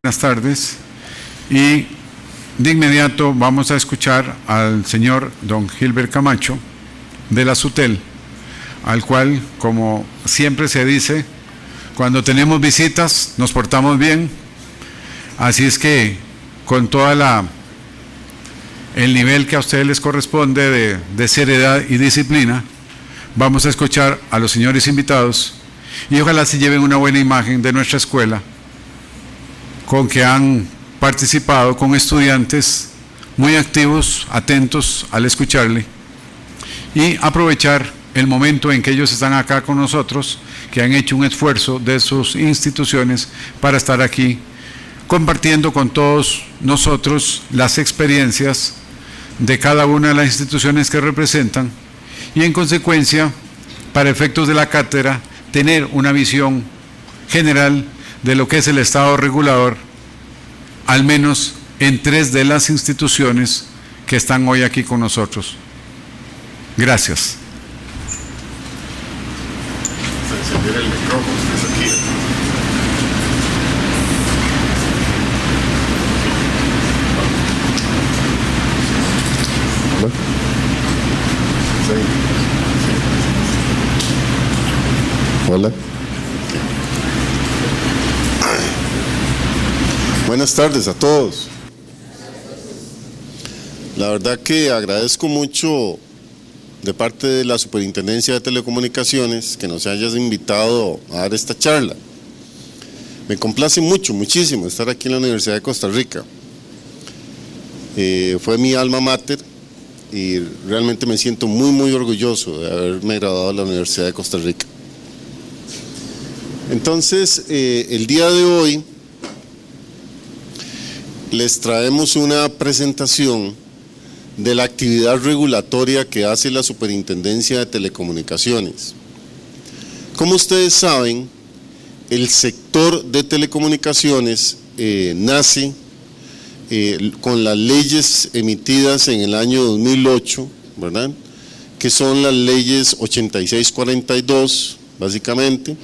Buenas tardes, y de inmediato vamos a escuchar al señor don Gilbert Camacho de la SUTEL, al cual, como siempre se dice, cuando tenemos visitas nos portamos bien, así es que con toda el nivel que a ustedes les corresponde de seriedad y disciplina, vamos a escuchar a los señores invitados y ojalá se lleven una buena imagen de nuestra escuela, con que han participado con estudiantes muy activos, atentos al escucharle, y aprovechar el momento en que ellos están acá con nosotros, que han hecho un esfuerzo de sus instituciones para estar aquí, compartiendo con todos nosotros las experiencias de cada una de las instituciones que representan, y en consecuencia, para efectos de la cátedra, tener una visión general de lo que es el Estado regulador, al menos en 3 de las instituciones que están hoy aquí con nosotros. Gracias. Hola. Buenas tardes a todos. La verdad que agradezco mucho de parte de la Superintendencia de Telecomunicaciones que nos hayas invitado a dar esta charla. Me complace muchísimo estar aquí en la Universidad de Costa Rica. Fue mi alma mater y realmente me siento muy orgulloso de haberme graduado de la Universidad de Costa Rica. Entonces, el día de hoy les traemos una presentación de la actividad regulatoria que hace la Superintendencia de Telecomunicaciones. Como ustedes saben, el sector de telecomunicaciones nace con las leyes emitidas en el año 2008, ¿verdad?, que son las leyes 8642, básicamente,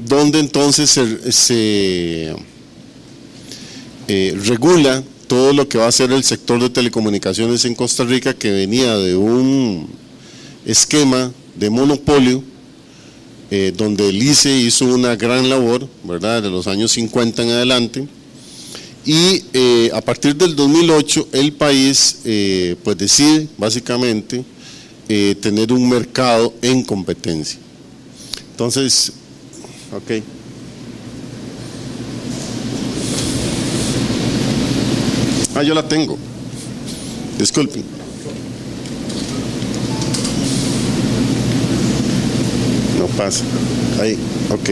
donde entonces se regula todo lo que va a ser el sector de telecomunicaciones en Costa Rica, que venía de un esquema de monopolio, donde el ICE hizo una gran labor, ¿verdad?, de los años 50 en adelante, y a partir del 2008 el país pues decide básicamente tener un mercado en competencia. Entonces, ok. Yo la tengo. Disculpen. No pasa. Ahí, ok.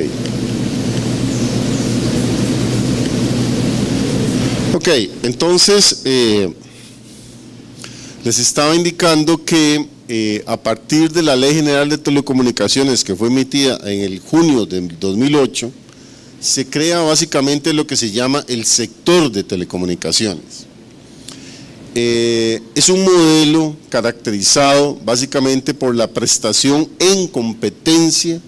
Ok, entonces les estaba indicando que a partir de la Ley General de Telecomunicaciones, que fue emitida en el junio del 2008, se crea básicamente lo que se llama el sector de telecomunicaciones. Es un modelo caracterizado básicamente por la prestación en competencia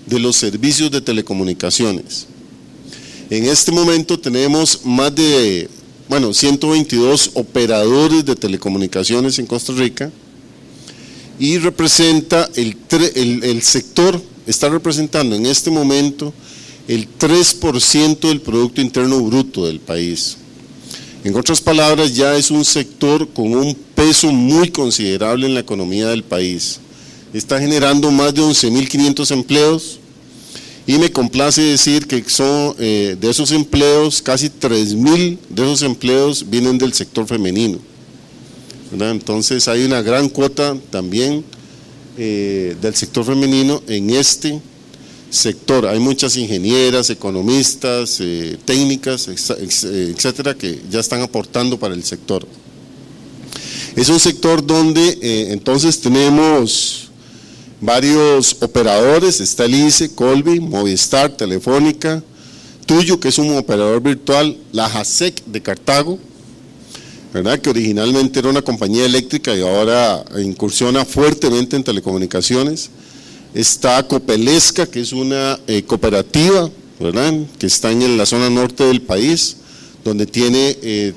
de los servicios de telecomunicaciones. En este momento tenemos más de 122 operadores de telecomunicaciones en Costa Rica, y representa el sector, está representando en este momento el 3% del Producto Interno Bruto del país. En otras palabras, ya es un sector con un peso muy considerable en la economía del país. Está generando más de 11.500 empleos, y me complace decir que son de esos empleos, casi 3.000 de esos empleos vienen del sector femenino, ¿verdad? Entonces hay una gran cuota también del sector femenino en este sector. Hay muchas ingenieras, economistas, técnicas, etcétera, que ya están aportando para el sector. Es un sector donde entonces tenemos varios operadores, está el ICE, Colby, Movistar, Telefónica, Tuyo, que es un operador virtual, la JASEC de Cartago, ¿verdad?, que originalmente era una compañía eléctrica y ahora incursiona fuertemente en telecomunicaciones. Está Copelesca, que es una cooperativa, ¿verdad?, que está en la zona norte del país, donde tiene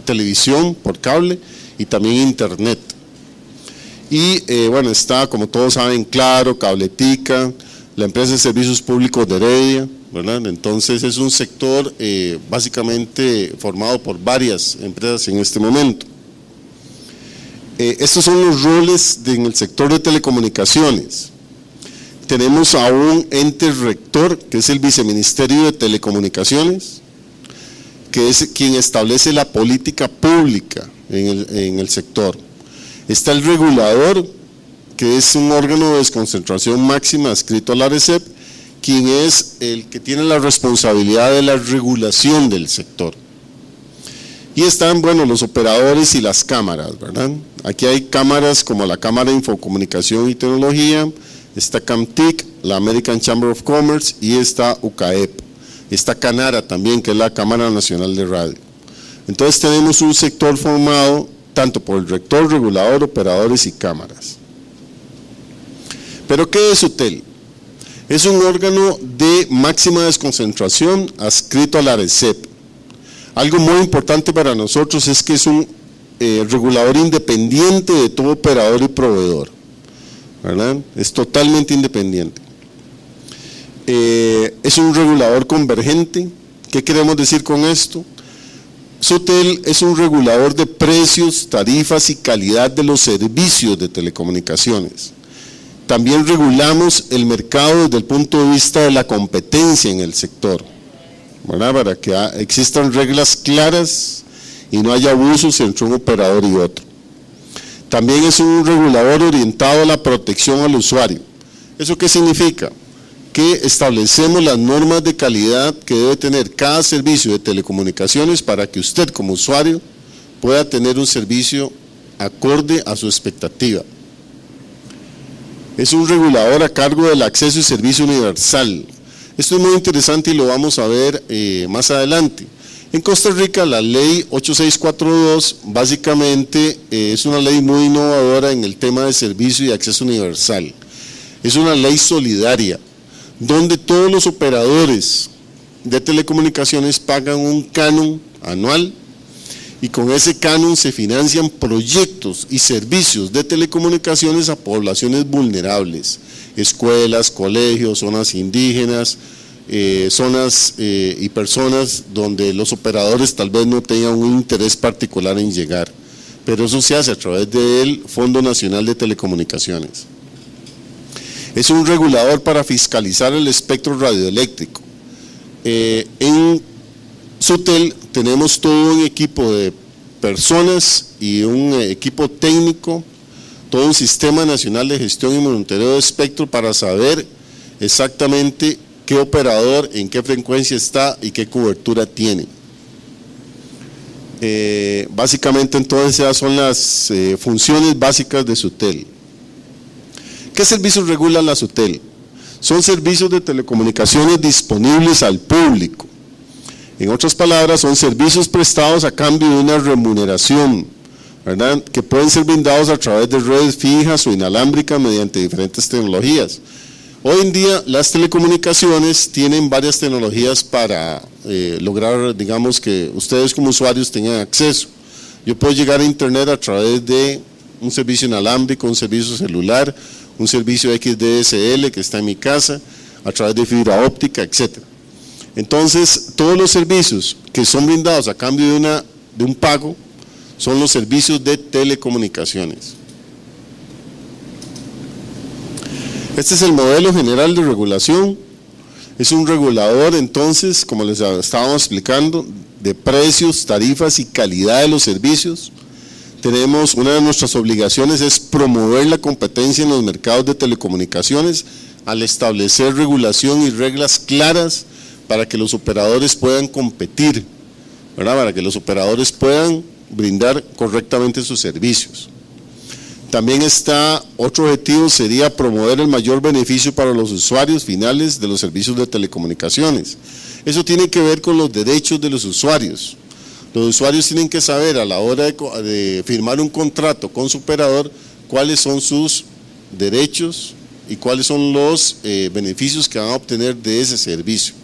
televisión por cable y también internet. Y bueno, está, como todos saben, Claro, Cabletica, la empresa de servicios públicos de Heredia, ¿verdad? Entonces es un sector básicamente formado por varias empresas en este momento. Estos son los roles en el sector de telecomunicaciones. Tenemos a un ente rector, que es el Viceministerio de Telecomunicaciones, que es quien establece la política pública en el sector. Está el regulador, que es un órgano de desconcentración máxima adscrito a la ARECEP, quien es el que tiene la responsabilidad de la regulación del sector. Y están, bueno, los operadores y las cámaras, ¿verdad? Aquí hay cámaras como la Cámara de Infocomunicación y Tecnología, está CAMTIC, la American Chamber of Commerce, y está UCAEP. Está CANARA también, que es la Cámara Nacional de Radio. Entonces tenemos un sector formado tanto por el rector, regulador, operadores y cámaras. ¿Pero qué es SUTEL? Es un órgano de máxima desconcentración adscrito a la ARECEP. Algo muy importante para nosotros es que es un regulador independiente de todo operador y proveedor, ¿verdad? Es totalmente independiente. Es un regulador convergente. ¿Qué queremos decir con esto? SUTEL es un regulador de precios, tarifas y calidad de los servicios de telecomunicaciones. También regulamos el mercado desde el punto de vista de la competencia en el sector, ¿verdad?, para que existan reglas claras y no haya abusos entre un operador y otro. También es un regulador orientado a la protección al usuario. ¿Eso qué significa? Que establecemos las normas de calidad que debe tener cada servicio de telecomunicaciones para que usted como usuario pueda tener un servicio acorde a su expectativa. Es un regulador a cargo del acceso y servicio universal. Esto es muy interesante y lo vamos a ver más adelante. En Costa Rica la ley 8642 básicamente es una ley muy innovadora en el tema de servicio y acceso universal. Es una ley solidaria, donde todos los operadores de telecomunicaciones pagan un canon anual y con ese canon se financian proyectos y servicios de telecomunicaciones a poblaciones vulnerables, escuelas, colegios, zonas indígenas, zonas y personas donde los operadores tal vez no tengan un interés particular en llegar, pero eso se hace a través del Fondo Nacional de Telecomunicaciones. Es un regulador para fiscalizar el espectro radioeléctrico. En SUTEL tenemos todo un equipo de personas y un equipo técnico, todo un sistema nacional de gestión y monitoreo de espectro para saber exactamente qué operador, en qué frecuencia está y qué cobertura tiene. Básicamente entonces esas son las funciones básicas de SUTEL. ¿Qué servicios regula la SUTEL? Son servicios de telecomunicaciones disponibles al público. En otras palabras, son servicios prestados a cambio de una remuneración, ¿verdad?, que pueden ser brindados a través de redes fijas o inalámbricas mediante diferentes tecnologías. Hoy en día las telecomunicaciones tienen varias tecnologías para lograr, digamos, que ustedes como usuarios tengan acceso. Yo puedo llegar a internet a través de un servicio inalámbrico, un servicio celular, un servicio XDSL que está en mi casa, a través de fibra óptica, etc. Entonces, todos los servicios que son brindados a cambio de un pago son los servicios de telecomunicaciones. Este es el modelo general de regulación. Es un regulador, entonces, como les estábamos explicando, de precios, tarifas y calidad de los servicios. Tenemos, una de nuestras obligaciones es promover la competencia en los mercados de telecomunicaciones al establecer regulación y reglas claras para que los operadores puedan competir, ¿verdad? Para que los operadores puedan brindar correctamente sus servicios. También está, otro objetivo sería promover el mayor beneficio para los usuarios finales de los servicios de telecomunicaciones. Eso tiene que ver con los derechos de los usuarios. Los usuarios tienen que saber a la hora de firmar un contrato con su operador cuáles son sus derechos y cuáles son los beneficios que van a obtener de ese servicio.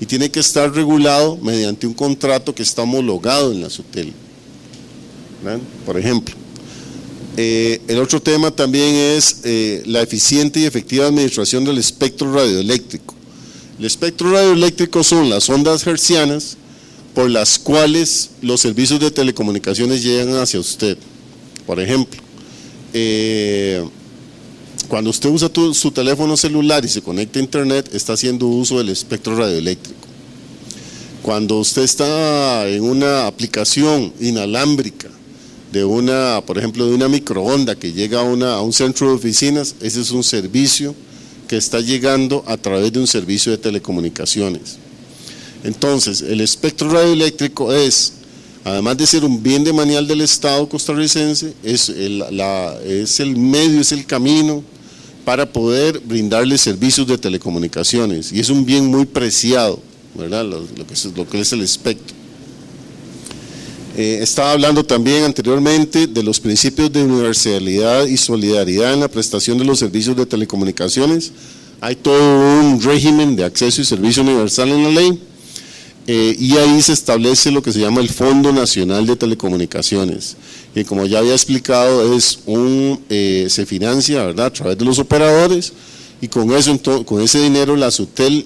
Y tiene que estar regulado mediante un contrato que está homologado en la SUTEL, ¿verdad? Por ejemplo. El otro tema también es la eficiente y efectiva administración del espectro radioeléctrico. El espectro radioeléctrico son las ondas hertzianas por las cuales los servicios de telecomunicaciones llegan hacia usted. Por ejemplo, cuando usted usa su teléfono celular y se conecta a internet, está haciendo uso del espectro radioeléctrico. Cuando usted está en una aplicación inalámbrica, por ejemplo, de una microonda que llega a un centro de oficinas, ese es un servicio que está llegando a través de un servicio de telecomunicaciones. Entonces, el espectro radioeléctrico es, además de ser un bien demanial del Estado costarricense, es el medio, es el camino para poder brindarle servicios de telecomunicaciones, y es un bien muy preciado, ¿verdad? Lo que es el espectro. Estaba hablando también anteriormente de los principios de universalidad y solidaridad en la prestación de los servicios de telecomunicaciones. Hay todo un régimen de acceso y servicio universal en la ley, y ahí se establece lo que se llama el Fondo Nacional de Telecomunicaciones, que como ya había explicado se financia, ¿verdad?, a través de los operadores, y con ese dinero la SUTEL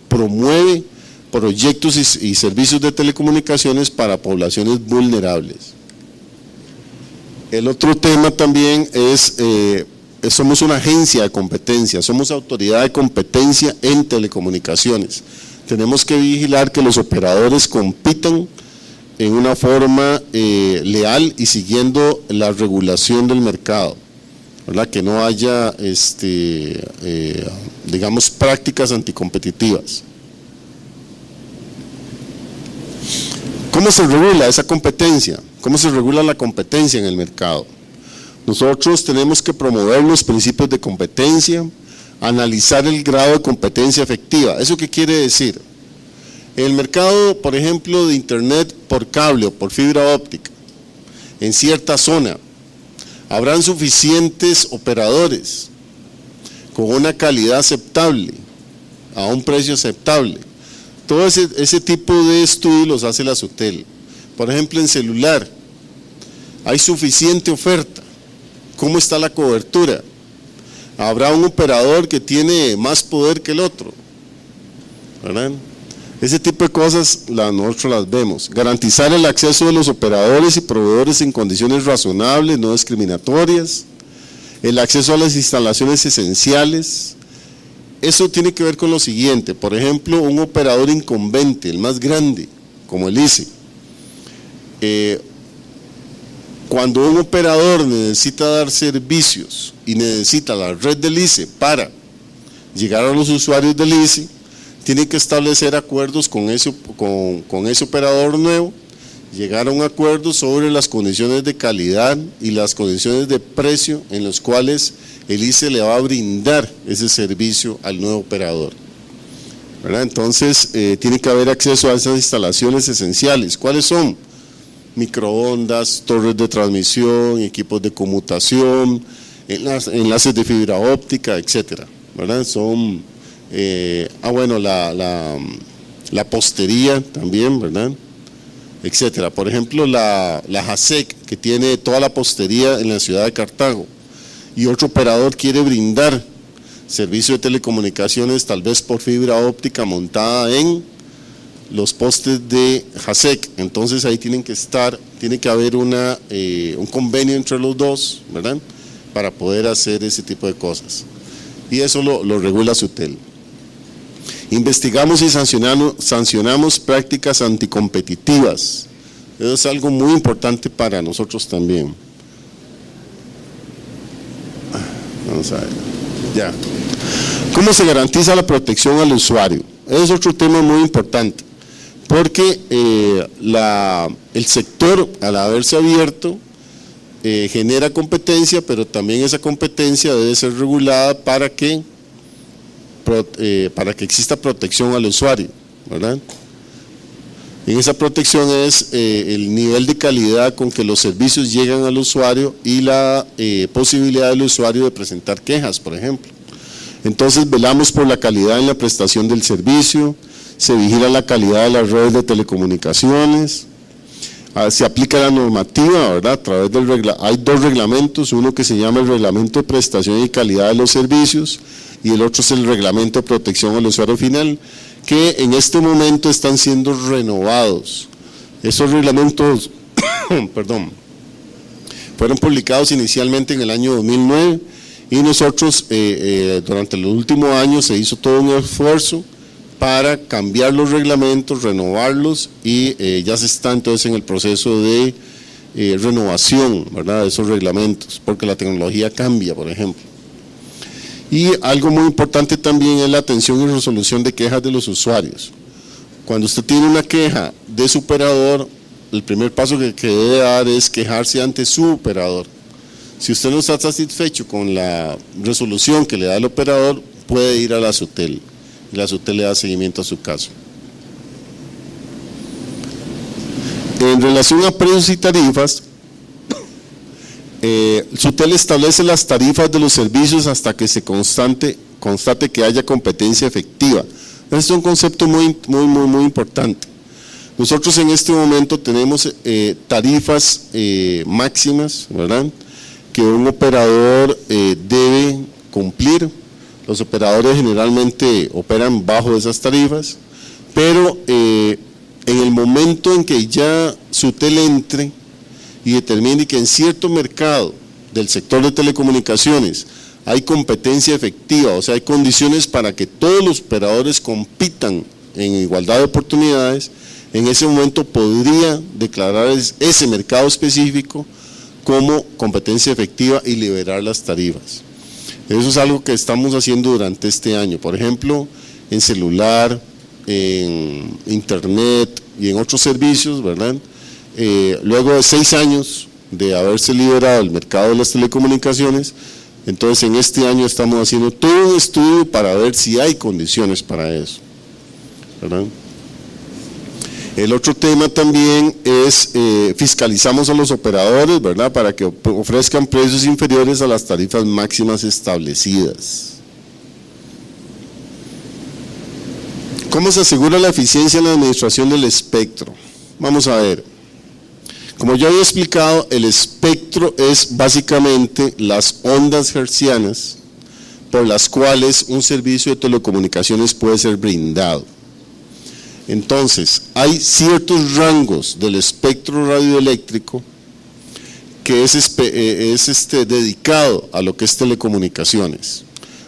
promueve proyectos y servicios de telecomunicaciones para poblaciones vulnerables. El otro tema también es, somos una agencia de competencia, somos autoridad de competencia en telecomunicaciones. Tenemos que vigilar que los operadores compitan en una forma leal y siguiendo la regulación del mercado, ¿verdad? Que no haya, digamos, prácticas anticompetitivas. ¿Cómo se regula esa competencia? ¿Cómo se regula la competencia en el mercado? Nosotros tenemos que promover los principios de competencia, analizar el grado de competencia efectiva. ¿Eso qué quiere decir? El mercado, por ejemplo, de internet por cable o por fibra óptica, en cierta zona, habrán suficientes operadores con una calidad aceptable, a un precio aceptable. Todo ese tipo de estudios los hace la SUTEL. Por ejemplo, en celular, hay suficiente oferta. ¿Cómo está la cobertura? Habrá un operador que tiene más poder que el otro, ¿verdad? Ese tipo de cosas nosotros las vemos. Garantizar el acceso de los operadores y proveedores en condiciones razonables, no discriminatorias. El acceso a las instalaciones esenciales. Eso tiene que ver con lo siguiente: por ejemplo, un operador incumbente, el más grande, como el ICE. Cuando un operador necesita dar servicios y necesita la red del ICE para llegar a los usuarios del ICE, tiene que establecer acuerdos con ese operador nuevo, llegar a un acuerdo sobre las condiciones de calidad y las condiciones de precio en los cuales el ICE le va a brindar ese servicio al nuevo operador, ¿verdad? Entonces, tiene que haber acceso a esas instalaciones esenciales. ¿Cuáles son? Microondas, torres de transmisión, equipos de conmutación, enlaces de fibra óptica, etcétera, ¿verdad? Son, la postería también, ¿verdad?, etcétera. Por ejemplo, la JASEC, que tiene toda la postería en la ciudad de Cartago, y otro operador quiere brindar servicio de telecomunicaciones tal vez por fibra óptica montada en los postes de JASEC. Entonces ahí tiene que haber un convenio entre los dos, ¿verdad?, para poder hacer ese tipo de cosas, y eso lo regula SUTEL. Investigamos y sancionamos prácticas anticompetitivas. Eso es algo muy importante para nosotros también. Vamos a ver. Ya. ¿Cómo se garantiza la protección al usuario? Es otro tema muy importante. porque el sector, al haberse abierto, genera competencia, pero también esa competencia debe ser regulada para que exista protección al usuario, ¿verdad? En esa protección es el nivel de calidad con que los servicios llegan al usuario y la posibilidad del usuario de presentar quejas, por ejemplo. Entonces velamos por la calidad en la prestación del servicio, se vigila la calidad de las redes de telecomunicaciones, se aplica la normativa, ¿verdad? A través hay dos reglamentos, uno que se llama el Reglamento de Prestación y Calidad de los Servicios y el otro es el Reglamento de Protección al Usuario Final, que en este momento están siendo renovados. Esos reglamentos perdón, fueron publicados inicialmente en el año 2009 y nosotros durante los últimos años se hizo todo un esfuerzo para cambiar los reglamentos, renovarlos y ya se está entonces en el proceso de renovación, ¿verdad?, de esos reglamentos, porque la tecnología cambia, por ejemplo. Y algo muy importante también es la atención y resolución de quejas de los usuarios. Cuando usted tiene una queja de su operador, el primer paso que debe dar es quejarse ante su operador. Si usted no está satisfecho con la resolución que le da el operador, puede ir a la SUTEL y la SUTEL le da seguimiento a su caso. En relación a precios y tarifas, SUTEL establece las tarifas de los servicios hasta que se constate que haya competencia efectiva. Ese es un concepto muy importante. Nosotros en este momento tenemos tarifas máximas, ¿verdad?, que un operador debe cumplir. Los operadores generalmente operan bajo esas tarifas, pero en el momento en que ya SUTEL entre y determine que en cierto mercado del sector de telecomunicaciones hay competencia efectiva, o sea, hay condiciones para que todos los operadores compitan en igualdad de oportunidades, en ese momento podría declarar ese mercado específico como competencia efectiva y liberar las tarifas. Eso es algo que estamos haciendo durante este año, por ejemplo, en celular, en internet y en otros servicios, ¿verdad? Luego de 6 años de haberse liberado el mercado de las telecomunicaciones, entonces en este año estamos haciendo todo un estudio para ver si hay condiciones para eso, ¿verdad? El otro tema también es fiscalizamos a los operadores, ¿verdad?, para que ofrezcan precios inferiores a las tarifas máximas establecidas. ¿Cómo se asegura la eficiencia en la administración del espectro? Vamos a ver. Como ya había explicado, el espectro es básicamente las ondas hertzianas por las cuales un servicio de telecomunicaciones puede ser brindado. Entonces, hay ciertos rangos del espectro radioeléctrico que es dedicado a lo que es telecomunicaciones.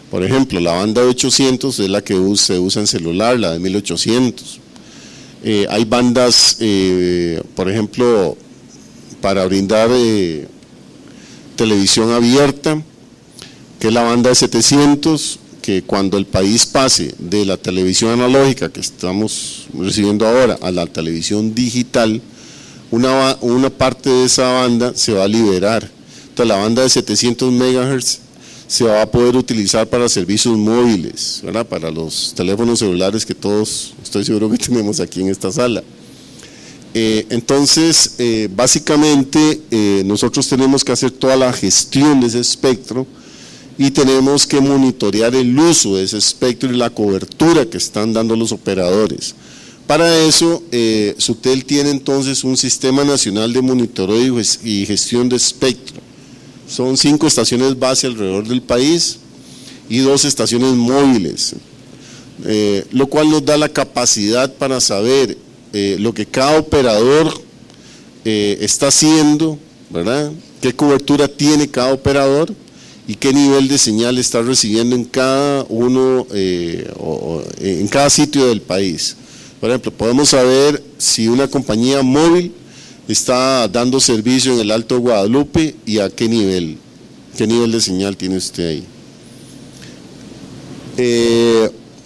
Por ejemplo, la banda de 800 es la que se usa en celular, la de 1800. Hay bandas, por ejemplo, para brindar televisión abierta, que es la banda de 700, que cuando el país pase de la televisión analógica que estamos recibiendo ahora a la televisión digital, una parte de esa banda se va a liberar. Entonces la banda de 700 MHz se va a poder utilizar para servicios móviles, ¿verdad?, para los teléfonos celulares que todos, estoy seguro que tenemos aquí en esta sala. Entonces, básicamente nosotros tenemos que hacer toda la gestión de ese espectro y tenemos que monitorear el uso de ese espectro y la cobertura que están dando los operadores. Para eso, SUTEL tiene entonces un sistema nacional de monitoreo y gestión de espectro. Son 5 estaciones base alrededor del país y 2 estaciones móviles, lo cual nos da la capacidad para saber lo que cada operador está haciendo, ¿verdad?, qué cobertura tiene cada operador y qué nivel de señal está recibiendo en cada en cada sitio del país. Por ejemplo, podemos saber si una compañía móvil está dando servicio en el Alto Guadalupe y a qué nivel de señal tiene usted ahí.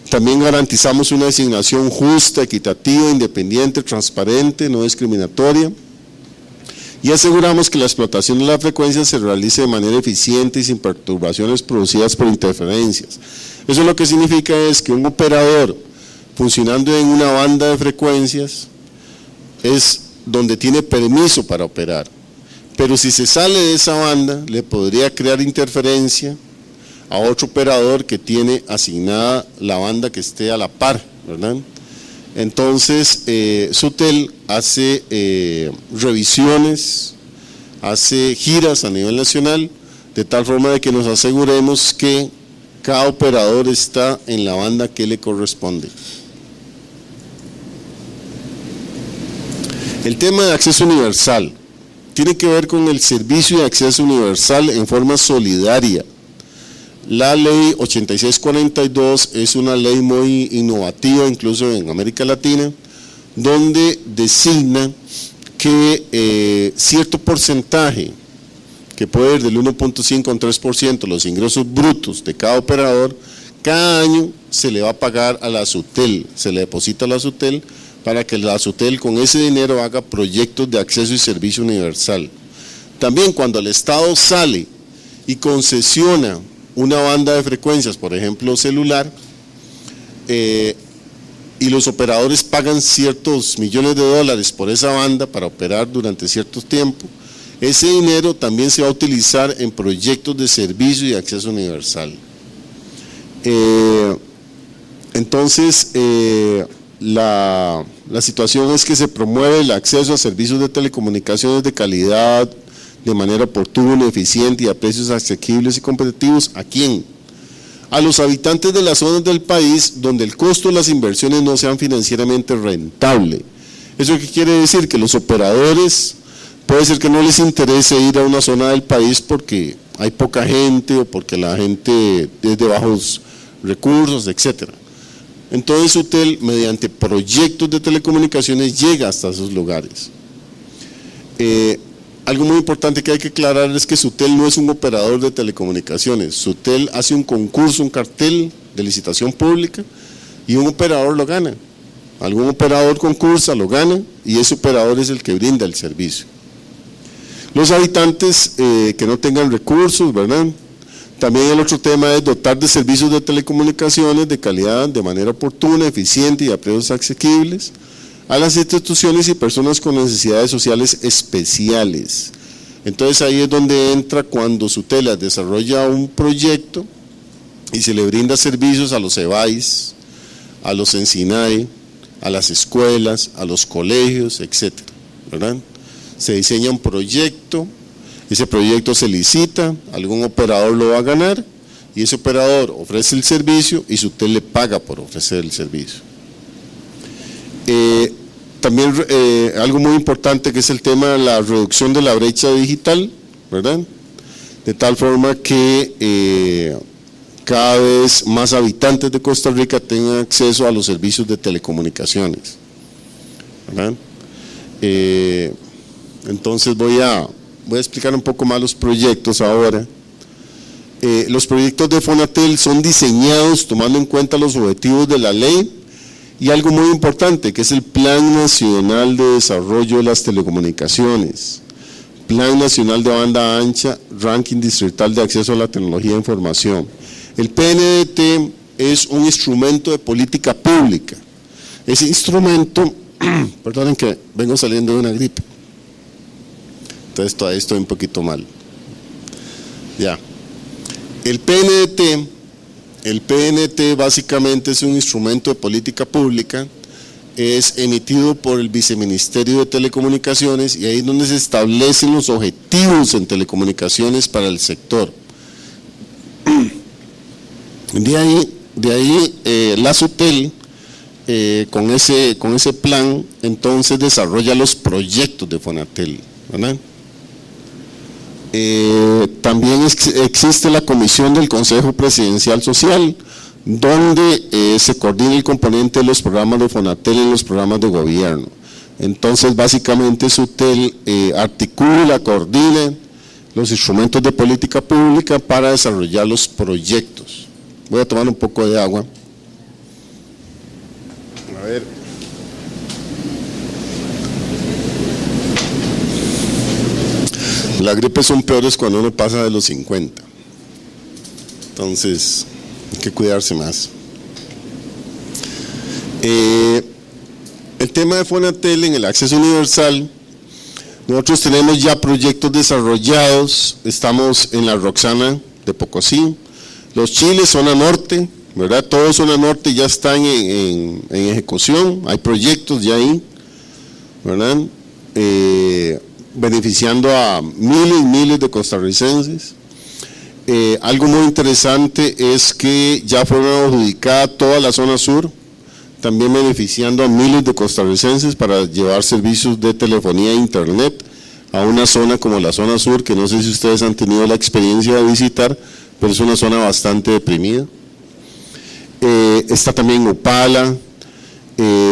También garantizamos una designación justa, equitativa, independiente, transparente, no discriminatoria. Y aseguramos que la explotación de la frecuencia se realice de manera eficiente y sin perturbaciones producidas por interferencias. Eso lo que significa es que un operador funcionando en una banda de frecuencias es donde tiene permiso para operar. Pero si se sale de esa banda, le podría crear interferencia a otro operador que tiene asignada la banda que esté a la par, ¿verdad? Entonces, SUTEL hace revisiones, hace giras a nivel nacional, de tal forma de que nos aseguremos que cada operador está en la banda que le corresponde. El tema de acceso universal tiene que ver con el servicio de acceso universal en forma solidaria. La ley 8642 es una ley muy innovativa, incluso en América Latina, donde designa que cierto porcentaje, que puede ir del 1.5 al 3% los ingresos brutos de cada operador, cada año se le va a pagar a la SUTEL, se le deposita a la SUTEL para que la SUTEL con ese dinero haga proyectos de acceso y servicio universal. También cuando el Estado sale y concesiona una banda de frecuencias, por ejemplo celular, y los operadores pagan ciertos millones de dólares por esa banda para operar durante cierto tiempo, ese dinero también se va a utilizar en proyectos de servicio y acceso universal. Entonces, la situación es que se promueve el acceso a servicios de telecomunicaciones de calidad, de manera oportuna, eficiente y a precios asequibles y competitivos. ¿A quién? A los habitantes de las zonas del país donde el costo de las inversiones no sean financieramente rentable. ¿Eso qué quiere decir? Que los operadores puede ser que no les interese ir a una zona del país porque hay poca gente o porque la gente es de bajos recursos, etcétera. Entonces SUTEL, mediante proyectos de telecomunicaciones, llega hasta esos lugares. Algo muy importante que hay que aclarar es que SUTEL no es un operador de telecomunicaciones. SUTEL hace un concurso, un cartel de licitación pública y un operador lo gana. Algún operador concursa, lo gana y ese operador es el que brinda el servicio. Los habitantes que no tengan recursos, ¿verdad? También el otro tema es dotar de servicios de telecomunicaciones de calidad, de manera oportuna, eficiente y a precios asequibles a las instituciones y personas con necesidades sociales especiales. Entonces ahí es donde entra cuando SUTEL desarrolla un proyecto y se le brinda servicios a los EBAIS, a los ENSINAE, a las escuelas, a los colegios, etcétera, ¿verdad? Se diseña un proyecto, ese proyecto se licita, algún operador lo va a ganar y ese operador ofrece el servicio y SUTEL le paga por ofrecer el servicio. También algo muy importante que es el tema de la reducción de la brecha digital, ¿verdad? De tal forma que cada vez más habitantes de Costa Rica tengan acceso a los servicios de telecomunicaciones, ¿verdad? Entonces voy a explicar un poco más los proyectos ahora. Los proyectos de Fonatel son diseñados tomando en cuenta los objetivos de la ley y algo muy importante que es el Plan Nacional de Desarrollo de las Telecomunicaciones, Plan Nacional de Banda Ancha, Ranking Distrital de Acceso a la Tecnología de Información. El PNDT es un instrumento de política pública. Ese instrumento, perdonen que vengo saliendo de una gripe, entonces todavía estoy un poquito mal. Ya. El PNT básicamente es un instrumento de política pública, es emitido por el Viceministerio de Telecomunicaciones y ahí es donde se establecen los objetivos en telecomunicaciones para el sector. De ahí la SUTEL con ese plan entonces desarrolla los proyectos de Fonatel, ¿verdad? También existe la comisión del Consejo Presidencial Social, donde se coordina el componente de los programas de Fonatel en los programas de gobierno. Entonces, básicamente, SUTEL articula, coordina los instrumentos de política pública para desarrollar los proyectos. Voy a tomar un poco de agua. Las gripes son peores cuando uno pasa de los 50. Entonces, hay que cuidarse más. El tema de Fonatel en el acceso universal, nosotros tenemos ya proyectos desarrollados, estamos en la Roxana de Pocosí, los Chiles, zona norte, ¿verdad? Todo zona norte ya están en ejecución, hay proyectos ya ahí, ¿verdad? Beneficiando a miles y miles de costarricenses. Algo muy interesante es que ya fueron adjudicadas toda la zona sur, también beneficiando a miles de costarricenses para llevar servicios de telefonía e internet a una zona como la zona sur, que no sé si ustedes han tenido la experiencia de visitar, pero es una zona bastante deprimida. Está también Upala,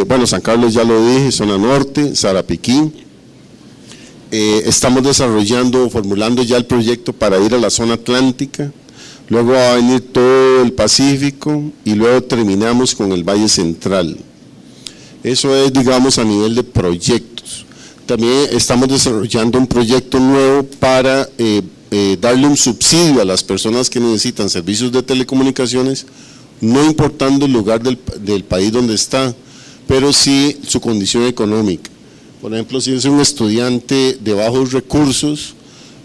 bueno, San Carlos ya lo dije, zona norte, Sarapiquí. Estamos desarrollando, formulando ya el proyecto para ir a la zona atlántica, luego va a venir todo el Pacífico y luego terminamos con el Valle Central. Eso es, digamos, a nivel de proyectos. También estamos desarrollando un proyecto nuevo para darle un subsidio a las personas que necesitan servicios de telecomunicaciones, no importando el lugar del país donde está, pero sí su condición económica. Por ejemplo, si es un estudiante de bajos recursos,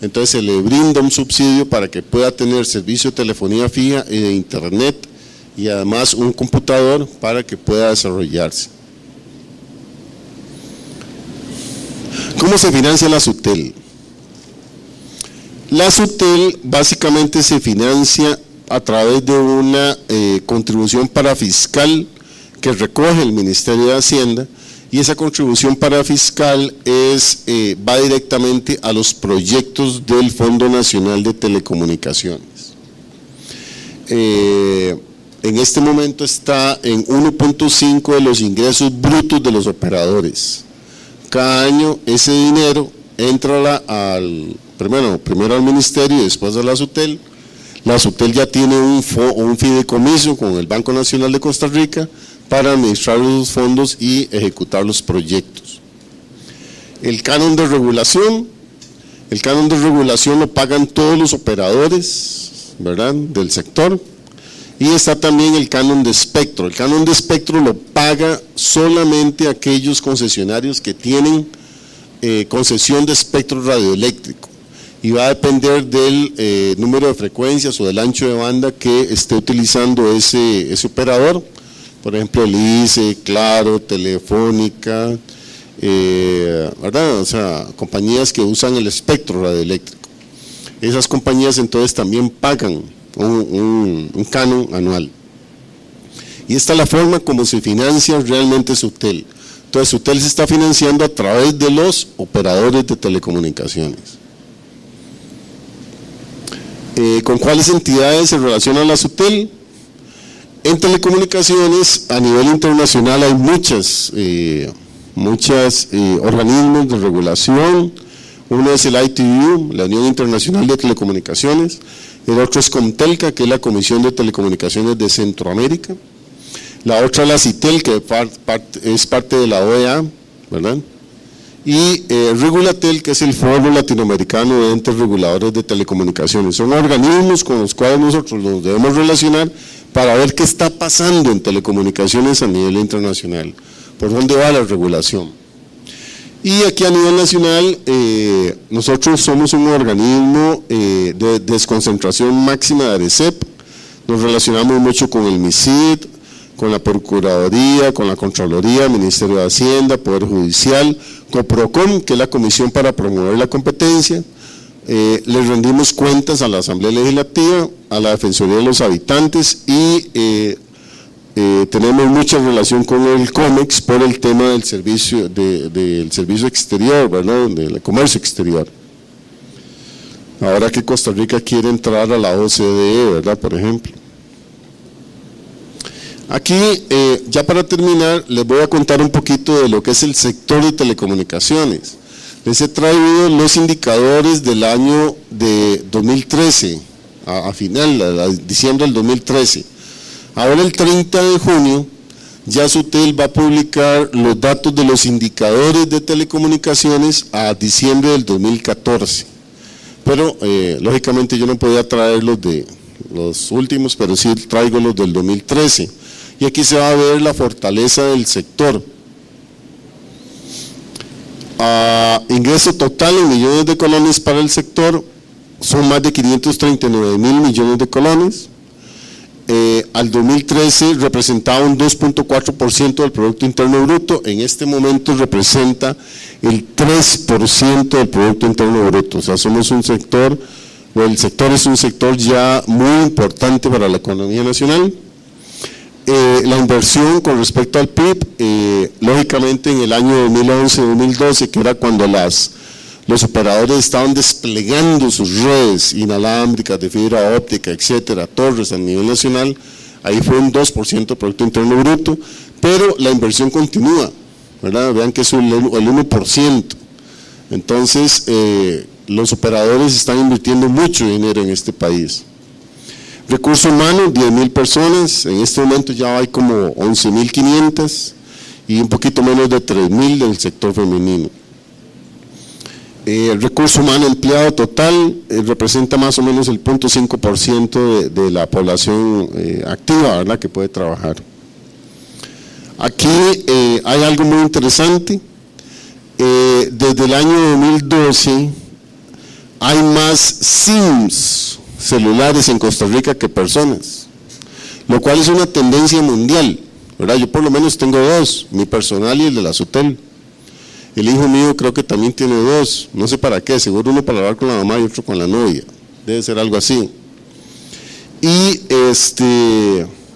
entonces se le brinda un subsidio para que pueda tener servicio de telefonía fija y de internet y además un computador para que pueda desarrollarse. ¿Cómo se financia la SUTEL? La SUTEL básicamente se financia a través de una contribución parafiscal que recoge el Ministerio de Hacienda, y esa contribución parafiscal va directamente a los proyectos del Fondo Nacional de Telecomunicaciones. En este momento está en 1.5 de los ingresos brutos de los operadores. Cada año ese dinero entra primero al Ministerio y después a la SUTEL. La SUTEL ya tiene un fideicomiso con el Banco Nacional de Costa Rica para administrar los fondos y ejecutar los proyectos. El canon de regulación lo pagan todos los operadores, ¿verdad?, del sector, y está también el canon de espectro. El canon de espectro lo paga solamente aquellos concesionarios que tienen concesión de espectro radioeléctrico, y va a depender del número de frecuencias o del ancho de banda que esté utilizando ese operador. Por ejemplo, el ICE, Claro, Telefónica, ¿verdad? O sea, compañías que usan el espectro radioeléctrico. Esas compañías entonces también pagan un canon anual. Y esta es la forma como se financia realmente SUTEL. Entonces, SUTEL se está financiando a través de los operadores de telecomunicaciones. ¿Con cuáles entidades se relaciona la SUTEL? En telecomunicaciones a nivel internacional hay muchos organismos de regulación. Uno es el ITU, la Unión Internacional de Telecomunicaciones. El otro es Comtelca, que es la Comisión de Telecomunicaciones de Centroamérica. La otra es la CITEL, que es parte de la OEA, ¿verdad? Y Regulatel, que es el Foro Latinoamericano de Entes Reguladores de Telecomunicaciones. Son organismos con los cuales nosotros nos debemos relacionar para ver qué está pasando en telecomunicaciones a nivel internacional, por dónde va la regulación. Y aquí a nivel nacional, nosotros somos un organismo de desconcentración máxima de ARECEP, nos relacionamos mucho con el MISID, con la Procuraduría, con la Contraloría, Ministerio de Hacienda, Poder Judicial, COPROCOM, que es la Comisión para Promover la Competencia. Les rendimos cuentas a la Asamblea Legislativa, a la Defensoría de los Habitantes y tenemos mucha relación con el COMEX por el tema del servicio exterior, ¿verdad?, del comercio exterior. Ahora que Costa Rica quiere entrar a la OCDE, ¿verdad?, por ejemplo. Aquí, ya para terminar, les voy a contar un poquito de lo que es el sector de telecomunicaciones. Les he traído los indicadores del año de 2013, a diciembre del 2013. Ahora el 30 de junio, ya SUTEL va a publicar los datos de los indicadores de telecomunicaciones a diciembre del 2014. pero lógicamente yo no podía traer los de los últimos, pero sí traigo los del 2013. Y aquí se va a ver la fortaleza del sector. Ingreso total en millones de colones para el sector son más de 539 mil millones de colones. Al 2013 representaba un 2.4% del Producto Interno Bruto, en este momento representa el 3% del Producto Interno Bruto. O sea, somos un sector, o el sector es un sector ya muy importante para la economía nacional. La inversión con respecto al PIB, lógicamente en el año 2011-2012, que era cuando los operadores estaban desplegando sus redes inalámbricas de fibra óptica, etcétera, torres a nivel nacional, ahí fue un 2% del Producto Interno Bruto, pero la inversión continúa, ¿verdad? Vean que es el 1%. Entonces, los operadores están invirtiendo mucho dinero en este país. Recurso humano, 10.000 personas, en este momento ya hay como 11.500 y un poquito menos de 3.000 del sector femenino. El recurso humano empleado total representa más o menos el 0.5% de la población activa, ¿verdad?, que puede trabajar. Aquí hay algo muy interesante. Desde el año 2012 hay más SIMs celulares en Costa Rica que personas, lo cual es una tendencia mundial, ¿verdad? Yo por lo menos tengo dos, mi personal y el de la SUTEL. El hijo mío creo que también tiene dos, no sé para qué, seguro uno para hablar con la mamá y otro con la novia, debe ser algo así. Y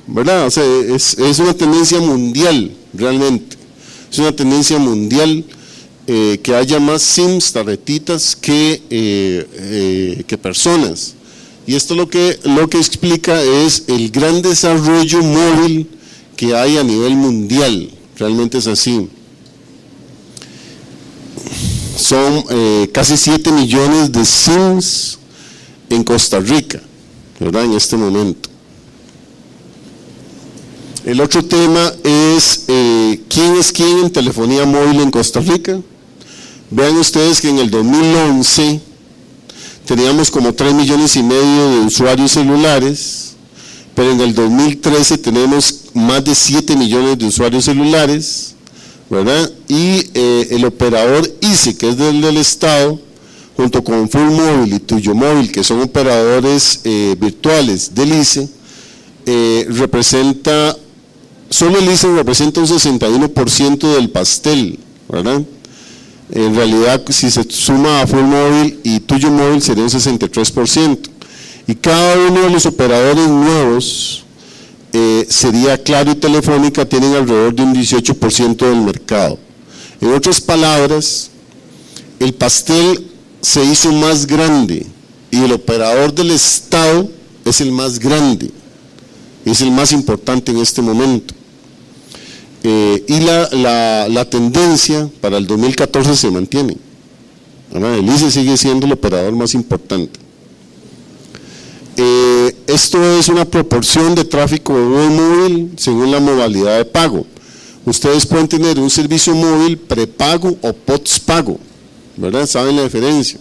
¿verdad? O sea, es una tendencia mundial, realmente, es una tendencia mundial que haya más SIMs, tarjetitas que personas. Y esto lo que explica es el gran desarrollo móvil que hay a nivel mundial, realmente es así. Son casi 7 millones de SIMs en Costa Rica, ¿verdad?, en este momento. El otro tema es quién es quién en telefonía móvil en Costa Rica. Vean ustedes que en el 2011 teníamos como 3,5 millones de usuarios celulares, pero en el 2013 tenemos más de 7 millones de usuarios celulares, ¿verdad? Y el operador ICE, que es del Estado, junto con Full Móvil y Tuyo Móvil, que son operadores virtuales del ICE, solo el ICE representa un 61% del pastel, ¿verdad? En realidad, si se suma a Full Móvil y Tuyo Móvil sería un 63%. Y cada uno de los operadores nuevos, sería Claro y Telefónica, tienen alrededor de un 18% del mercado. En otras palabras, el pastel se hizo más grande y el operador del Estado es el más grande, es el más importante en este momento. Y la tendencia para el 2014 se mantiene, ¿verdad? El ICE sigue siendo el operador más importante. Esto es una proporción de tráfico de voz móvil según la modalidad de pago. Ustedes pueden tener un servicio móvil prepago o postpago, ¿verdad? ¿Saben la diferencia?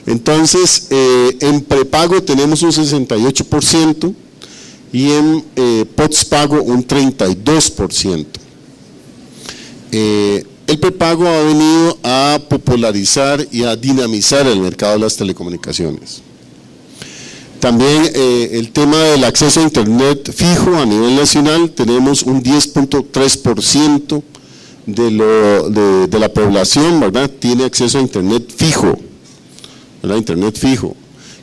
Entonces, en prepago tenemos un 68%, y en postpago un 32%. El prepago ha venido a popularizar y a dinamizar el mercado de las telecomunicaciones. También el tema del acceso a internet fijo a nivel nacional, tenemos un 10.3% de la población, ¿verdad?, tiene acceso a internet fijo, ¿verdad?, internet fijo.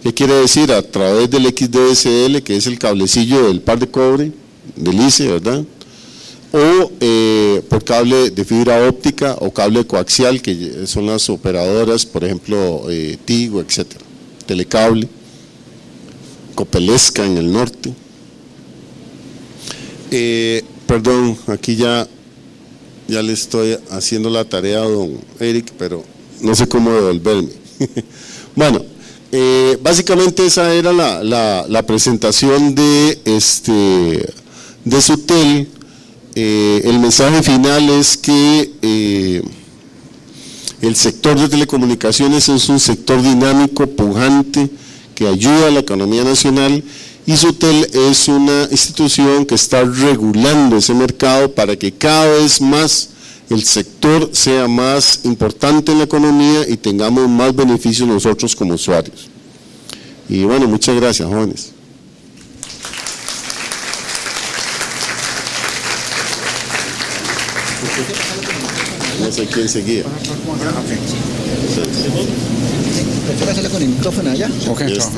¿Qué quiere decir? A través del XDSL, que es el cablecillo del par de cobre del ICE, ¿verdad?, o por cable de fibra óptica o cable coaxial, que son las operadoras, por ejemplo, Tigo, etcétera, Telecable, Copelesca en el norte. Perdón, aquí ya le estoy haciendo la tarea a don Eric, pero no sé cómo devolverme. Bueno, básicamente esa era la presentación de SUTEL. El mensaje final es que El sector de telecomunicaciones es un sector dinámico, pujante, que ayuda a la economía nacional, y SUTEL es una institución que está regulando ese mercado para que cada vez más el sector sea más importante en la economía y tengamos más beneficios nosotros como usuarios. Y bueno, muchas gracias, jóvenes. No sé quién seguía. ¿Prefiero hacerle con el micrófono allá? Ok, Yes.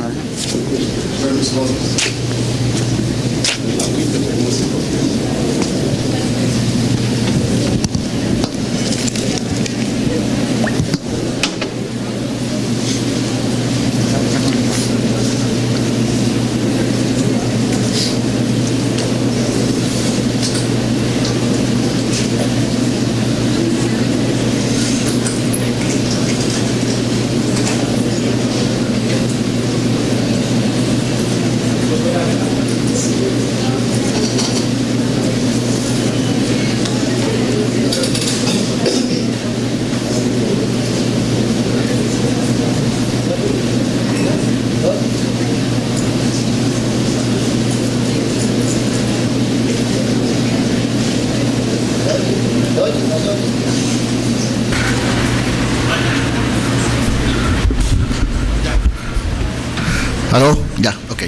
¿Aló? Ya, ok.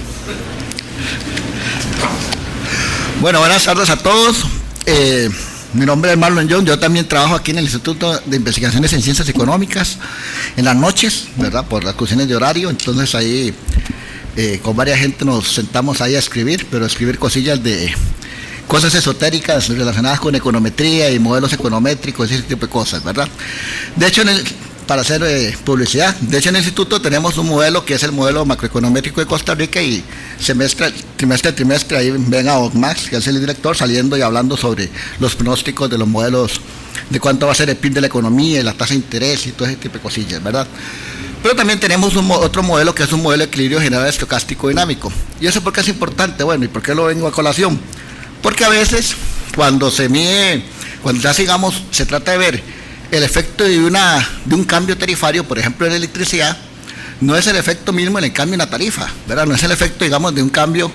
Bueno, buenas tardes a todos. Mi nombre es Marlon Young, yo también trabajo aquí en el Instituto de Investigaciones en Ciencias Económicas en las noches, ¿verdad? Por las cuestiones de horario, entonces ahí con varias gente nos sentamos ahí a escribir, pero a escribir cosillas de cosas esotéricas relacionadas con econometría y modelos econométricos y ese tipo de cosas, ¿verdad? De hecho, para hacer publicidad, de hecho en el instituto tenemos un modelo que es el modelo macroeconométrico de Costa Rica, y trimestre a trimestre ahí ven a Max, que es el director, saliendo y hablando sobre los pronósticos de los modelos, de cuánto va a ser el PIB de la economía y la tasa de interés y todo ese tipo de cosillas, ¿verdad? Pero también tenemos otro modelo que es un modelo de equilibrio general estocástico dinámico. ¿Y eso por qué es importante? Bueno, ¿y por qué lo vengo a colación? Porque a veces cuando se mide, cuando ya sigamos, se trata de ver el efecto de un cambio tarifario, por ejemplo en electricidad, no es el efecto mismo en el cambio en la tarifa, ¿verdad? No es el efecto, digamos, de un cambio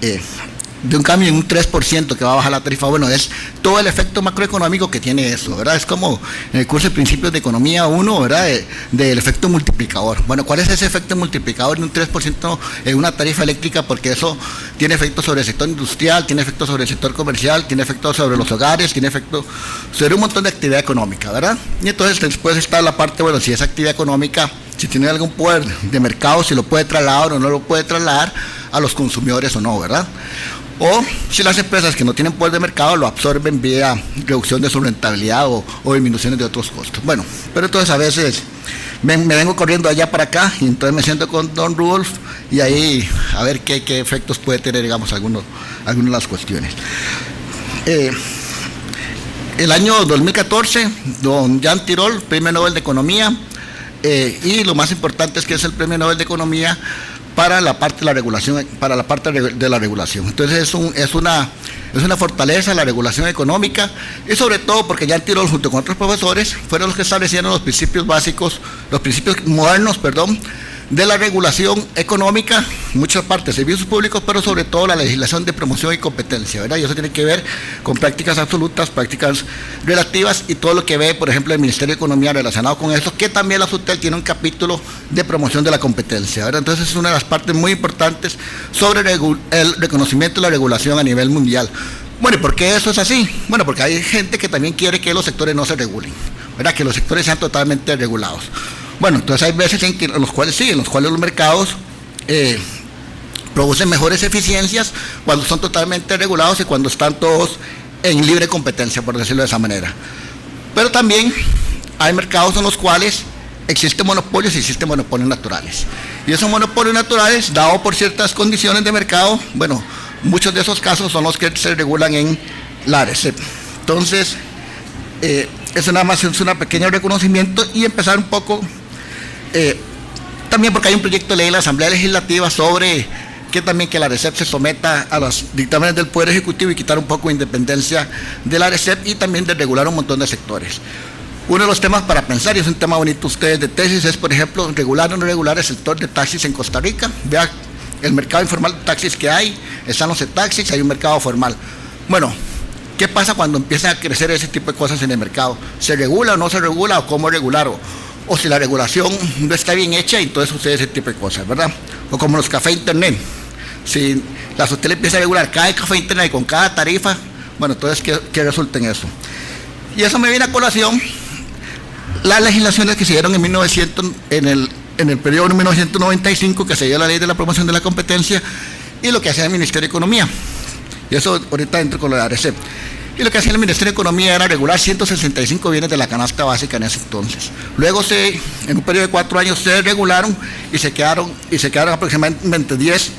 en un 3% que va a bajar la tarifa. Bueno, es todo el efecto macroeconómico que tiene eso, ¿verdad? Es como en el curso de Principios de Economía 1, ¿verdad? Del efecto multiplicador. Bueno, ¿cuál es ese efecto multiplicador de un 3% en una tarifa eléctrica? Porque eso tiene efectos sobre el sector industrial, tiene efectos sobre el sector comercial, tiene efectos sobre los hogares, tiene efectos sobre un montón de actividad económica, ¿verdad? Y entonces después está la parte, bueno, si esa actividad económica, si tiene algún poder de mercado, si lo puede trasladar o no lo puede trasladar a los consumidores o no, ¿verdad? O si las empresas que no tienen poder de mercado lo absorben vía reducción de su rentabilidad o disminuciones de otros costos. Bueno, pero entonces a veces me vengo corriendo allá para acá y entonces me siento con Don Rudolf y ahí a ver qué efectos puede tener, digamos, algunas de las cuestiones. El año 2014, don Jean Tirole, Premio Nobel de Economía, y lo más importante es que es el Premio Nobel de Economía para la parte de la regulación, Entonces es una fortaleza la regulación económica, y sobre todo porque Jean Tirole junto con otros profesores fueron los que establecieron los principios básicos, los principios modernos, de la regulación económica, en muchas partes, servicios públicos, pero sobre todo la legislación de promoción y competencia, ¿verdad? Y eso tiene que ver con prácticas absolutas, prácticas relativas y todo lo que ve, por ejemplo, el Ministerio de Economía relacionado con eso, que también la SUTEL tiene un capítulo de promoción de la competencia, ¿verdad? Entonces es una de las partes muy importantes sobre el reconocimiento de la regulación a nivel mundial. Bueno, ¿y por qué eso es así? Bueno, porque hay gente que también quiere que los sectores no se regulen, ¿verdad? Que los sectores sean totalmente regulados. Bueno, entonces hay veces en los cuales los mercados producen mejores eficiencias cuando son totalmente regulados y cuando están todos en libre competencia, por decirlo de esa manera. Pero también hay mercados en los cuales existen monopolios y existen monopolios naturales. Y esos monopolios naturales, dados por ciertas condiciones de mercado, bueno, muchos de esos casos son los que se regulan en la ARECEP. Entonces, eso nada más es un pequeño reconocimiento y empezar un poco, también porque hay un proyecto de ley en la Asamblea Legislativa sobre que también que la ARECEP se someta a los dictámenes del Poder Ejecutivo y quitar un poco de independencia de la ARECEP y también de regular un montón de sectores. Uno de los temas para pensar, y es un tema bonito ustedes de tesis, es, por ejemplo, regular o no regular el sector de taxis en Costa Rica. Vea el mercado informal de taxis que hay, están los taxis, hay un mercado formal. Bueno, ¿qué pasa cuando empiezan a crecer ese tipo de cosas en el mercado? ¿Se regula o no se regula, o cómo regular? O si la regulación no está bien hecha, entonces sucede ese tipo de cosas, ¿verdad? O como los cafés internet. Si la SUTEL empieza a regular cada café internet con cada tarifa, bueno, entonces, ¿qué resulta en eso? Y eso me viene a colación las legislaciones que se dieron en el periodo de 1995, que se dio la ley de la promoción de la competencia, y lo que hacía el Ministerio de Economía. Y eso ahorita entro con lo de ARECEP. Y lo que hacía el Ministerio de Economía era regular 165 bienes de la canasta básica en ese entonces. Luego, en un periodo de 4 años, se regularon y se quedaron aproximadamente 10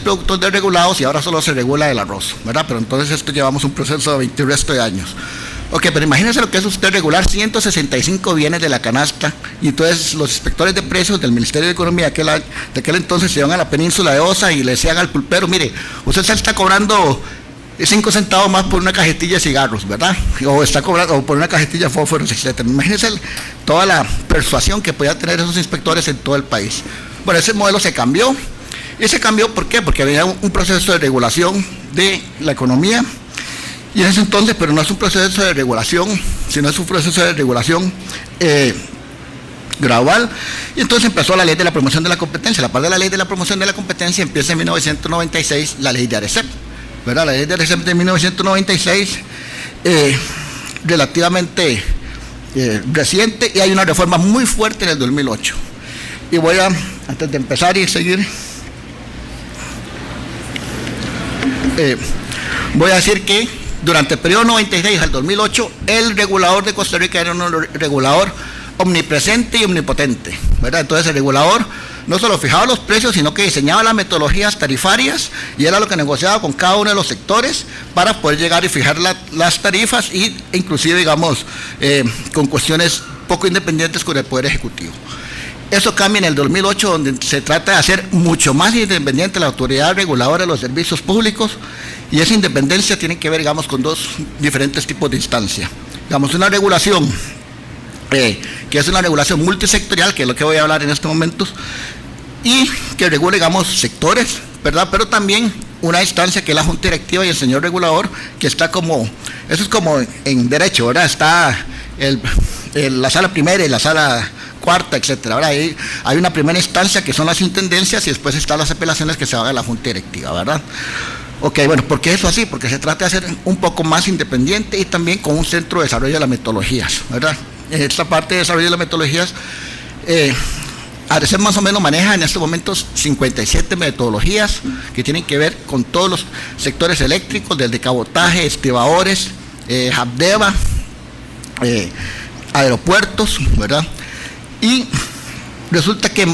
productos desregulados, y ahora solo se regula el arroz, ¿verdad? Pero entonces esto llevamos un proceso de 20 y resto de años. Ok, pero imagínense lo que es usted regular 165 bienes de la canasta, y entonces los inspectores de precios del Ministerio de Economía de aquel entonces se iban a la península de Osa y le decían al pulpero: mire, usted se está cobrando 5 centavos más por una cajetilla de cigarros, ¿verdad? O está cobrando por una cajetilla de fósforos, etc. Imagínense toda la persuasión que podían tener esos inspectores en todo el país. Bueno, ese modelo se cambió. ¿Y se cambió por qué? Porque había un proceso de regulación de la economía, y en ese entonces, pero no es un proceso de regulación, sino es un proceso de regulación gradual. Y entonces empezó la ley de la promoción de la competencia. La parte de la ley de la promoción de la competencia empieza en 1996, la ley de ARECEP, ¿verdad? La ley de ARECEP de 1996, relativamente reciente, y hay una reforma muy fuerte en el 2008. Y antes de empezar y seguir, voy a decir que durante el periodo 96 al 2008, el regulador de Costa Rica era un regulador omnipresente y omnipotente, ¿verdad? Entonces el regulador no solo fijaba los precios, sino que diseñaba las metodologías tarifarias, y era lo que negociaba con cada uno de los sectores para poder llegar y fijar las tarifas, e inclusive, digamos, con cuestiones poco independientes con el Poder Ejecutivo. Eso cambia en el 2008, donde se trata de hacer mucho más independiente la autoridad reguladora de los servicios públicos, y esa independencia tiene que ver, digamos, con dos diferentes tipos de instancia. Digamos, una regulación que es una regulación multisectorial, que es lo que voy a hablar en estos momentos, y que regula, digamos, sectores, ¿verdad? Pero también una instancia que es la Junta Directiva y el señor regulador, que está como, eso es como en derecho, ¿verdad? Está la sala primera y la sala cuarta, etcétera. Ahora hay una primera instancia que son las intendencias, y después están las apelaciones que se van a la Junta Directiva, ¿verdad? Ok, bueno, ¿por qué eso así? Porque se trata de hacer un poco más independiente, y también con un centro de desarrollo de las metodologías, ¿verdad? En esta parte de desarrollo de las metodologías, ARECEP más o menos maneja en estos momentos 57 metodologías que tienen que ver con todos los sectores eléctricos, desde cabotaje, estibadores, Habdeba, aeropuertos, ¿verdad? Y resulta que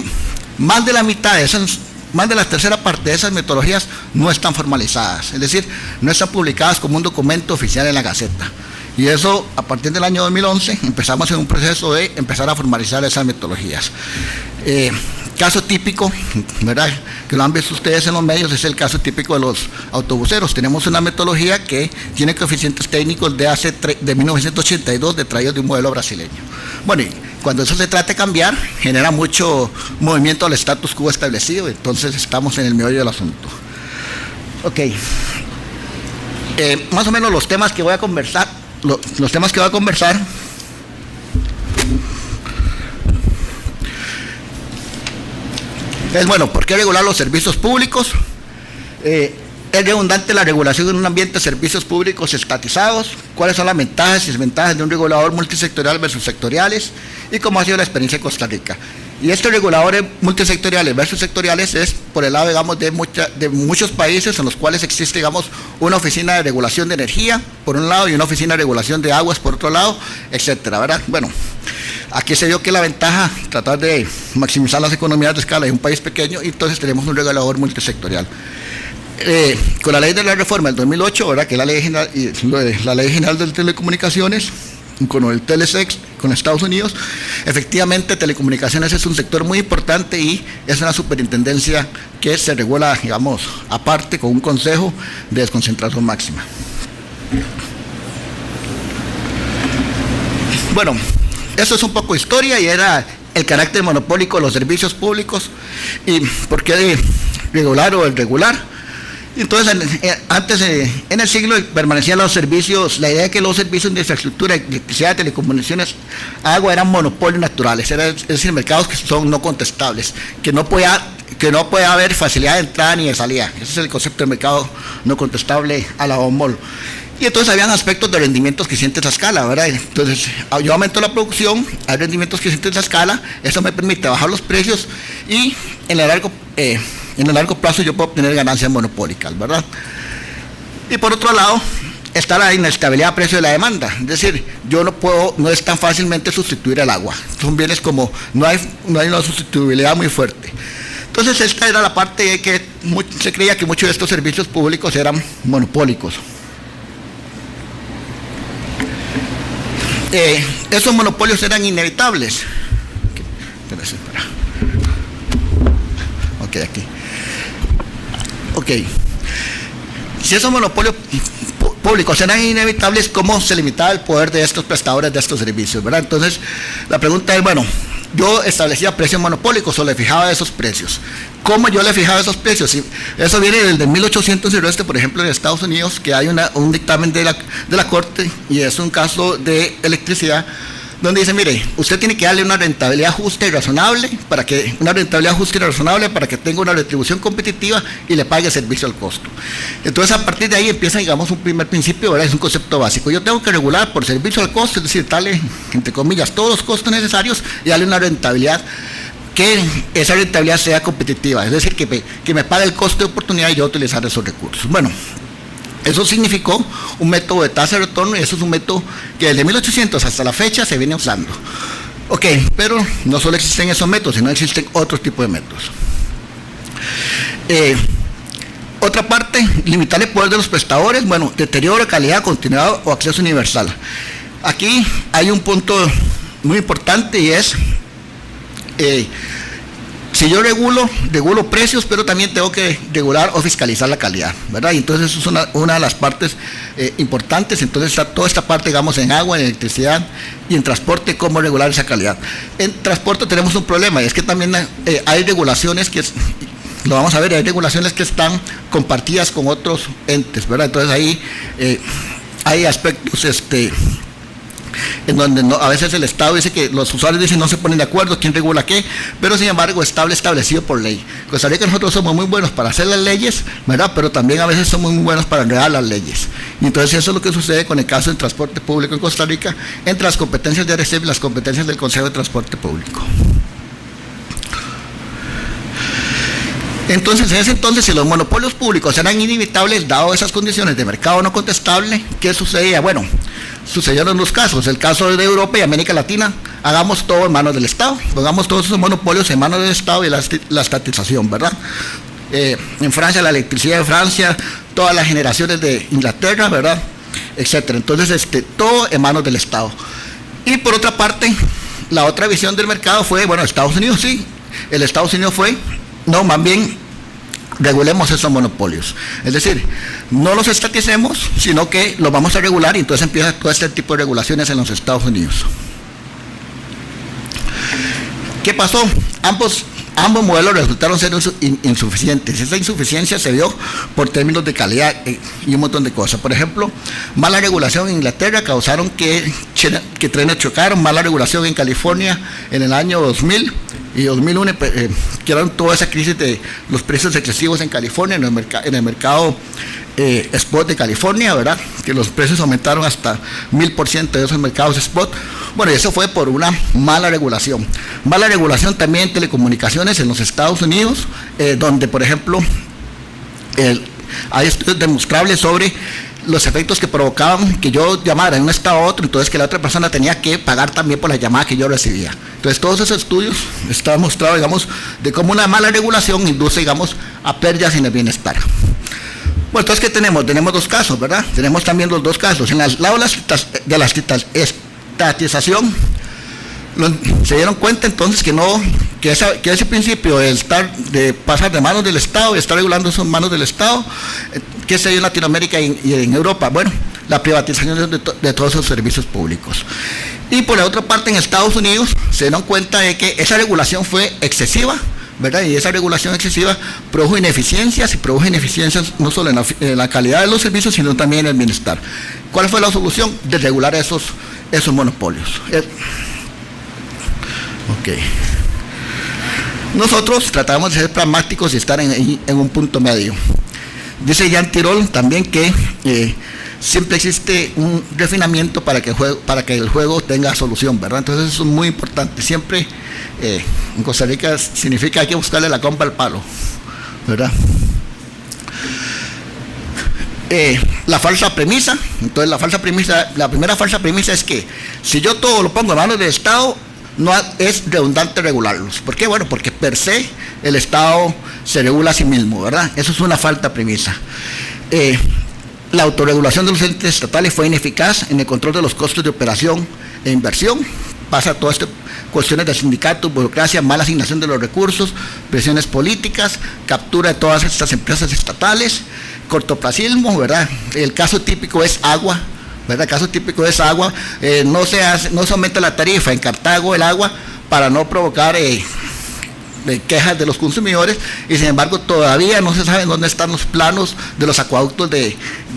más de la mitad de esas, más de la tercera parte de esas metodologías no están formalizadas, es decir, no están publicadas como un documento oficial en la Gaceta. Y eso, a partir del año 2011, empezamos en un proceso de empezar a formalizar esas metodologías. Caso típico, ¿verdad?, que lo han visto ustedes en los medios, es el caso típico de los autobuseros. Tenemos una metodología que tiene coeficientes técnicos de 1982, de traídos de un modelo brasileño. Bueno, y cuando eso se trata de cambiar, genera mucho movimiento al status quo establecido, entonces estamos en el meollo del asunto. Ok. Más o menos los temas que voy a conversar, es, bueno, ¿por qué regular los servicios públicos? Es redundante la regulación en un ambiente de servicios públicos estatizados. ¿Cuáles son las ventajas y desventajas de un regulador multisectorial versus sectoriales? Y cómo ha sido la experiencia de Costa Rica. Y estos reguladores multisectoriales versus sectoriales es por el lado, digamos, de muchos países en los cuales existe, digamos, una oficina de regulación de energía por un lado y una oficina de regulación de aguas por otro lado, etcétera, ¿verdad? Bueno, aquí se vio que la ventaja, tratar de maximizar las economías de escala de un país pequeño, y entonces tenemos un regulador multisectorial. Con la ley de la reforma del 2008, ¿verdad?, que es la ley general de telecomunicaciones, con el Telesex, con Estados Unidos, efectivamente telecomunicaciones es un sector muy importante, y es una superintendencia que se regula, digamos, aparte, con un consejo de desconcentración máxima. bueno, eso es un poco historia y era el carácter monopólico de los servicios públicos y por qué de regular o irregular. Entonces, antes, en el siglo permanecían los servicios, la idea de que los servicios de infraestructura, electricidad, telecomunicaciones, agua eran monopolios naturales, es decir, mercados que son no contestables, que no puede haber facilidad de entrada ni de salida. Ese es el concepto del mercado no contestable a la OMOL. Y entonces habían aspectos de rendimientos crecientes a escala, ¿verdad? Entonces, yo aumento la producción, hay rendimientos crecientes a escala, eso me permite bajar los precios y en el largo plazo yo puedo obtener ganancias monopólicas, ¿verdad? Y por otro lado, está la inestabilidad de precio de la demanda, es decir, no es tan fácilmente sustituir el agua, son bienes como, no hay una sustituibilidad muy fuerte. Entonces, esta era la parte que se creía que muchos de estos servicios públicos eran monopólicos. Esos monopolios eran inevitables. Aquí. Ok. Si esos monopolios públicos eran inevitables, ¿cómo se limitaba el poder de estos prestadores de estos servicios, ¿verdad? Entonces, la pregunta es, bueno, yo establecía precios monopólicos o le fijaba esos precios. ¿Cómo yo le fijaba esos precios? Eso viene desde 1800 por ejemplo, en Estados Unidos, que hay un dictamen de la Corte, y es un caso de electricidad, donde dice, mire, usted tiene que darle una rentabilidad justa y razonable para que tenga una retribución competitiva y le pague servicio al costo. Entonces, a partir de ahí empieza, digamos, un primer principio, ¿verdad? Es un concepto básico. Yo tengo que regular por servicio al costo, es decir, darle, entre comillas, todos los costos necesarios y darle una rentabilidad, que esa rentabilidad sea competitiva, es decir, que me pague el costo de oportunidad y yo utilizar esos recursos. Bueno, eso significó un método de tasa de retorno y eso es un método que desde 1800 hasta la fecha se viene usando. Ok, pero no solo existen esos métodos, sino existen otros tipos de métodos. Otra parte, limitar el poder de los prestadores, bueno, deterioro, calidad, continuidad o acceso universal. Aquí hay un punto muy importante y es, si yo regulo precios, pero también tengo que regular o fiscalizar la calidad, ¿verdad? Y entonces eso es una de las partes importantes. Entonces está toda esta parte, digamos, en agua, en electricidad y en transporte, cómo regular esa calidad. En transporte tenemos un problema, y es que también hay regulaciones que, lo vamos a ver, hay regulaciones que están compartidas con otros entes, ¿verdad? Entonces ahí hay aspectos en donde a veces el Estado dice que los usuarios dicen no se ponen de acuerdo quién regula qué, pero sin embargo está establecido por ley. Costa Rica, nosotros somos muy buenos para hacer las leyes, ¿verdad? Pero también a veces somos muy buenos para enredar las leyes. Y entonces eso es lo que sucede con el caso del transporte público en Costa Rica, entre las competencias de ARECEP y las competencias del Consejo de Transporte Público. Entonces, en ese entonces, si los monopolios públicos eran inevitables, dado esas condiciones de mercado no contestable, ¿qué sucedía? Bueno, sucedieron dos casos. El caso de Europa y América Latina, hagamos todo en manos del Estado, pongamos todos esos monopolios en manos del Estado y la estatización, ¿verdad? En Francia, la electricidad de Francia, todas las generaciones de Inglaterra, ¿verdad? Etcétera. Entonces, todo en manos del Estado. Y por otra parte, la otra visión del mercado fue, bueno, Estados Unidos sí, el Estados Unidos fue, no, más bien regulemos esos monopolios. Es decir, no los estaticemos, sino que los vamos a regular y entonces empieza todo este tipo de regulaciones en los Estados Unidos. ¿Qué pasó? Ambos modelos resultaron ser insuficientes. Esa insuficiencia se dio por términos de calidad y un montón de cosas. Por ejemplo, mala regulación en Inglaterra causaron que trenes chocaron, mala regulación en California en el año 2000 y 2001, crearon toda esa crisis de los precios excesivos en California, en el mercado spot de California, ¿verdad? Que los precios aumentaron hasta 1000% de esos mercados spot. Bueno, y eso fue por una mala regulación. Mala regulación también en telecomunicaciones en los Estados Unidos, donde, por ejemplo, hay estudios demostrables sobre los efectos que provocaban que yo llamara de un estado a otro, entonces que la otra persona tenía que pagar también por la llamada que yo recibía. Entonces todos esos estudios está demostrado, digamos, de cómo una mala regulación induce, digamos, a pérdidas en el bienestar. Bueno, entonces, ¿qué tenemos? Tenemos dos casos, ¿verdad? Tenemos también los dos casos. En el lado de la estatización, se dieron cuenta entonces que ese principio de pasar de manos del Estado y estar regulando eso en manos del Estado, que se dio en Latinoamérica y en Europa, bueno, la privatización de todos esos servicios públicos. Y por la otra parte, en Estados Unidos se dieron cuenta de que esa regulación fue excesiva, ¿verdad? Y esa regulación excesiva produjo ineficiencias, y produjo ineficiencias no solo en la calidad de los servicios, sino también en el bienestar. ¿Cuál fue la solución? De regular esos monopolios. Ok. Nosotros tratamos de ser pragmáticos y estar en un punto medio. Dice Jean Tirole también que siempre existe un refinamiento para que el juego tenga solución, ¿verdad? Entonces eso es muy importante. Siempre en Costa Rica significa que hay que buscarle la comba al palo, ¿verdad? La falsa premisa. Entonces la primera falsa premisa es que si yo todo lo pongo en manos del Estado, no es redundante regularlos. ¿Por qué? Bueno, porque per se el Estado se regula a sí mismo, ¿verdad? Eso es una falsa premisa. La autorregulación de los entes estatales fue ineficaz en el control de los costos de operación e inversión. Pasa todas estas cuestiones de sindicatos, burocracia, mala asignación de los recursos, presiones políticas, captura de todas estas empresas estatales, cortoplacismo, ¿verdad? El caso típico es agua, ¿verdad? El caso típico es agua. No se aumenta la tarifa en Cartago el agua para no provocar de quejas de los consumidores, y sin embargo todavía no se sabe dónde están los planos de los acueductos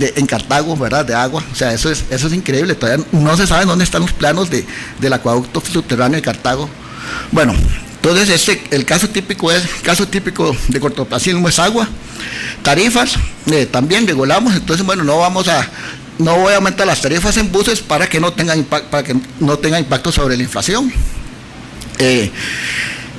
en Cartago, ¿verdad? De agua. O sea, eso es increíble, todavía no se sabe dónde están los planos del acueducto subterráneo de Cartago. Bueno, entonces el caso típico de cortoplacismo es agua. Tarifas, también regulamos. Entonces, bueno, no voy a aumentar las tarifas en buses para que no tenga impacto sobre la inflación.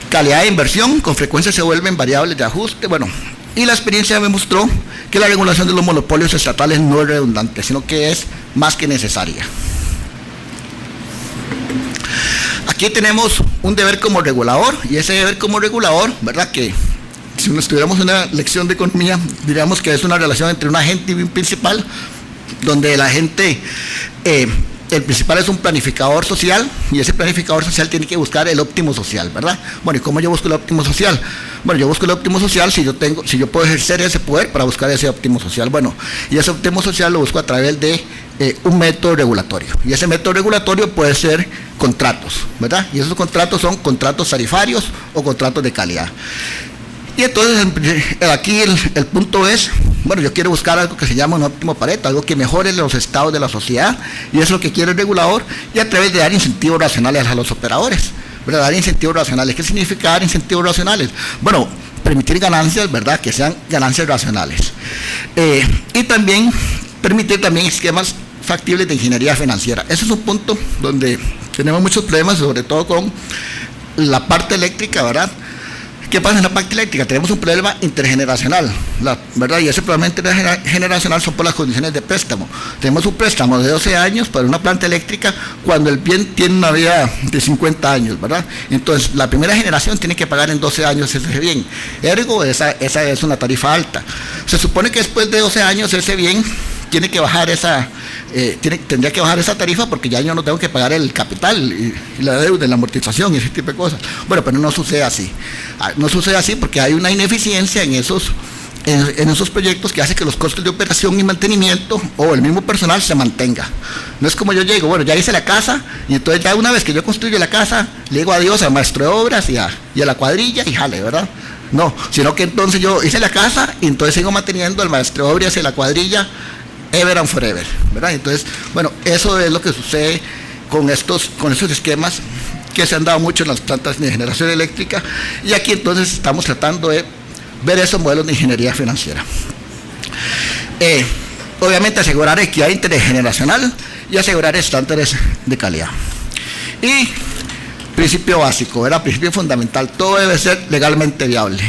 Calidad de inversión, con frecuencia se vuelven variables de ajuste. Bueno, y la experiencia me mostró que la regulación de los monopolios estatales no es redundante, sino que es más que necesaria. Aquí tenemos un deber como regulador, y ese deber como regulador, ¿verdad? Que si nos estuviéramos en una lección de economía, diríamos que es una relación entre un agente y un principal, donde el agente, el principal es un planificador social, y ese planificador social tiene que buscar el óptimo social, ¿verdad? Bueno, ¿y cómo yo busco el óptimo social? Bueno, yo busco el óptimo social si yo puedo ejercer ese poder para buscar ese óptimo social. Bueno, y ese óptimo social lo busco a través de un método regulatorio, y ese método regulatorio puede ser contratos, ¿verdad? Y esos contratos son contratos tarifarios o contratos de calidad. Y entonces aquí el punto es, bueno, yo quiero buscar algo que se llama un óptimo Pareto, algo que mejore los estados de la sociedad, y eso es lo que quiere el regulador, y a través de dar incentivos racionales a los operadores, ¿verdad? Dar incentivos racionales. ¿Qué significa dar incentivos racionales? Bueno, permitir ganancias, ¿verdad? Que sean ganancias racionales. Y también permitir también esquemas factibles de ingeniería financiera. Ese es un punto donde tenemos muchos problemas, sobre todo con la parte eléctrica, ¿verdad? ¿Qué pasa en la parte eléctrica? Tenemos un problema intergeneracional, ¿verdad? Y ese problema intergeneracional son por las condiciones de préstamo. Tenemos un préstamo de 12 años para una planta eléctrica cuando el bien tiene una vida de 50 años, ¿verdad? Entonces, la primera generación tiene que pagar en 12 años ese bien. Ergo, esa es una tarifa alta. Se supone que después de 12 años ese bien tiene que bajar tendría que bajar esa tarifa, porque ya yo no tengo que pagar el capital y la deuda, la amortización y ese tipo de cosas. Bueno, pero no sucede así. No sucede así porque hay una ineficiencia en esos proyectos que hace que los costos de operación y mantenimiento o el mismo personal se mantenga. No es como yo llego, bueno, ya hice la casa, y entonces ya una vez que yo construyo la casa, le digo adiós al maestro de obras y a la cuadrilla y jale, ¿verdad? No, sino que entonces yo hice la casa y entonces sigo manteniendo al maestro de obras y a la cuadrilla ever and forever, ¿verdad? Entonces, bueno, eso es lo que sucede con estos esquemas que se han dado mucho en las plantas de generación eléctrica, y aquí entonces estamos tratando de ver esos modelos de ingeniería financiera. Obviamente asegurar equidad intergeneracional y asegurar estándares de calidad. Y principio básico, ¿verdad? Principio fundamental, todo debe ser legalmente viable.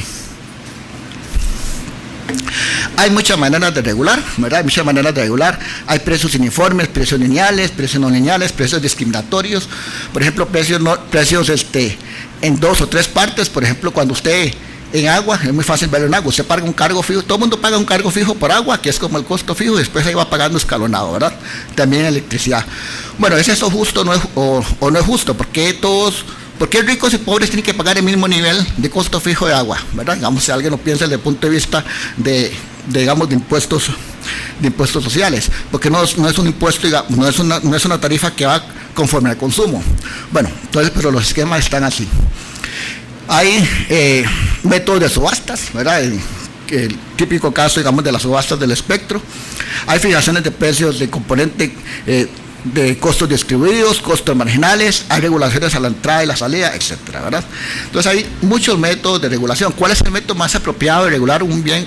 Hay muchas maneras de regular, ¿verdad? Hay muchas maneras de regular. Hay precios uniformes, precios lineales, precios no lineales, precios discriminatorios. Por ejemplo, precios en 2 o 3 partes. Por ejemplo, cuando usted en agua, es muy fácil verlo en agua, usted paga un cargo fijo, todo el mundo paga un cargo fijo por agua, que es como el costo fijo, y después ahí va pagando escalonado, ¿verdad? También electricidad. Bueno, ¿es eso justo o no es justo? ¿Por qué ricos y pobres tienen que pagar el mismo nivel de costo fijo de agua, ¿verdad? Digamos, si alguien lo piensa desde el punto de vista de impuestos sociales, porque no es un impuesto, no es una tarifa que va conforme al consumo. Bueno, entonces, pero los esquemas están así. Hay métodos de subastas, ¿verdad? El típico caso, digamos, de las subastas del espectro. Hay fijaciones de precios de componente de costos distribuidos, costos marginales, hay regulaciones a la entrada y la salida, etcétera, ¿verdad? Entonces hay muchos métodos de regulación. ¿Cuál es el método más apropiado de regular un bien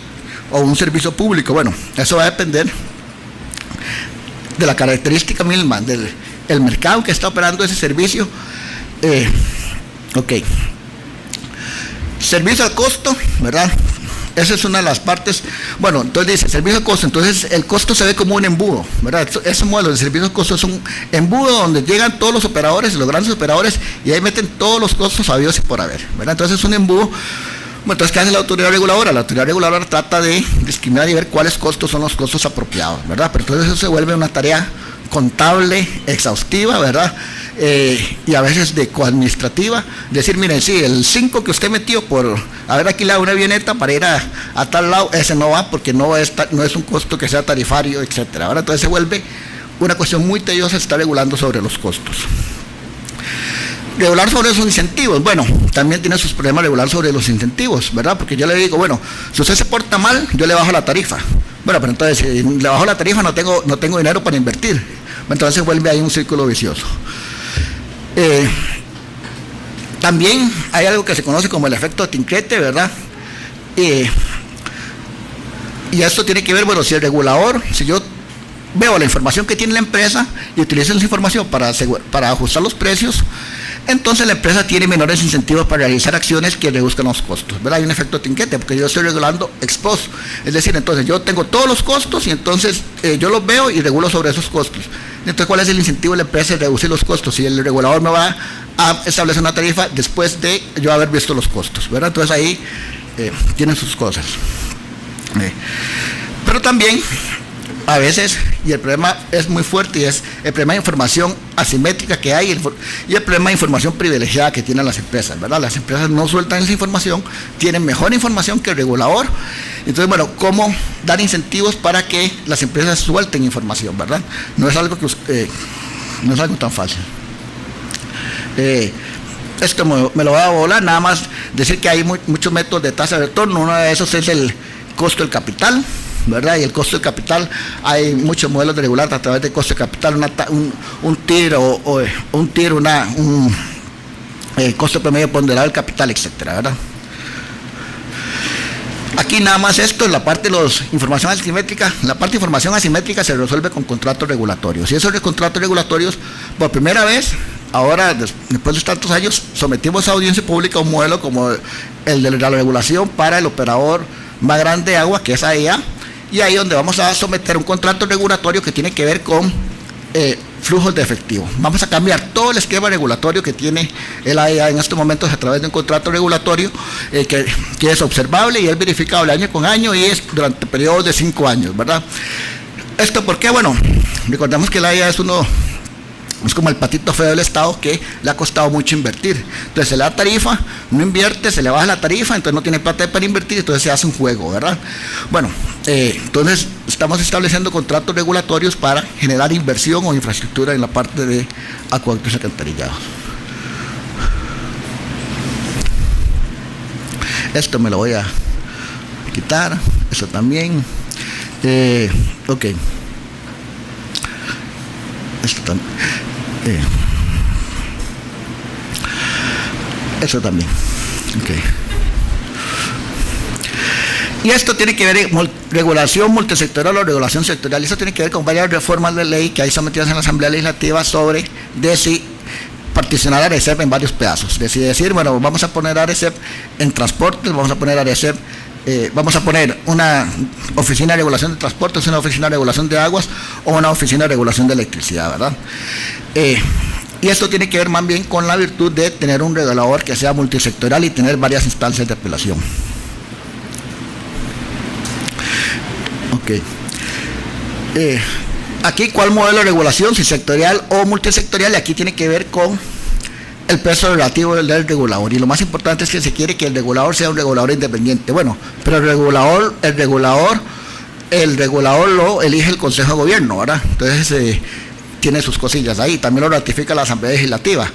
o un servicio público? Bueno, eso va a depender de la característica misma del mercado que está operando ese servicio. Servicio al costo, ¿verdad? Esa es una de las partes. Bueno, entonces dice servicio al costo, entonces el costo se ve como un embudo, ¿verdad? Ese modelo de servicio al costo es un embudo donde llegan todos los operadores, los grandes operadores, y ahí meten todos los costos habidos y por haber, ¿verdad? Entonces es un embudo. Bueno, entonces, ¿qué hace la autoridad reguladora? La autoridad reguladora trata de discriminar y ver cuáles costos son los costos apropiados, ¿verdad? Pero entonces eso se vuelve una tarea contable, exhaustiva, ¿verdad? Y a veces de coadministrativa, decir, miren, sí, el 5 que usted metió por haber alquilado una avioneta para ir a tal lado, ese no va porque no es un costo que sea tarifario, etcétera, ¿verdad? Entonces se vuelve una cuestión muy tediosa estar regulando sobre los costos. Regular sobre los incentivos, bueno, también tiene sus problemas regular sobre los incentivos, ¿verdad? Porque yo le digo, bueno, si usted se porta mal, yo le bajo la tarifa. Bueno, pero entonces, si le bajo la tarifa, no tengo dinero para invertir. Entonces vuelve ahí un círculo vicioso. También hay algo que se conoce como el efecto de Tinkrete, ¿verdad? Y esto tiene que ver, bueno, si el regulador, si yo veo la información que tiene la empresa y utilizo esa información para ajustar los precios, entonces la empresa tiene menores incentivos para realizar acciones que reduzcan los costos, ¿verdad? Hay un efecto Tinkrete porque yo estoy regulando ex post, es decir, entonces yo tengo todos los costos y entonces yo los veo y regulo sobre esos costos. Entonces, ¿cuál es el incentivo de la empresa de reducir los costos? Si el regulador me va a establecer una tarifa después de yo haber visto los costos, ¿verdad? Entonces ahí tienen sus cosas. Pero también a veces, y el problema es muy fuerte, y es el problema de información asimétrica que hay y el problema de información privilegiada que tienen las empresas, ¿verdad? Las empresas no sueltan esa información, tienen mejor información que el regulador. Entonces, bueno, ¿cómo dar incentivos para que las empresas suelten información, ¿verdad? No es algo no es algo tan fácil. Esto me lo voy a volar, nada más decir que hay muchos métodos de tasa de retorno. Uno de esos es el costo del capital, ¿verdad? Y el costo del capital, hay muchos modelos de regular a través del costo del capital, un costo promedio ponderado del capital, etcétera, ¿verdad? Aquí nada más esto, la parte de información asimétrica, la parte de información asimétrica se resuelve con contratos regulatorios. Y esos contratos regulatorios, por primera vez, ahora, después de tantos años, sometimos a audiencia pública un modelo como el de la regulación para el operador más grande de agua, que es AEA, y ahí donde vamos a someter un contrato regulatorio que tiene que ver con flujos de efectivo. Vamos a cambiar todo el esquema regulatorio que tiene el AEA en estos momentos a través de un contrato regulatorio que es observable y es verificable año con año y es durante periodos de 5 años, ¿verdad? ¿Esto por qué? Bueno, recordemos que el AEA es como el patito feo del Estado que le ha costado mucho invertir. Entonces se le da tarifa, no invierte, se le baja la tarifa, entonces no tiene plata para invertir, entonces se hace un juego, ¿verdad? Bueno, entonces estamos estableciendo contratos regulatorios para generar inversión o infraestructura en la parte de acueductos y alcantarillados. Esto me lo voy a quitar, eso también. Ok. Esto también. Eso también. Okay. Y esto tiene que ver con regulación multisectorial o regulación sectorial. Eso tiene que ver con varias reformas de ley que hay sometidas en la Asamblea Legislativa sobre si particionar ARECEP en varios pedazos. Decir, bueno, vamos a poner ARECEP en transportes, vamos a poner ARECEP, vamos a poner una oficina de regulación de transportes, una oficina de regulación de aguas o una oficina de regulación de electricidad, ¿verdad? Y esto tiene que ver más bien con la virtud de tener un regulador que sea multisectorial y tener varias instancias de apelación. Ok. Aquí, ¿cuál modelo de regulación? Si sectorial o multisectorial, y aquí tiene que ver con el peso relativo del regulador. Y lo más importante es que se quiere que el regulador sea un regulador independiente. Bueno, pero el regulador lo elige el Consejo de Gobierno, ¿verdad? Entonces, tiene sus cosillas ahí, también lo ratifica la Asamblea Legislativa.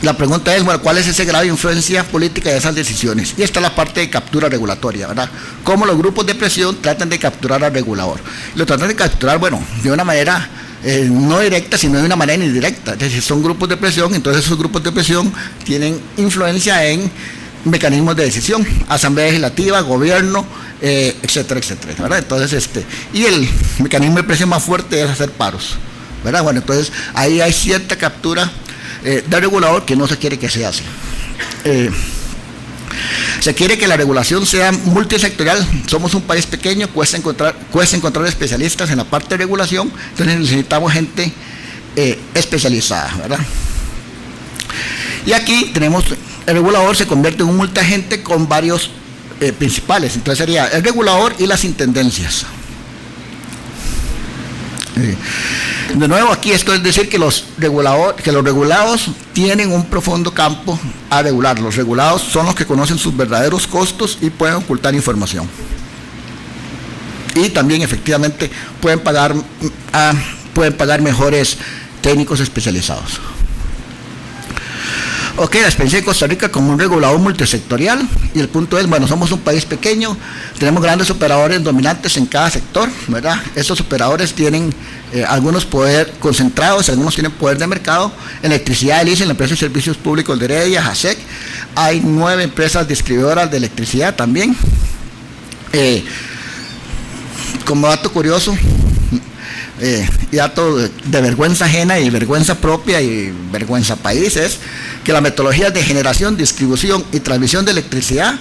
La pregunta es, bueno, ¿cuál es ese grado de influencia política de esas decisiones? Y esta es la parte de captura regulatoria, ¿verdad? Cómo los grupos de presión tratan de capturar al regulador. Lo tratan de capturar, bueno, de una manera no directa, sino de una manera indirecta. Es decir, son grupos de presión, entonces esos grupos de presión tienen influencia en mecanismos de decisión, Asamblea Legislativa, gobierno, etcétera, etcétera, ¿verdad? Entonces, y el mecanismo de presión más fuerte es hacer paros, ¿verdad? Bueno, entonces ahí hay cierta captura del regulador que no se quiere que se hace. Se quiere que la regulación sea multisectorial. Somos un país pequeño, cuesta encontrar especialistas en la parte de regulación, entonces necesitamos gente especializada, ¿verdad? Y aquí tenemos, el regulador se convierte en un multiagente con varios principales, entonces sería el regulador y las intendencias. De nuevo, aquí esto es decir que los regulados tienen un profundo campo a regular. Los regulados son los que conocen sus verdaderos costos y pueden ocultar información. Y también efectivamente pueden pagar mejores técnicos especializados. Ok, la experiencia de Costa Rica como un regulador multisectorial, y el punto es, bueno, somos un país pequeño, tenemos grandes operadores dominantes en cada sector, ¿verdad? Estos operadores tienen algunos poder concentrados, algunos tienen poder de mercado. Electricidad, el ICE, la empresa de servicios públicos de Heredia, JASEC, hay 9 empresas distribuidoras de electricidad también. Como dato curioso, y dato de vergüenza ajena y vergüenza propia y vergüenza país, es que las metodologías de generación, distribución y transmisión de electricidad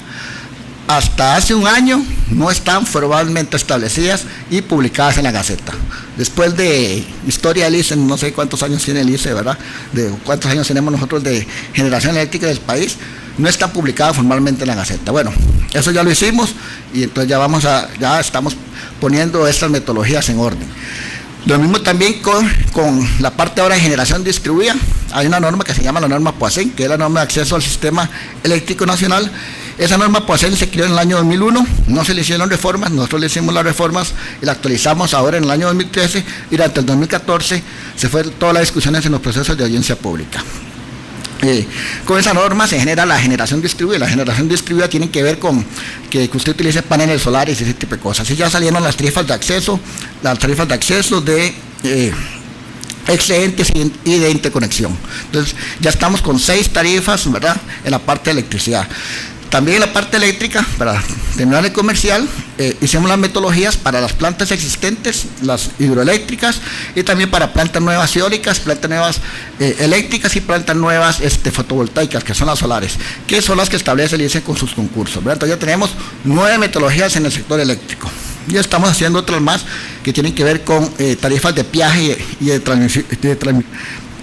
hasta hace un año no están formalmente establecidas y publicadas en la Gaceta. Después de historia del ICE, no sé cuántos años tiene el ICE, ¿verdad? De cuántos años tenemos nosotros de generación eléctrica del país, no está publicada formalmente en la Gaceta. Bueno, eso ya lo hicimos y entonces ya estamos poniendo estas metodologías en orden. Lo mismo también con la parte ahora de generación distribuida. Hay una norma que se llama la norma POACEN, que es la norma de acceso al sistema eléctrico nacional. Esa norma POACEN se creó en el año 2001, no se le hicieron reformas, nosotros le hicimos las reformas y la actualizamos ahora en el año 2013, y durante el 2014 se fue todas las discusiones en los procesos de audiencia pública. Con esa norma se genera la generación distribuida. La generación distribuida tiene que ver con que usted utilice paneles solares y ese tipo de cosas. Y ya salieron las tarifas de acceso de excedentes y de interconexión. Entonces ya estamos con 6 tarifas, ¿verdad?, en la parte de electricidad. También en la parte eléctrica, para terminar el comercial, hicimos las metodologías para las plantas existentes, las hidroeléctricas, y también para plantas nuevas eólicas, plantas nuevas eléctricas y plantas nuevas fotovoltaicas, que son las solares, que son las que establece el ICE con sus concursos, ¿verdad? Entonces ya tenemos 9 metodologías en el sector eléctrico. Ya estamos haciendo otras más que tienen que ver con tarifas de peaje y de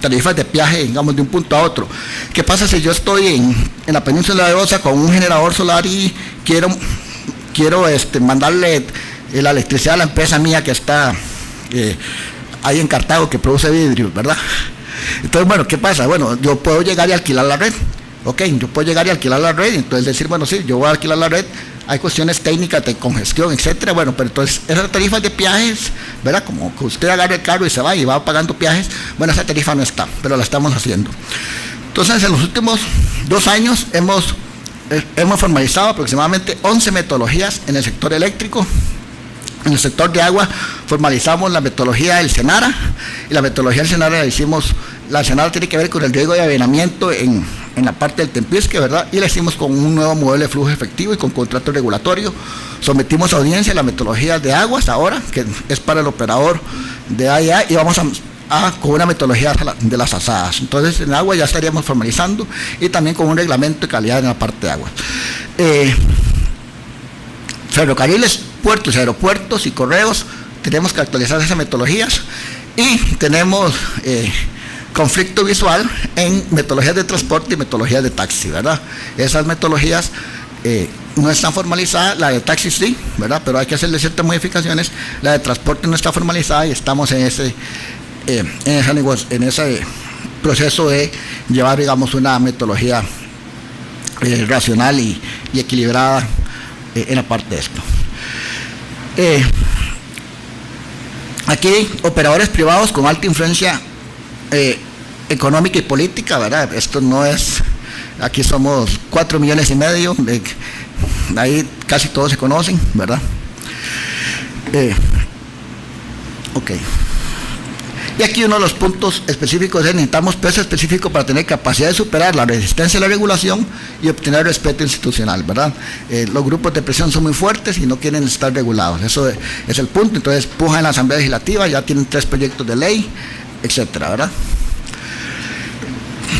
tarifas de peaje, digamos, de un punto a otro. ¿Qué pasa si yo estoy en la península de Osa con un generador solar y quiero mandarle la electricidad a la empresa mía que está ahí en Cartago, que produce vidrio, ¿verdad? Entonces, bueno, ¿qué pasa? Bueno, yo puedo llegar y alquilar la red. Ok, yo puedo llegar y alquilar la red, entonces decir, bueno, sí, yo voy a alquilar la red, hay cuestiones técnicas de congestión, etcétera. Bueno, pero entonces esas tarifas de peajes, ¿verdad? Como que usted agarra el carro y se va y va pagando peajes, bueno, esa tarifa no está, pero la estamos haciendo. Entonces, en los últimos 2 años hemos formalizado aproximadamente 11 metodologías en el sector eléctrico. En el sector de agua formalizamos la metodología del SENARA, y la metodología del SENARA la SENARA tiene que ver con el riesgo de avenamiento en la parte del Tempisque, ¿verdad? Y la hicimos con un nuevo modelo de flujo efectivo y con contrato regulatorio. Sometimos a audiencia la metodología de aguas ahora, que es para el operador de AIA, y vamos con una metodología de las asadas. Entonces, en agua ya estaríamos formalizando, y también con un reglamento de calidad en la parte de agua. Ferrocarriles, puertos, aeropuertos y correos, tenemos que actualizar esas metodologías, y tenemos conflicto visual en metodologías de transporte y metodologías de taxi, ¿verdad? Esas metodologías no están formalizadas, la de taxi sí, ¿verdad? Pero hay que hacerle ciertas modificaciones. La de transporte no está formalizada y estamos en ese proceso de llevar, digamos, una metodología racional y equilibrada en la parte de esto. Aquí, operadores privados con alta influencia económica y política, ¿verdad? Esto no es, aquí somos 4,5 millones, ahí casi todos se conocen, ¿verdad? Ok. Y aquí uno de los puntos específicos es: necesitamos peso específico para tener capacidad de superar la resistencia a la regulación y obtener respeto institucional, ¿verdad? Los grupos de presión son muy fuertes y no quieren estar regulados, eso es el punto. Entonces pujan en la Asamblea Legislativa, ya tienen 3 proyectos de ley, etcétera, ¿verdad?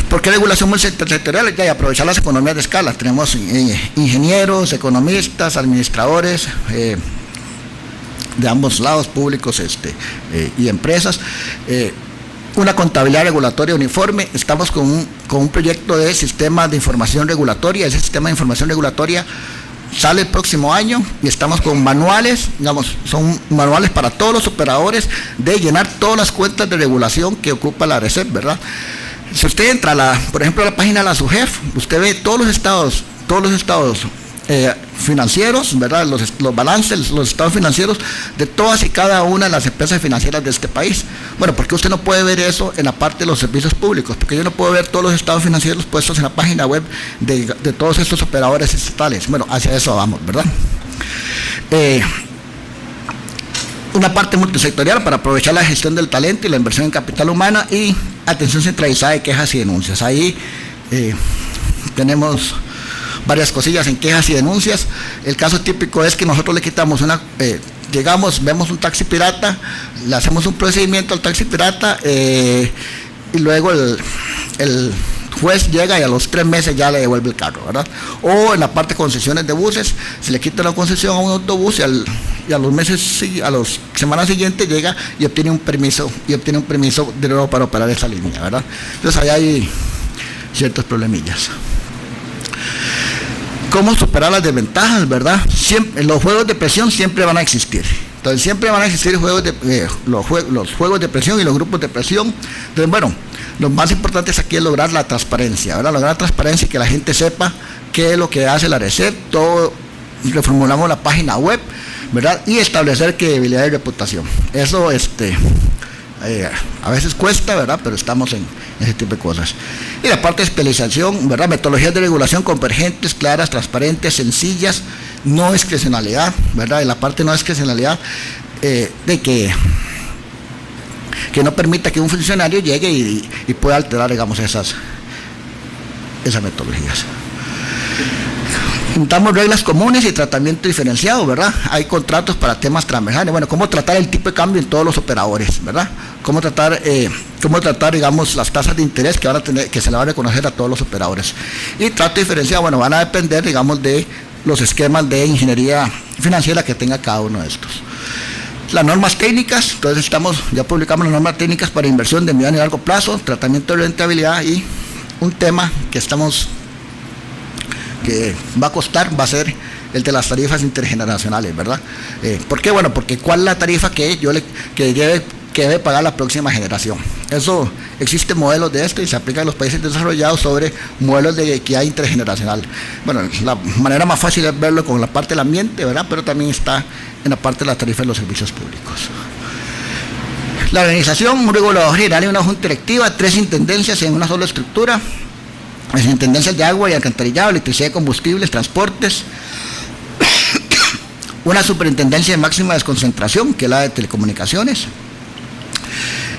¿Por qué regulación multisectorial? Ya, y aprovechar las economías de escala. Tenemos ingenieros, economistas, administradores, de ambos lados, públicos y empresas, una contabilidad regulatoria uniforme. Estamos con un proyecto de sistema de información regulatoria. Ese sistema de información regulatoria sale el próximo año y estamos con manuales, digamos, son manuales para todos los operadores de llenar todas las cuentas de regulación que ocupa la ARECEP, ¿verdad? Si usted entra, por ejemplo, a la página de la SUGEF, usted ve todos los estados financieros, ¿verdad? Los balances, los estados financieros de todas y cada una de las empresas financieras de este país. Bueno, ¿por qué usted no puede ver eso en la parte de los servicios públicos? Porque yo no puedo ver todos los estados financieros puestos en la página web de todos estos operadores estatales. Bueno, hacia eso vamos, ¿verdad? Una parte multisectorial para aprovechar la gestión del talento y la inversión en capital humana, y atención centralizada de quejas y denuncias. Ahí tenemos varias cosillas en quejas y denuncias. El caso típico es que nosotros le quitamos llegamos, vemos un taxi pirata, le hacemos un procedimiento al taxi pirata, y luego el juez llega y a los 3 meses ya le devuelve el carro, ¿verdad? O en la parte de concesiones de buses, se le quita la concesión a un autobús y a los meses, a las semanas siguientes llega y obtiene un permiso de nuevo para operar esa línea, ¿verdad? Entonces ahí hay ciertos problemillas. ¿Cómo superar las desventajas, verdad? Los juegos de presión siempre van a existir. Entonces siempre van a existir los juegos de presión y los grupos de presión. Entonces, bueno, lo más importante es aquí lograr la transparencia, ¿verdad? Lograr la transparencia y que la gente sepa qué es lo que hace la ARECEP. Todo reformulamos la página web, ¿verdad? Y establecer credibilidad y reputación. Eso a veces cuesta, ¿verdad? Pero estamos en ese tipo de cosas. Y la parte de especialización, ¿verdad? Metodologías de regulación convergentes, claras, transparentes, sencillas, no discrecionalidad, ¿verdad? Y la parte no discrecionalidad de que no permita que un funcionario llegue y pueda alterar, digamos, esas metodologías. Juntamos reglas comunes y tratamiento diferenciado, ¿verdad? Hay contratos para temas transversales. Bueno, cómo tratar el tipo de cambio en todos los operadores, ¿verdad? Cómo tratar, digamos, las tasas de interés que se le va a reconocer a todos los operadores. Y trato diferenciado, bueno, van a depender, digamos, de los esquemas de ingeniería financiera que tenga cada uno de estos. Las normas técnicas, entonces ya publicamos las normas técnicas para inversión de mediano y largo plazo, tratamiento de rentabilidad, y un tema que va a costar, va a ser el de las tarifas intergeneracionales, ¿verdad? ¿Por qué? Bueno, porque ¿cuál es la tarifa que debe pagar la próxima generación? Eso, existen modelos de esto y se aplica en los países desarrollados sobre modelos de equidad intergeneracional. Bueno, la manera más fácil es verlo con la parte del ambiente, ¿verdad? Pero también está en la parte de la tarifa de los servicios públicos. La organización, un regulador general y una junta directiva, 3 intendencias en una sola estructura. Las intendencias de agua y alcantarillado, electricidad y combustibles, transportes, una superintendencia de máxima desconcentración, que es la de telecomunicaciones.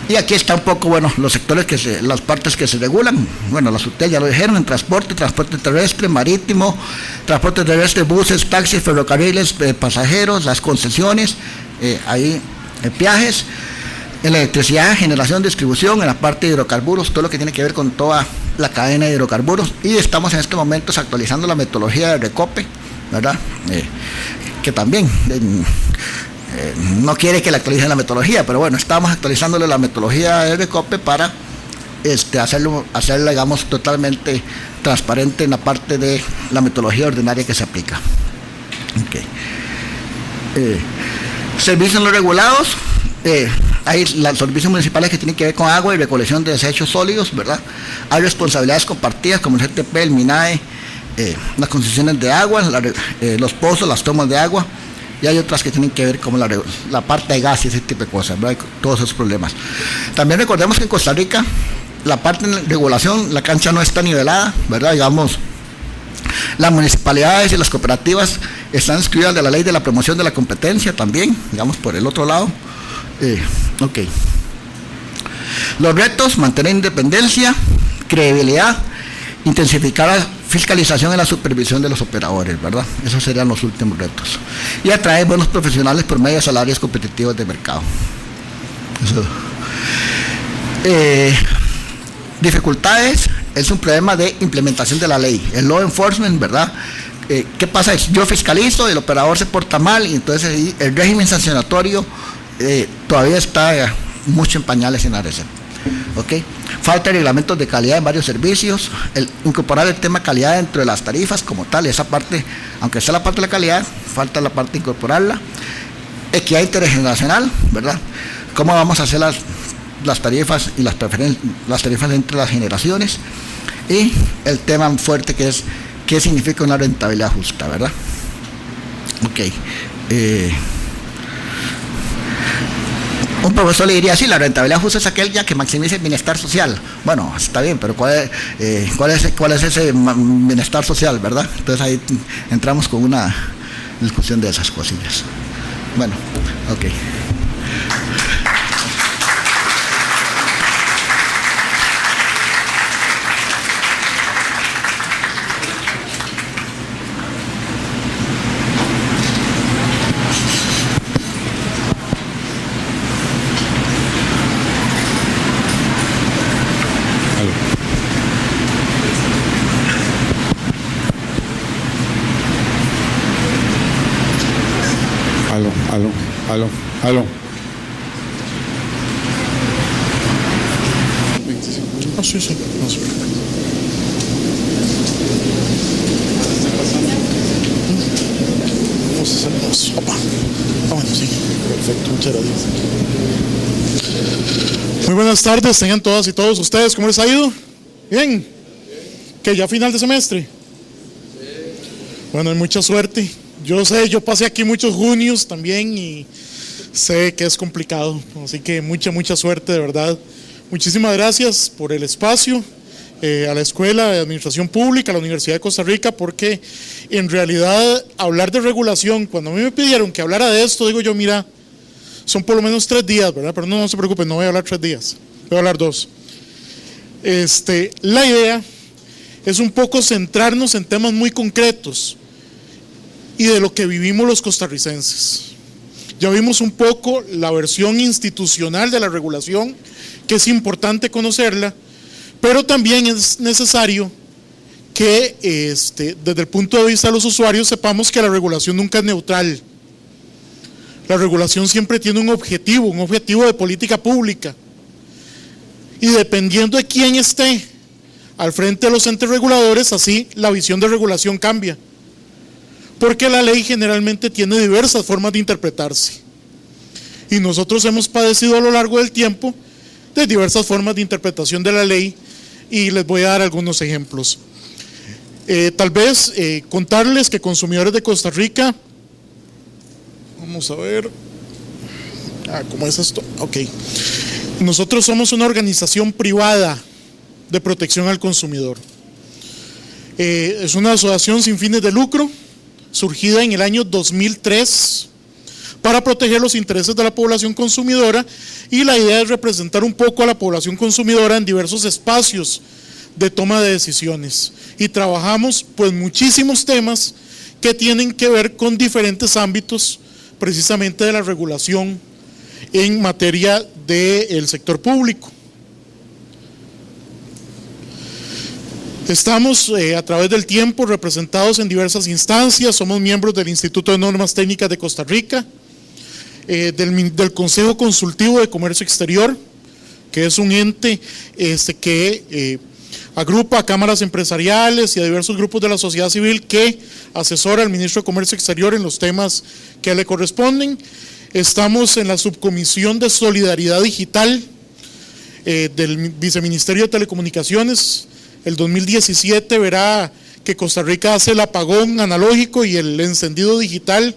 Y aquí está un poco, bueno, los sectores las partes que se regulan. Bueno, la SUTEL ya lo dijeron: en transporte terrestre, marítimo, transporte terrestre, buses, taxis, ferrocarriles, pasajeros, las concesiones, peajes. En la electricidad, generación, distribución, en la parte de hidrocarburos, todo lo que tiene que ver con toda la cadena de hidrocarburos. Y estamos en estos momentos actualizando la metodología de Recope, ¿verdad? Que también no quiere que le actualicen la metodología, pero bueno, estamos actualizándole la metodología de Recope para hacerla, digamos, totalmente transparente en la parte de la metodología ordinaria que se aplica. Okay. Servicios no regulados. Hay los servicios municipales que tienen que ver con agua y recolección de desechos sólidos, ¿verdad? Hay responsabilidades compartidas como el GTP, el MINAE, las concesiones de agua, los pozos, las tomas de agua, y hay otras que tienen que ver como la parte de gas y ese tipo de cosas, ¿verdad? Todos esos problemas. También recordemos que en Costa Rica la parte de regulación, la cancha no está nivelada, ¿verdad? Digamos, las municipalidades y las cooperativas están excluidas de la ley de la promoción de la competencia también, digamos, por el otro lado. Ok. Los retos: mantener independencia, credibilidad, intensificar la fiscalización y la supervisión de los operadores, ¿verdad? Esos serían los últimos retos. Y atraer buenos profesionales por medio de salarios competitivos de mercado. Eso. Dificultades: es un problema de implementación de la ley, el law enforcement, ¿verdad? ¿Qué pasa? Yo fiscalizo, el operador se porta mal y entonces ahí el régimen sancionatorio todavía está mucho en pañales en la reserva. ¿Okay? Falta de reglamentos de calidad en varios servicios, incorporar el tema calidad dentro de las tarifas como tal, esa parte, aunque sea la parte de la calidad, falta la parte de incorporarla. Equidad intergeneracional, ¿verdad? ¿Cómo vamos a hacer las tarifas y las tarifas entre las generaciones? Y el tema fuerte que es qué significa una rentabilidad justa, ¿verdad? Ok. Un profesor le diría, sí, la rentabilidad justa es aquella que maximiza el bienestar social. Bueno, está bien, pero ¿cuál es ese bienestar social, verdad? Entonces ahí entramos con una discusión de esas cosillas. Bueno, ok. Aló. Ah, sí, sí. No se preocupe. Vamos a hacernos. Opa. Ah, bueno, sí. Perfecto, muchas gracias. Muy buenas tardes, tengan todas y todos ustedes. ¿Cómo les ha ido? Bien. ¿Que ya final de semestre? Bueno, hay mucha suerte. Yo sé, yo pasé aquí muchos junios también y sé que es complicado, así que mucha suerte, de verdad. Muchísimas gracias por el espacio, a la Escuela de Administración Pública, a la Universidad de Costa Rica, porque en realidad hablar de regulación, cuando a mí me pidieron que hablara de esto, digo yo, mira, son por lo menos 3 días, ¿verdad? Pero no se preocupen, no voy a hablar 3 días, voy a hablar 2. La idea es un poco centrarnos en temas muy concretos y de lo que vivimos los costarricenses. Ya vimos un poco la versión institucional de la regulación, que es importante conocerla, pero también es necesario que desde el punto de vista de los usuarios sepamos que la regulación nunca es neutral. La regulación siempre tiene un objetivo de política pública. Y dependiendo de quién esté al frente de los entes reguladores, así la visión de regulación cambia. Porque la ley generalmente tiene diversas formas de interpretarse. Y nosotros hemos padecido a lo largo del tiempo de diversas formas de interpretación de la ley y les voy a dar algunos ejemplos. Tal vez contarles que Consumidores de Costa Rica, vamos a ver, ¿cómo es esto? Ok. Nosotros somos una organización privada de protección al consumidor. Es una asociación sin fines de lucro, surgida en el año 2003 para proteger los intereses de la población consumidora, y la idea es representar un poco a la población consumidora en diversos espacios de toma de decisiones, y trabajamos pues muchísimos temas que tienen que ver con diferentes ámbitos precisamente de la regulación en materia del sector público. Estamos a través del tiempo representados en diversas instancias, somos miembros del Instituto de Normas Técnicas de Costa Rica, del Consejo Consultivo de Comercio Exterior, que es un ente que agrupa a cámaras empresariales y a diversos grupos de la sociedad civil que asesora al ministro de Comercio Exterior en los temas que le corresponden. Estamos en la subcomisión de Solidaridad Digital del Viceministerio de Telecomunicaciones. El 2017 verá que Costa Rica hace el apagón analógico y el encendido digital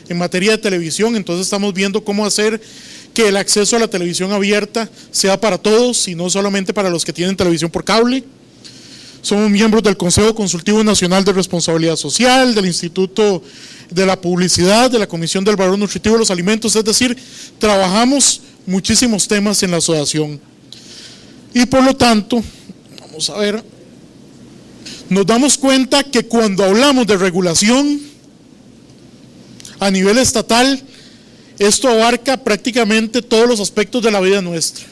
en materia de televisión, entonces estamos viendo cómo hacer que el acceso a la televisión abierta sea para todos y no solamente para los que tienen televisión por cable. Somos miembros del Consejo Consultivo Nacional de Responsabilidad Social, del Instituto de la Publicidad, de la Comisión del Valor Nutritivo de los Alimentos, es decir, trabajamos muchísimos temas en la asociación. Y por lo tanto, vamos a ver, nos damos cuenta que cuando hablamos de regulación a nivel estatal, esto abarca prácticamente todos los aspectos de la vida nuestra.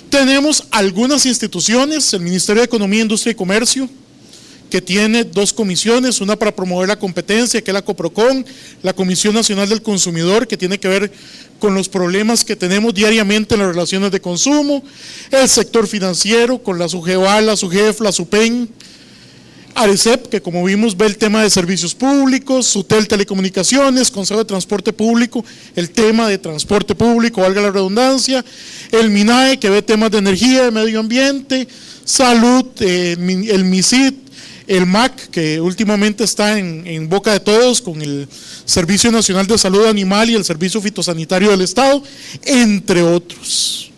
Tenemos algunas instituciones, el Ministerio de Economía, Industria y Comercio, que tiene dos comisiones, una para promover la competencia, que es la COPROCON, la Comisión Nacional del Consumidor, que tiene que ver con los problemas que tenemos diariamente en las relaciones de consumo, el sector financiero, con la SUGEVAL, la SUGEF, la SUPEN, ARECEP, que como vimos ve el tema de servicios públicos, SUTEL Telecomunicaciones, Consejo de Transporte Público, el tema de transporte público, valga la redundancia, el MINAE, que ve temas de energía, de medio ambiente, salud, el MISID, el MAC, que últimamente está en boca de todos con el Servicio Nacional de Salud Animal y el Servicio Fitosanitario del Estado, entre otros.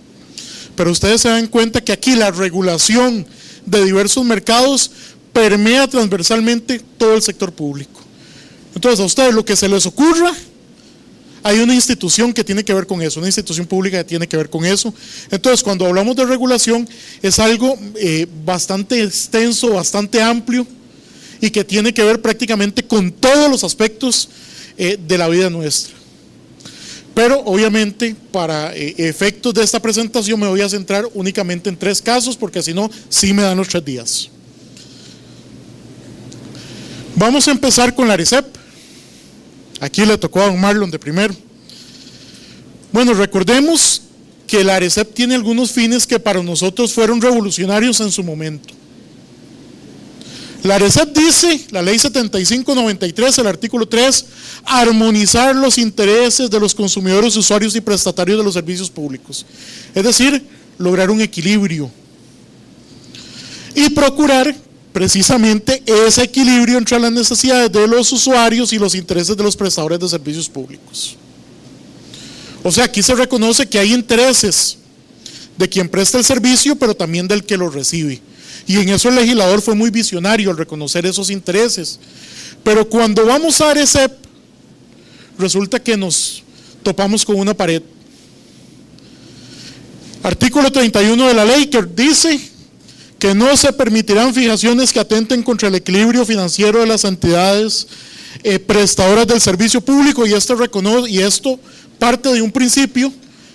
Pero ustedes se dan cuenta que aquí la regulación de diversos mercados permea transversalmente todo el sector público. Entonces a ustedes lo que se les ocurra, hay una institución que tiene que ver con eso, una institución pública que tiene que ver con eso. Entonces cuando hablamos de regulación es algo bastante extenso, bastante amplio y que tiene que ver prácticamente con todos los aspectos de la vida nuestra. Pero obviamente para efectos de esta presentación me voy a centrar únicamente en 3 casos porque si no, sí me dan los 3 días. Vamos a empezar con la ARECEP. Aquí le tocó a don Marlon de primero. Bueno, recordemos que la ARECEP tiene algunos fines que para nosotros fueron revolucionarios en su momento. La ARECEP dice, la ley 7593, el artículo 3, armonizar los intereses de los consumidores, usuarios y prestatarios de los servicios públicos. Es decir, lograr un equilibrio y procurar precisamente ese equilibrio entre las necesidades de los usuarios y los intereses de los prestadores de servicios públicos. O sea, aquí se reconoce que hay intereses de quien presta el servicio, pero también del que lo recibe. Y en eso el legislador fue muy visionario al reconocer esos intereses. Pero cuando vamos a ARECEP, resulta que nos topamos con una pared. Artículo 31 de la ley que dice que no se permitirán fijaciones que atenten contra el equilibrio financiero de las entidades prestadoras del servicio público, y esto parte de un principio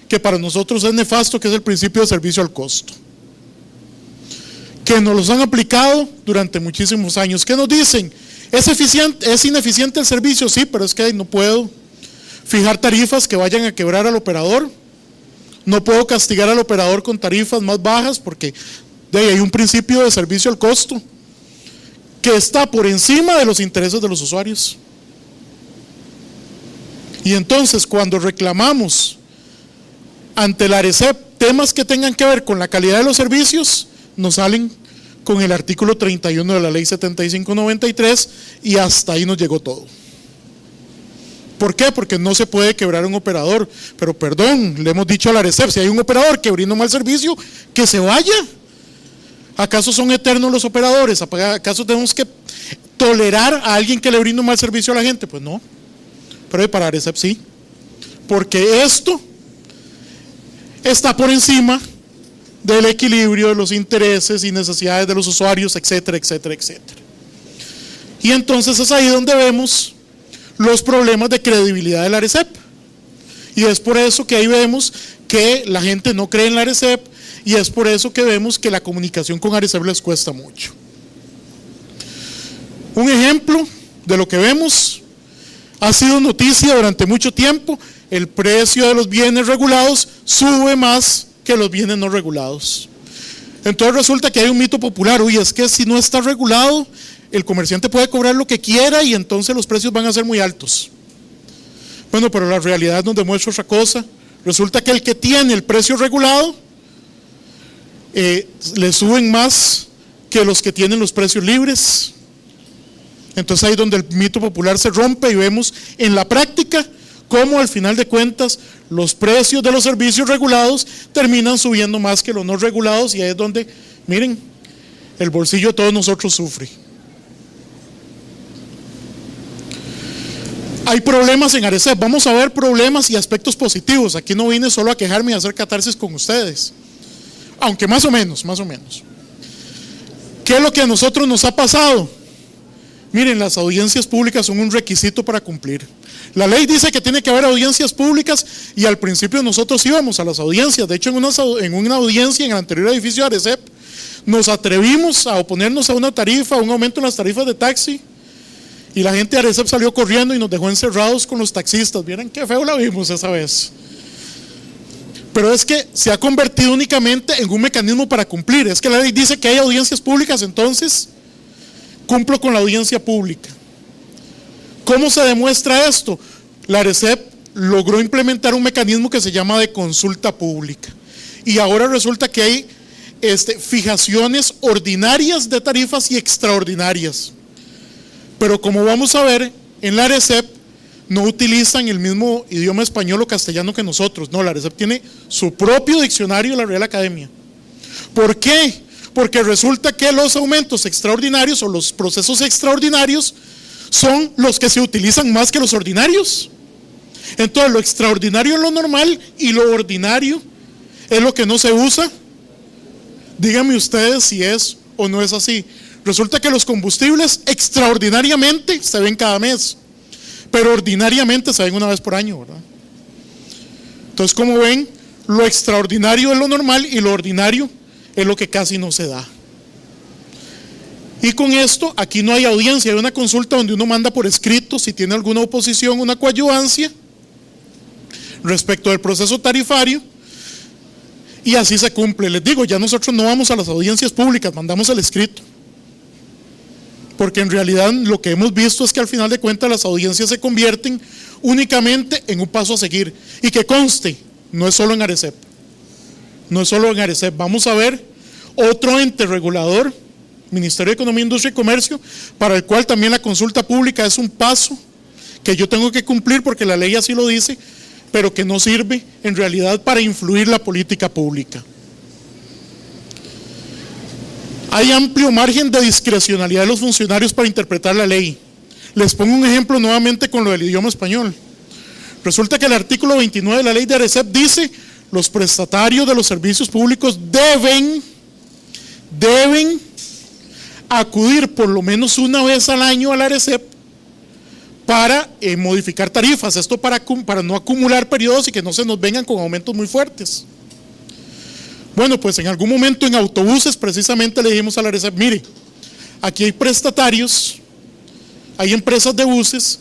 que para nosotros es nefasto, que es el principio de servicio al costo, que nos los han aplicado durante muchísimos años. ¿Qué nos dicen? ¿Es ineficiente el servicio? Sí, pero es que no puedo fijar tarifas que vayan a quebrar al operador, no puedo castigar al operador con tarifas más bajas porque hay un principio de servicio al costo que está por encima de los intereses de los usuarios. Y entonces cuando reclamamos ante la ARECEP temas que tengan que ver con la calidad de los servicios, nos salen con el artículo 31 de la ley 7593 y hasta ahí nos llegó todo. ¿Por qué? Porque no se puede quebrar un operador. Pero perdón, le hemos dicho a la ARECEP, si hay un operador que brinda un mal servicio, que se vaya. ¿Acaso son eternos los operadores? ¿Acaso tenemos que tolerar a alguien que le brinda un mal servicio a la gente? Pues no, pero para ARECEP sí, porque esto está por encima del equilibrio de los intereses y necesidades de los usuarios, etcétera, etcétera, etcétera. Y entonces es ahí donde vemos los problemas de credibilidad de la ARECEP, y es por eso que ahí vemos que la gente no cree en la ARECEP. Y es por eso que vemos que la comunicación con ARECEP les cuesta mucho. Un ejemplo de lo que vemos, ha sido noticia durante mucho tiempo, el precio de los bienes regulados sube más que los bienes no regulados. Entonces resulta que hay un mito popular, uy, es que si no está regulado, el comerciante puede cobrar lo que quiera y entonces los precios van a ser muy altos. Bueno, pero la realidad nos demuestra otra cosa. Resulta que el que tiene el precio regulado, le suben más que los que tienen los precios libres. Entonces ahí es donde el mito popular se rompe y vemos en la práctica cómo al final de cuentas los precios de los servicios regulados terminan subiendo más que los no regulados, y ahí es donde, miren, el bolsillo de todos nosotros sufre. Hay problemas en Arecep. Vamos a ver problemas y aspectos positivos. Aquí no vine solo a quejarme y a hacer catarsis con ustedes, aunque más o menos. ¿Qué es lo que a nosotros nos ha pasado? Miren, las audiencias públicas son un requisito para cumplir. La ley dice que tiene que haber audiencias públicas, y al principio nosotros íbamos a las audiencias. De hecho, en una audiencia en el anterior edificio de Arecep, nos atrevimos a oponernos a una tarifa, a un aumento en las tarifas de taxi, y la gente de Arecep salió corriendo y nos dejó encerrados con los taxistas. Miren qué feo la vimos esa vez. Pero es que se ha convertido únicamente en un mecanismo para cumplir. Es que la ley dice que hay audiencias públicas, entonces cumplo con la audiencia pública. ¿Cómo se demuestra esto? La Arecep logró implementar un mecanismo que se llama de consulta pública, y ahora resulta que hay fijaciones ordinarias de tarifas y extraordinarias. Pero como vamos a ver, en la Arecep no utilizan el mismo idioma español o castellano que nosotros. No, la Arecep tiene su propio diccionario de la Real Academia. ¿Por qué? Porque resulta que los aumentos extraordinarios o los procesos extraordinarios son los que se utilizan más que los ordinarios. Entonces, lo extraordinario es lo normal y lo ordinario es lo que no se usa. Díganme ustedes si es o no es así. Resulta que los combustibles extraordinariamente se ven cada mes, pero ordinariamente se ven una vez por año, ¿verdad? Entonces, como ven, lo extraordinario es lo normal y lo ordinario es lo que casi no se da. Y con esto, aquí no hay audiencia, hay una consulta donde uno manda por escrito si tiene alguna oposición, una coadyuvancia respecto del proceso tarifario, y así se cumple. Les digo, ya nosotros no vamos a las audiencias públicas, mandamos el escrito. Porque en realidad lo que hemos visto es que al final de cuentas las audiencias se convierten únicamente en un paso a seguir. Y que conste, no es solo en Arecep. No es solo en Arecep. Vamos a ver otro ente regulador, Ministerio de Economía, Industria y Comercio, para el cual también la consulta pública es un paso que yo tengo que cumplir porque la ley así lo dice, pero que no sirve en realidad para influir la política pública. Hay amplio margen de discrecionalidad de los funcionarios para interpretar la ley. Les pongo un ejemplo nuevamente con lo del idioma español. Resulta que el artículo 29 de la ley de Arecep dice: los prestatarios de los servicios públicos deben acudir por lo menos una vez al año a la Arecep para modificar tarifas. Esto para no acumular periodos y que no se nos vengan con aumentos muy fuertes. Bueno, pues en algún momento en autobuses precisamente le dijimos a la Arecep: mire, aquí hay prestatarios, hay empresas de buses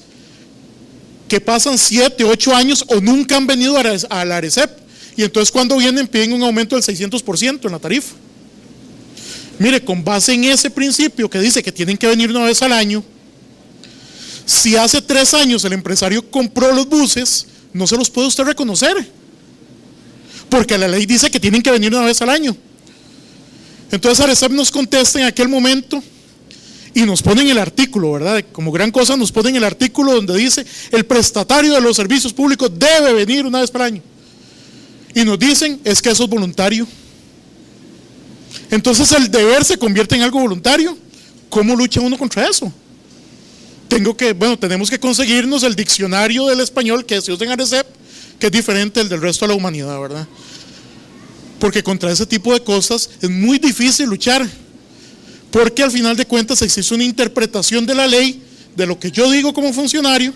que pasan 7, 8 años o nunca han venido a la Arecep, y entonces cuando vienen piden un aumento del 600% en la tarifa. Mire, con base en ese principio que dice que tienen que venir una vez al año, si hace 3 años el empresario compró los buses, no se los puede usted reconocer, porque la ley dice que tienen que venir una vez al año. Entonces Arecep nos contesta en aquel momento y nos ponen el artículo, ¿verdad? Como gran cosa nos ponen el artículo donde dice: el prestatario de los servicios públicos debe venir una vez por año. Y nos dicen: es que eso es voluntario. Entonces el deber se convierte en algo voluntario. ¿Cómo lucha uno contra eso? Tenemos que conseguirnos el diccionario del español que se usa en Arecep, que es diferente del resto de la humanidad, ¿verdad? Porque contra ese tipo de cosas es muy difícil luchar, porque al final de cuentas existe una interpretación de la ley, de lo que yo digo como funcionario,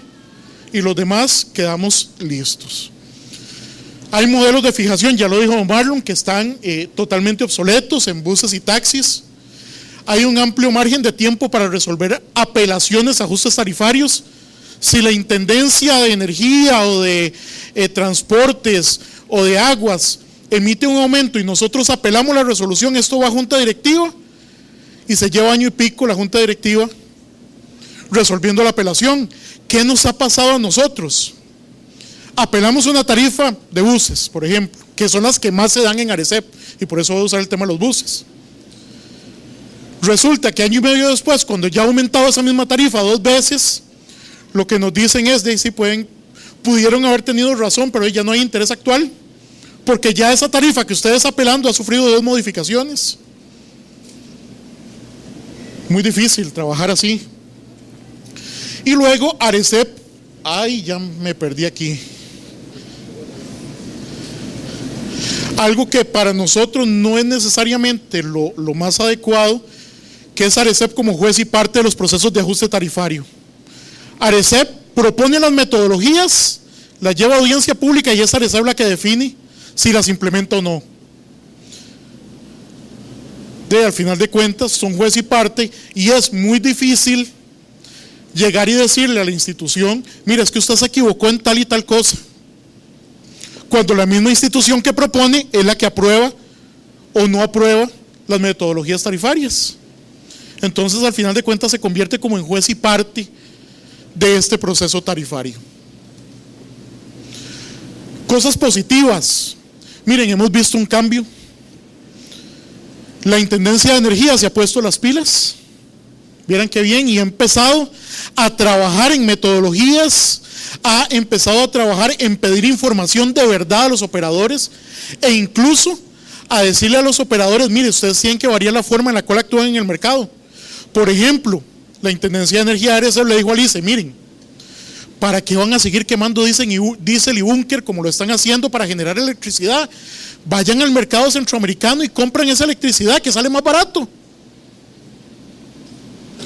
y los demás quedamos listos. Hay modelos de fijación, ya lo dijo don Marlon, que están totalmente obsoletos en buses y taxis. Hay un amplio margen de tiempo para resolver apelaciones a ajustes tarifarios. Si la Intendencia de Energía o de Transportes o de Aguas emite un aumento y nosotros apelamos la resolución, esto va a junta directiva y se lleva año y pico la junta directiva resolviendo la apelación. ¿Qué nos ha pasado a nosotros? Apelamos una tarifa de buses, por ejemplo, que son las que más se dan en Arecep, y por eso voy a usar el tema de los buses. Resulta que año y medio después, cuando ya ha aumentado esa misma tarifa 2 veces, lo que nos dicen es de si pudieron haber tenido razón, pero ya no hay interés actual, porque ya esa tarifa que ustedes apelando ha sufrido 2 modificaciones. Muy difícil trabajar así. Y luego Arecep, ya me perdí aquí. Algo que para nosotros no es necesariamente lo más adecuado, que es Arecep como juez y parte de los procesos de ajuste tarifario. Arecep propone las metodologías, las lleva a audiencia pública y es Arecep la que define si las implementa o no. Al final de cuentas son juez y parte y es muy difícil llegar y decirle a la institución, mira, es que usted se equivocó en tal y tal cosa, cuando la misma institución que propone es la que aprueba o no aprueba las metodologías tarifarias. Entonces al final de cuentas se convierte como en juez y parte de este proceso tarifario. Cosas positivas. Miren, hemos visto un cambio. La Intendencia de Energía se ha puesto las pilas. Vieran qué bien, y ha empezado a trabajar en metodologías, ha empezado a trabajar en pedir información de verdad a los operadores e incluso a decirle a los operadores, mire, ustedes tienen que variar la forma en la cual actúan en el mercado. Por ejemplo, la Intendencia de Energía de Arecep le dijo al ICE, miren, ¿para qué van a seguir quemando diésel y búnker como lo están haciendo para generar electricidad? Vayan al mercado centroamericano y compren esa electricidad que sale más barato.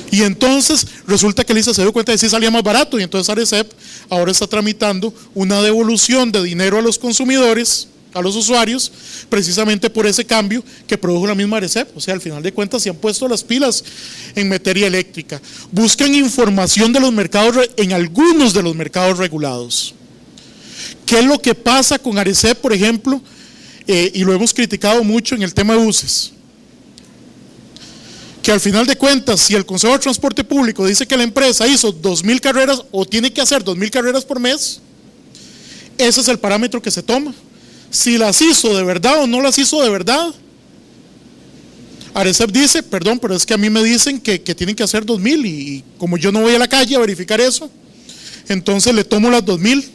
Y entonces resulta que el ICE se dio cuenta de que sí salía más barato y entonces Arecep ahora está tramitando una devolución de dinero a los consumidores, a los usuarios, precisamente por ese cambio que produjo la misma Arecep. O sea, al final de cuentas se han puesto las pilas en materia eléctrica. Buscan información de los mercados, en algunos de los mercados regulados. ¿Qué es lo que pasa con Arecep, por ejemplo? Y lo hemos criticado mucho en el tema de buses. Que al final de cuentas, si el Consejo de Transporte Público dice que la empresa hizo 2.000 carreras o tiene que hacer 2.000 carreras por mes, ese es el parámetro que se toma. Si las hizo de verdad o no las hizo de verdad. Arecep dice, perdón, pero es que a mí me dicen que tienen que hacer 2.000 y como yo no voy a la calle a verificar eso, entonces le tomo las 2.000.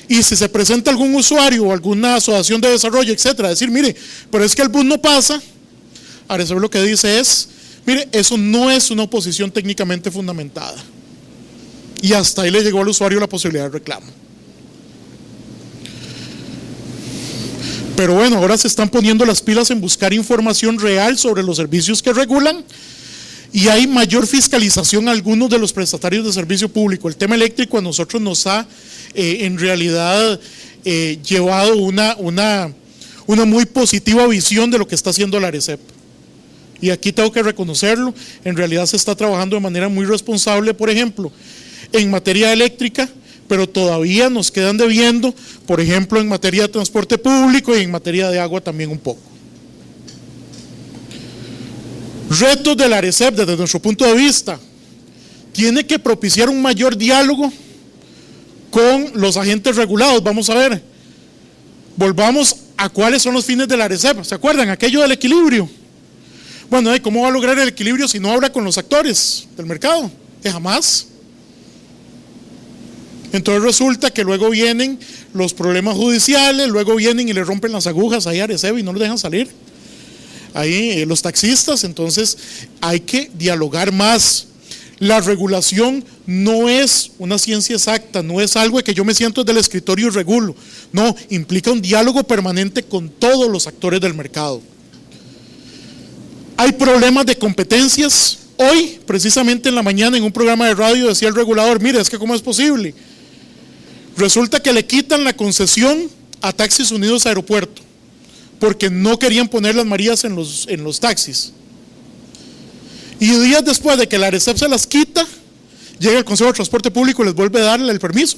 Y si se presenta algún usuario o alguna asociación de desarrollo, etcétera, decir, mire, pero es que el bus no pasa, Arecep lo que dice es, mire, eso no es una oposición técnicamente fundamentada. Y hasta ahí le llegó al usuario la posibilidad de reclamo. Pero bueno, ahora se están poniendo las pilas en buscar información real sobre los servicios que regulan y hay mayor fiscalización a algunos de los prestatarios de servicio público. El tema eléctrico a nosotros nos ha en realidad llevado una muy positiva visión de lo que está haciendo la Arecep. Y aquí tengo que reconocerlo, en realidad se está trabajando de manera muy responsable, por ejemplo, en materia eléctrica, pero todavía nos quedan debiendo, por ejemplo, en materia de transporte público y en materia de agua también un poco. Retos de la Arecep desde nuestro punto de vista, tiene que propiciar un mayor diálogo con los agentes regulados. Vamos a ver, volvamos a cuáles son los fines de la Arecep. ¿Se acuerdan? Aquello del equilibrio. Bueno, ¿cómo va a lograr el equilibrio si no habla con los actores del mercado? Que jamás. Entonces resulta que luego vienen los problemas judiciales, luego vienen y le rompen las agujas ahí a Arecep y no lo dejan salir. Ahí los taxistas, entonces hay que dialogar más. La regulación no es una ciencia exacta, no es algo de que yo me siento desde el escritorio y regulo. No, implica un diálogo permanente con todos los actores del mercado. Hay problemas de competencias. Hoy, precisamente en la mañana, en un programa de radio decía el regulador, mire, es que ¿cómo es posible? Resulta que le quitan la concesión a Taxis Unidos Aeropuerto, porque no querían poner las Marías en los taxis. Y días después de que la Arecep se las quita, llega el Consejo de Transporte Público y les vuelve a darle el permiso.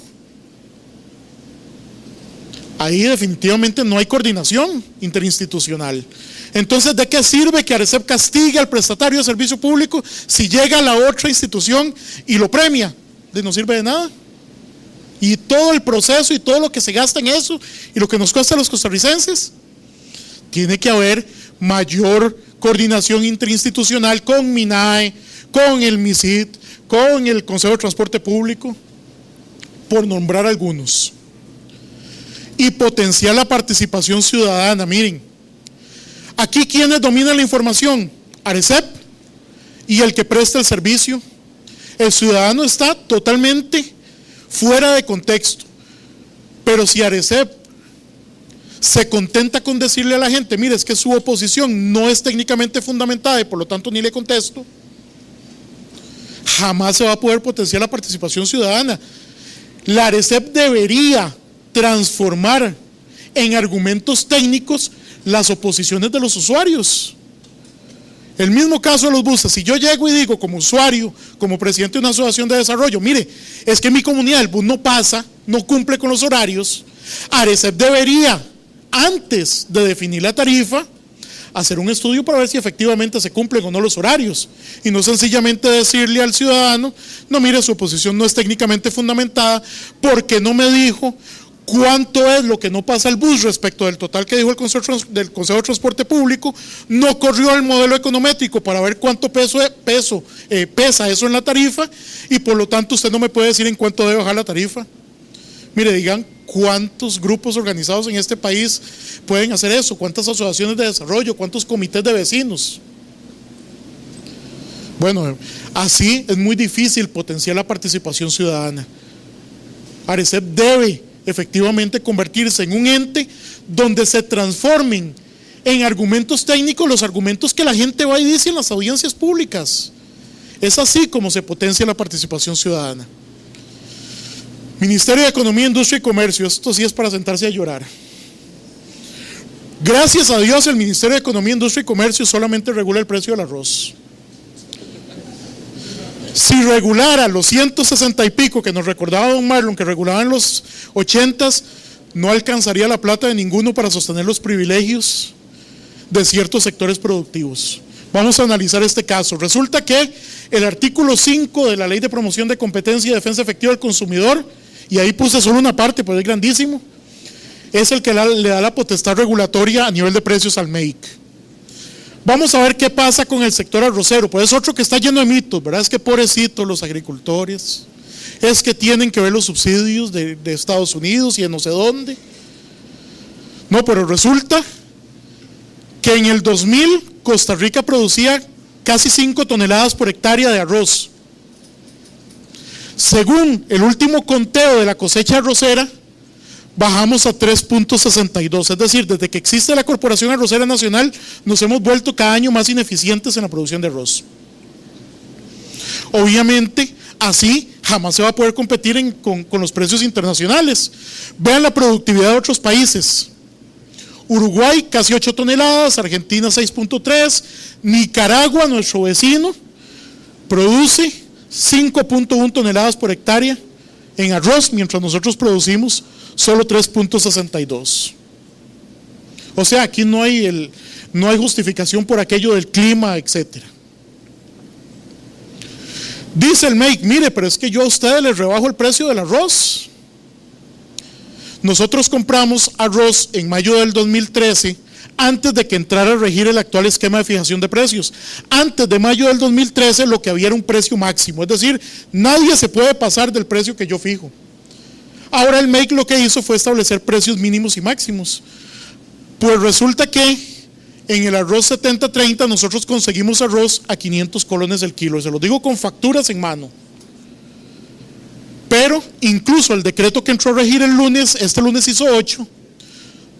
Ahí definitivamente no hay coordinación interinstitucional. Entonces, ¿de qué sirve que Arecep castigue al prestatario de servicio público si llega a la otra institución y lo premia? No sirve de nada. Y todo el proceso y todo lo que se gasta en eso y lo que nos cuesta a los costarricenses, tiene que haber mayor coordinación interinstitucional con MINAE, con el MISID, con el Consejo de Transporte Público, por nombrar algunos. Y potenciar la participación ciudadana. Miren, aquí ¿quiénes dominan la información? ARECEP y el que presta el servicio. El ciudadano está totalmente fuera de contexto. Pero si ARECEP se contenta con decirle a la gente, mire, es que su oposición no es técnicamente fundamentada y por lo tanto ni le contesto, jamás se va a poder potenciar la participación ciudadana. La ARECEP debería transformar en argumentos técnicos las oposiciones de los usuarios. El mismo caso de los buses, si yo llego y digo como usuario, como presidente de una asociación de desarrollo, mire, es que en mi comunidad el bus no pasa, no cumple con los horarios, ARECEP debería, antes de definir la tarifa, hacer un estudio para ver si efectivamente se cumplen o no los horarios, y no sencillamente decirle al ciudadano, no, mire, su oposición no es técnicamente fundamentada porque no me dijo cuánto es lo que no pasa al bus respecto del total que dijo el Consejo de Transporte Público, no corrió el modelo econométrico para ver cuánto pesa eso en la tarifa, y por lo tanto usted no me puede decir en cuánto debe bajar la tarifa. Mire, digan cuántos grupos organizados en este país pueden hacer eso, cuántas asociaciones de desarrollo, cuántos comités de vecinos. Bueno, así es muy difícil potenciar la participación ciudadana. ARECEP debe efectivamente convertirse en un ente donde se transformen en argumentos técnicos los argumentos que la gente va y dice en las audiencias públicas. Es así como se potencia la participación ciudadana. Ministerio de Economía, Industria y Comercio, esto sí es para sentarse a llorar. Gracias a Dios el Ministerio de Economía, Industria y Comercio solamente regula el precio del arroz. Si regulara los 160 y pico que nos recordaba don Marlon, que regulaban los 80s, no alcanzaría la plata de ninguno para sostener los privilegios de ciertos sectores productivos. Vamos a analizar este caso. Resulta que el artículo 5 de la Ley de Promoción de Competencia y Defensa Efectiva del Consumidor, y ahí puse solo una parte, pues es grandísimo, es el que le da la potestad regulatoria a nivel de precios al MEIC. Vamos a ver qué pasa con el sector arrocero, pues es otro que está lleno de mitos, ¿verdad? Es que pobrecitos los agricultores, es que tienen que ver los subsidios de Estados Unidos y de no sé dónde. No, pero resulta que en el 2000 Costa Rica producía casi 5 toneladas por hectárea de arroz. Según el último conteo de la cosecha arrocera, bajamos a 3.62, es decir, desde que existe la Corporación Arrocera Nacional, nos hemos vuelto cada año más ineficientes en la producción de arroz. Obviamente, así jamás se va a poder competir con los precios internacionales. Vean la productividad de otros países. Uruguay, casi 8 toneladas, Argentina 6.3, Nicaragua, nuestro vecino, produce 5.1 toneladas por hectárea en arroz, mientras nosotros producimos solo 3.62. O sea, aquí no hay justificación por aquello del clima, etcétera. Dice el MEIC, mire, pero es que yo a ustedes les rebajo el precio del arroz. Nosotros compramos arroz en mayo del 2013, antes de que entrara a regir el actual esquema de fijación de precios. Antes de mayo del 2013 lo que había era un precio máximo, es decir, nadie se puede pasar del precio que yo fijo. Ahora el MEIC lo que hizo fue establecer precios mínimos y máximos. Pues resulta que en el arroz 70-30 nosotros conseguimos arroz a 500 colones el kilo, se lo digo con facturas en mano. Pero incluso el decreto que entró a regir el lunes, este lunes hizo 8,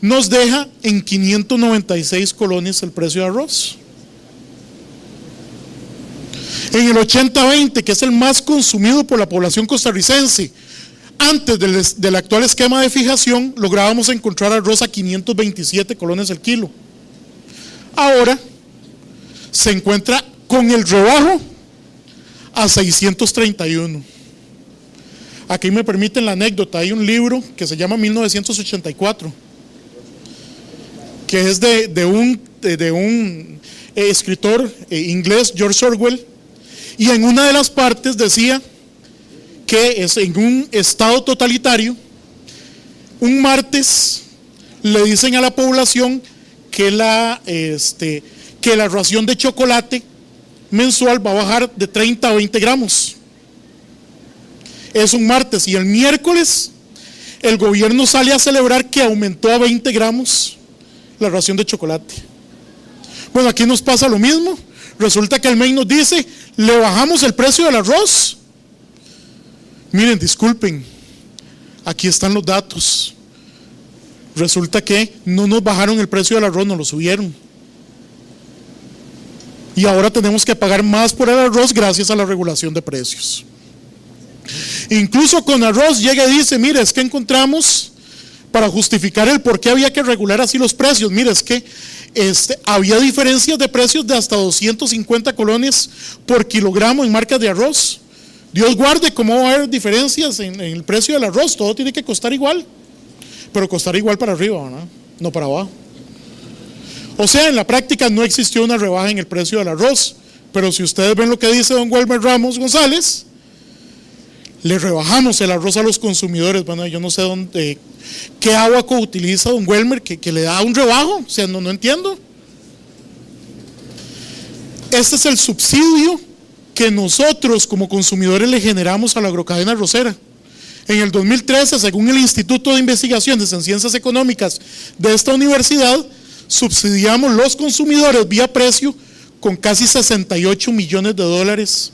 nos deja en 596 colones el precio de arroz. En el 80-20, que es el más consumido por la población costarricense, antes del actual esquema de fijación, lográbamos encontrar arroz a 527 colones el kilo. Ahora se encuentra con el rebajo a 631. Aquí me permiten la anécdota, hay un libro que se llama 1984, que es de un escritor inglés, George Orwell, y en una de las partes decía que es en un estado totalitario, un martes le dicen a la población que que la ración de chocolate mensual va a bajar de 30 a 20 gramos. Es un martes, y el miércoles el gobierno sale a celebrar que aumentó a 20 gramos la ración de chocolate. Bueno, aquí nos pasa lo mismo. Resulta que el MEI nos dice, le bajamos el precio del arroz. Miren, disculpen, aquí están los datos. Resulta que no nos bajaron el precio del arroz, nos lo subieron. Y ahora tenemos que pagar más por el arroz gracias a la regulación de precios. Incluso con arroz llega y dice, mire, es que encontramos, para justificar el por qué había que regular así los precios, mire, es que había diferencias de precios de hasta 250 colones por kilogramo en marcas de arroz. Dios guarde cómo va a haber diferencias en el precio del arroz, todo tiene que costar igual, pero costar igual para arriba, ¿verdad? No para abajo. O sea, en la práctica no existió una rebaja en el precio del arroz, pero si ustedes ven lo que dice don Welmer Ramos González, le rebajamos el arroz a los consumidores. Bueno, yo no sé qué abaco utiliza don Welmer que le da un rebajo, o sea, no entiendo. Este es el subsidio que nosotros como consumidores le generamos a la agrocadena arrocera. En el 2013, según el Instituto de Investigaciones en Ciencias Económicas de esta universidad, subsidiamos los consumidores vía precio con casi 68 millones de dólares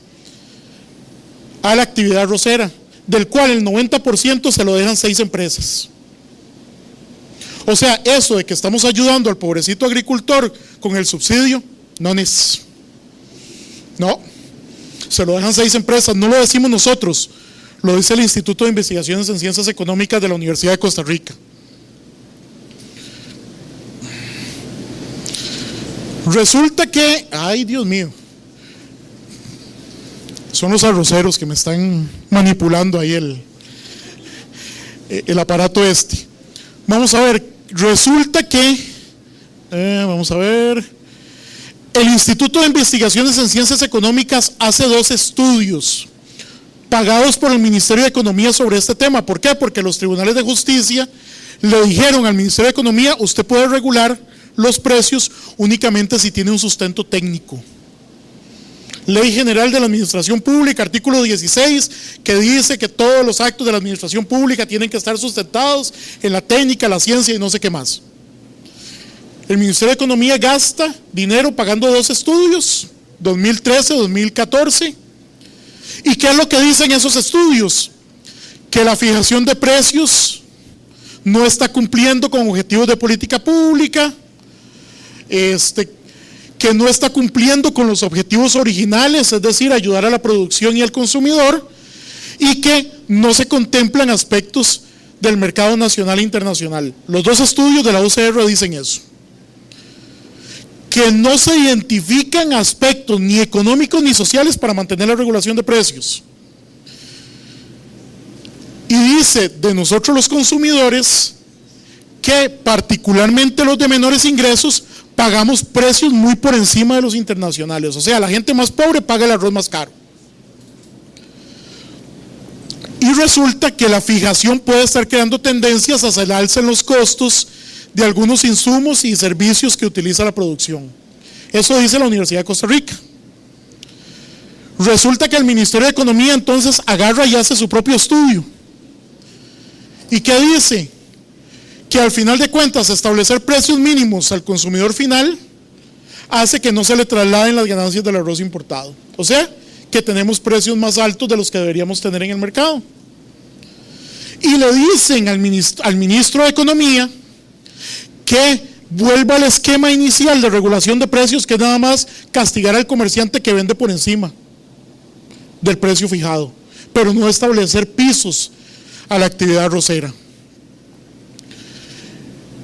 a la actividad arrocera, del cual el 90% se lo dejan 6 empresas. O sea, eso de que estamos ayudando al pobrecito agricultor con el subsidio, no, se lo dejan 6 empresas, no lo decimos nosotros, lo dice el Instituto de Investigaciones en Ciencias Económicas de la Universidad de Costa Rica. Resulta que, ay Dios mío, son los arroceros que me están manipulando ahí el aparato este. Vamos a ver, resulta que, vamos a ver, el Instituto de Investigaciones en Ciencias Económicas hace 2 estudios pagados por el Ministerio de Economía sobre este tema. ¿Por qué? Porque los tribunales de justicia le dijeron al Ministerio de Economía, usted puede regular los precios únicamente si tiene un sustento técnico. Ley General de la Administración Pública, artículo 16, que dice que todos los actos de la administración pública tienen que estar sustentados en la técnica, la ciencia y no sé qué más. El Ministerio de Economía gasta dinero pagando 2 estudios, 2013, 2014. ¿Y qué es lo que dicen esos estudios? Que la fijación de precios no está cumpliendo con objetivos de política pública, que no está cumpliendo con los objetivos originales, es decir, ayudar a la producción y al consumidor, y que no se contemplan aspectos del mercado nacional e internacional. Los 2 estudios de la UCR dicen eso. Que no se identifican aspectos ni económicos ni sociales para mantener la regulación de precios. Y dice de nosotros los consumidores que particularmente los de menores ingresos pagamos precios muy por encima de los internacionales. O sea, la gente más pobre paga el arroz más caro. Y resulta que la fijación puede estar creando tendencias hacia el alza en los costos de algunos insumos y servicios que utiliza la producción. Eso dice la Universidad de Costa Rica. Resulta que el Ministerio de Economía entonces agarra y hace su propio estudio. ¿Y qué dice? Que al final de cuentas establecer precios mínimos al consumidor final hace que no se le trasladen las ganancias del arroz importado. O sea, que tenemos precios más altos de los que deberíamos tener en el mercado. Y le dicen al ministro de Economía que vuelva al esquema inicial de regulación de precios, que es nada más castigar al comerciante que vende por encima del precio fijado, pero no establecer pisos a la actividad arrocera.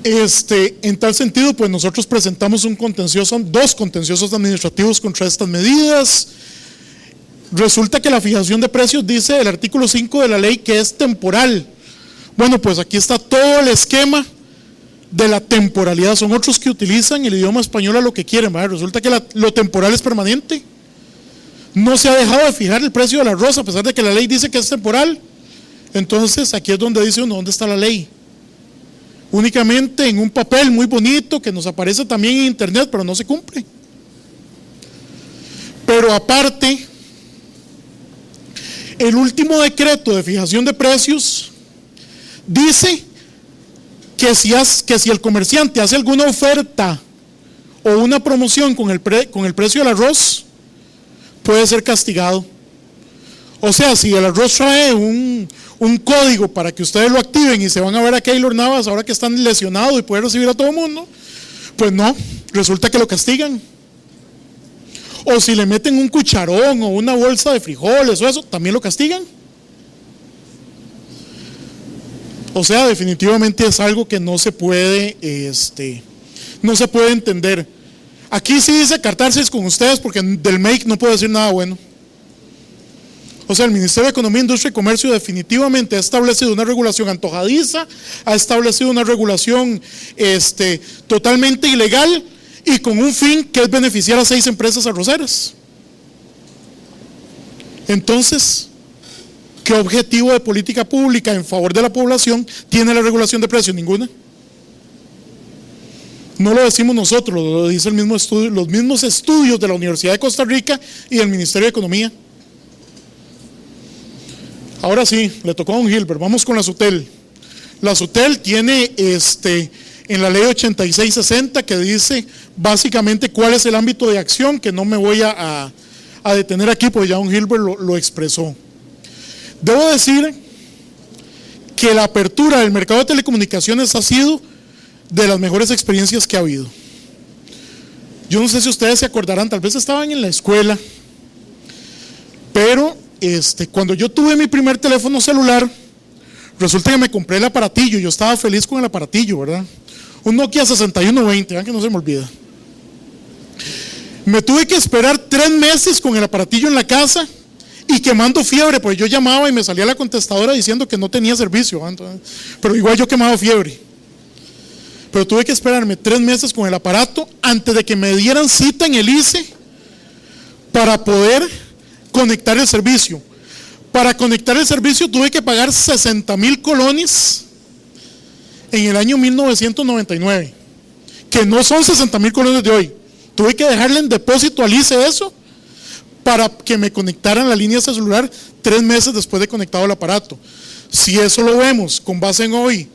En tal sentido, pues nosotros presentamos 2 contenciosos administrativos contra estas medidas. Resulta que la fijación de precios, dice el artículo 5 de la ley, que es temporal. Bueno, pues aquí está todo el esquema de la temporalidad. Son otros que utilizan el idioma español a lo que quieren, ¿verdad? Resulta que lo temporal es permanente. No se ha dejado de fijar el precio del arroz a pesar de que la ley dice que es temporal. Entonces aquí es donde dice uno, ¿dónde está la ley? Únicamente en un papel muy bonito que nos aparece también en internet, pero no se cumple. Pero aparte, el último decreto de fijación de precios dice que si el comerciante hace alguna oferta o una promoción con el precio del arroz, puede ser castigado. O sea, si el arroz trae un código para que ustedes lo activen y se van a ver a Keylor Navas ahora que están lesionados y puede recibir a todo el mundo, pues no, resulta que lo castigan. O si le meten un cucharón o una bolsa de frijoles o eso, también lo castigan. O sea, definitivamente es algo que no se puede, no se puede entender. Aquí sí dice catarsis con ustedes porque del MEIC no puedo decir nada bueno. O sea, el Ministerio de Economía, Industria y Comercio definitivamente ha establecido una regulación antojadiza, ha establecido una regulación totalmente ilegal y con un fin que es beneficiar a 6 empresas arroceras. Entonces, ¿qué objetivo de política pública en favor de la población tiene la regulación de precios? Ninguna. No lo decimos nosotros, lo dice el mismo estudio, los mismos estudios de la Universidad de Costa Rica y del Ministerio de Economía. Ahora sí, le tocó a don Gilbert, vamos con la SUTEL. La SUTEL tiene en la ley 8660 que dice básicamente cuál es el ámbito de acción, que no me voy a detener aquí porque ya don Gilbert lo expresó. Debo decir que la apertura del mercado de telecomunicaciones ha sido de las mejores experiencias que ha habido. Yo no sé si ustedes se acordarán, tal vez estaban en la escuela, pero cuando yo tuve mi primer teléfono celular, resulta que me compré el aparatillo, yo estaba feliz con el aparatillo, ¿verdad? Un Nokia 6120, vean que no se me olvida. Me tuve que esperar 3 meses con el aparatillo en la casa y quemando fiebre, pues yo llamaba y me salía la contestadora diciendo que no tenía servicio, ¿verdad? Entonces, pero igual yo quemaba fiebre. Pero tuve que esperarme 3 meses con el aparato antes de que me dieran cita en el ICE para poder conectar el servicio. Para conectar el servicio tuve que pagar 60,000 colones en el año 1999, que no son 60,000 colones de hoy. Tuve que dejarle en depósito al ICE eso para que me conectaran la línea celular 3 meses después de conectado el aparato. Si eso lo vemos con base en hoy,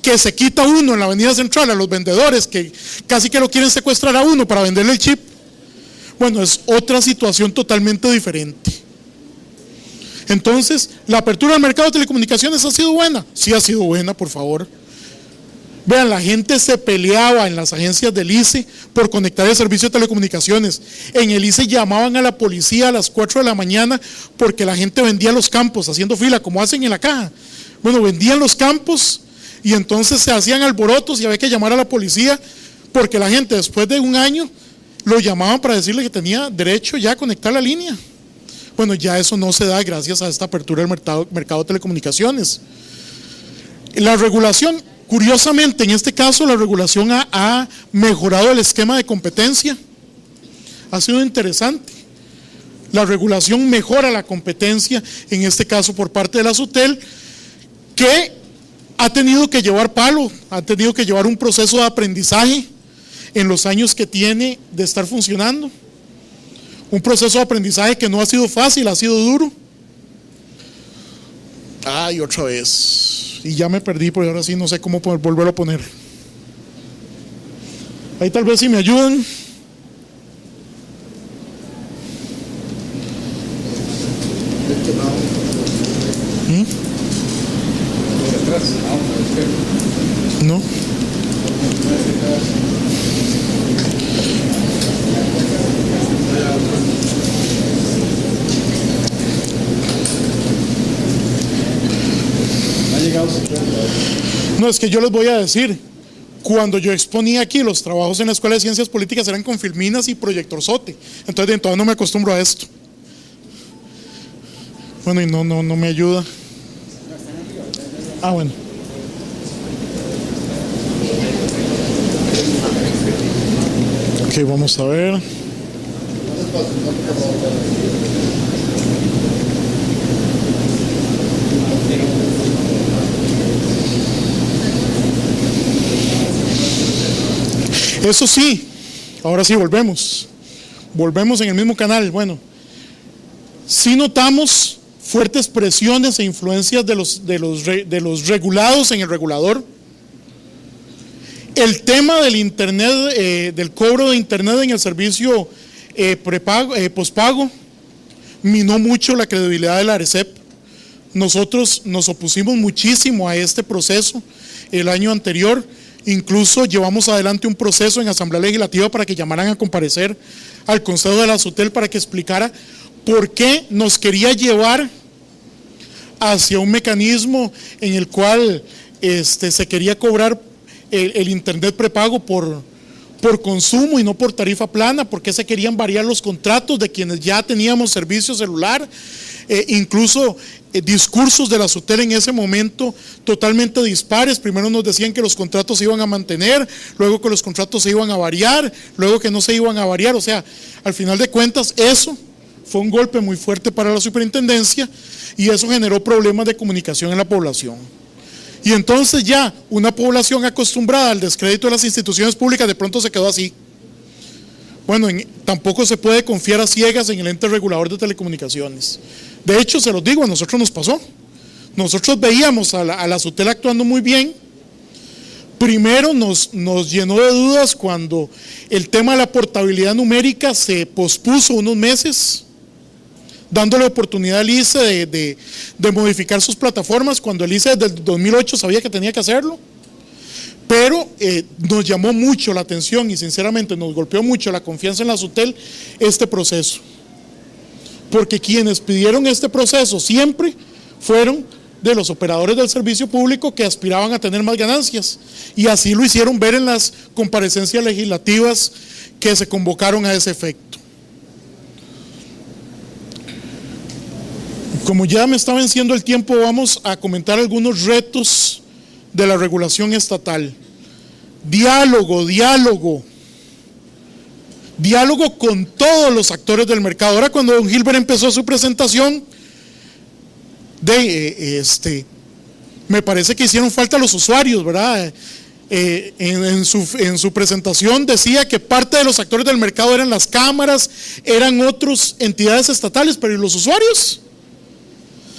que se quita uno en la avenida central a los vendedores que casi que lo quieren secuestrar a uno para venderle el chip, bueno, es otra situación totalmente diferente. Entonces, ¿la apertura del mercado de telecomunicaciones ha sido buena? Sí ha sido buena, por favor. Vean, la gente se peleaba en las agencias del ICE por conectar el servicio de telecomunicaciones. En el ICE llamaban a la policía a las 4 de la mañana porque la gente vendía los campos haciendo fila, como hacen en la caja. Bueno, vendían los campos y entonces se hacían alborotos y había que llamar a la policía porque la gente después de un año lo llamaban para decirle que tenía derecho ya a conectar la línea. Bueno, ya eso no se da gracias a esta apertura del mercado de telecomunicaciones. La regulación, curiosamente en este caso, la regulación ha mejorado el esquema de competencia. Ha sido interesante. La regulación mejora la competencia, en este caso por parte de la SUTEL, que ha tenido que llevar palo, ha tenido que llevar un proceso de aprendizaje en los años que tiene de estar funcionando. Un proceso de aprendizaje que no ha sido fácil, ha sido duro. Ay, otra vez. Y ya me perdí, porque ahora sí no sé cómo volverlo a poner. Ahí tal vez si me ayudan. ¿No? No, es que yo les voy a decir, cuando yo exponía aquí los trabajos en la Escuela de Ciencias Políticas eran con filminas y proyectorzote, entonces no me acostumbro a esto. Bueno, y no me ayuda. Ah, bueno. Ok, vamos a ver. Eso sí, ahora sí volvemos. volvemos en el mismo canal. Bueno, sí notamos fuertes presiones e influencias de los regulados en el regulador. El tema del internet, del cobro de internet en el servicio pospago, minó mucho la credibilidad de la ARECEP. Nosotros nos opusimos muchísimo a este proceso el año anterior. Incluso llevamos adelante un proceso en Asamblea Legislativa para que llamaran a comparecer al Consejo de la SUTEL para que explicara por qué nos quería llevar hacia un mecanismo en el cual se quería cobrar el internet prepago por consumo y no por tarifa plana, por qué se querían variar los contratos de quienes ya teníamos servicio celular, incluso discursos de la SUTEL en ese momento totalmente dispares. Primero nos decían que los contratos se iban a mantener, luego que los contratos se iban a variar, luego que no se iban a variar. O sea, al final de cuentas eso fue un golpe muy fuerte para la superintendencia y eso generó problemas de comunicación en la población. Y entonces ya una población acostumbrada al descrédito de las instituciones públicas de pronto se quedó así. Bueno, tampoco se puede confiar a ciegas en el ente regulador de telecomunicaciones. De hecho, se los digo, a nosotros nos pasó. Nosotros veíamos a la SUTEL actuando muy bien. Primero nos llenó de dudas cuando el tema de la portabilidad numérica se pospuso unos meses, dándole oportunidad al ICE de modificar sus plataformas, cuando el ICE desde el 2008 sabía que tenía que hacerlo. Pero nos llamó mucho la atención y sinceramente nos golpeó mucho la confianza en la SUTEL este proceso. Porque quienes pidieron este proceso siempre fueron de los operadores del servicio público que aspiraban a tener más ganancias. Y así lo hicieron ver en las comparecencias legislativas que se convocaron a ese efecto. Como ya me está venciendo el tiempo, vamos a comentar algunos retos de la regulación estatal. Diálogo con todos los actores del mercado. Ahora cuando don Gilbert empezó su presentación, me parece que hicieron falta los usuarios, ¿verdad? En su presentación decía que parte de los actores del mercado eran las cámaras, eran otras entidades estatales, pero ¿y los usuarios?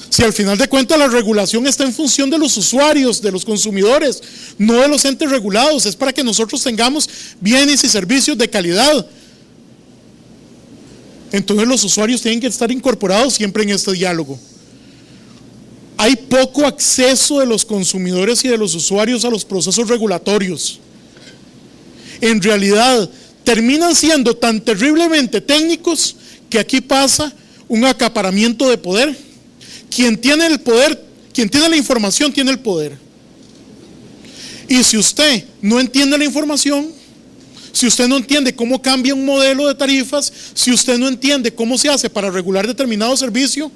Si al final de cuentas la regulación está en función de los usuarios, de los consumidores, no de los entes regulados, es para que nosotros tengamos bienes y servicios de calidad. Entonces los usuarios tienen que estar incorporados siempre en este diálogo. Hay poco acceso de los consumidores y de los usuarios a los procesos regulatorios. En realidad terminan siendo tan terriblemente técnicos que aquí pasa un acaparamiento de poder. Quien tiene el poder, quien tiene la información, tiene el poder. Y si usted no entiende la información, si usted no entiende cómo cambia un modelo de tarifas, si usted no entiende cómo se hace para regular determinado servicio,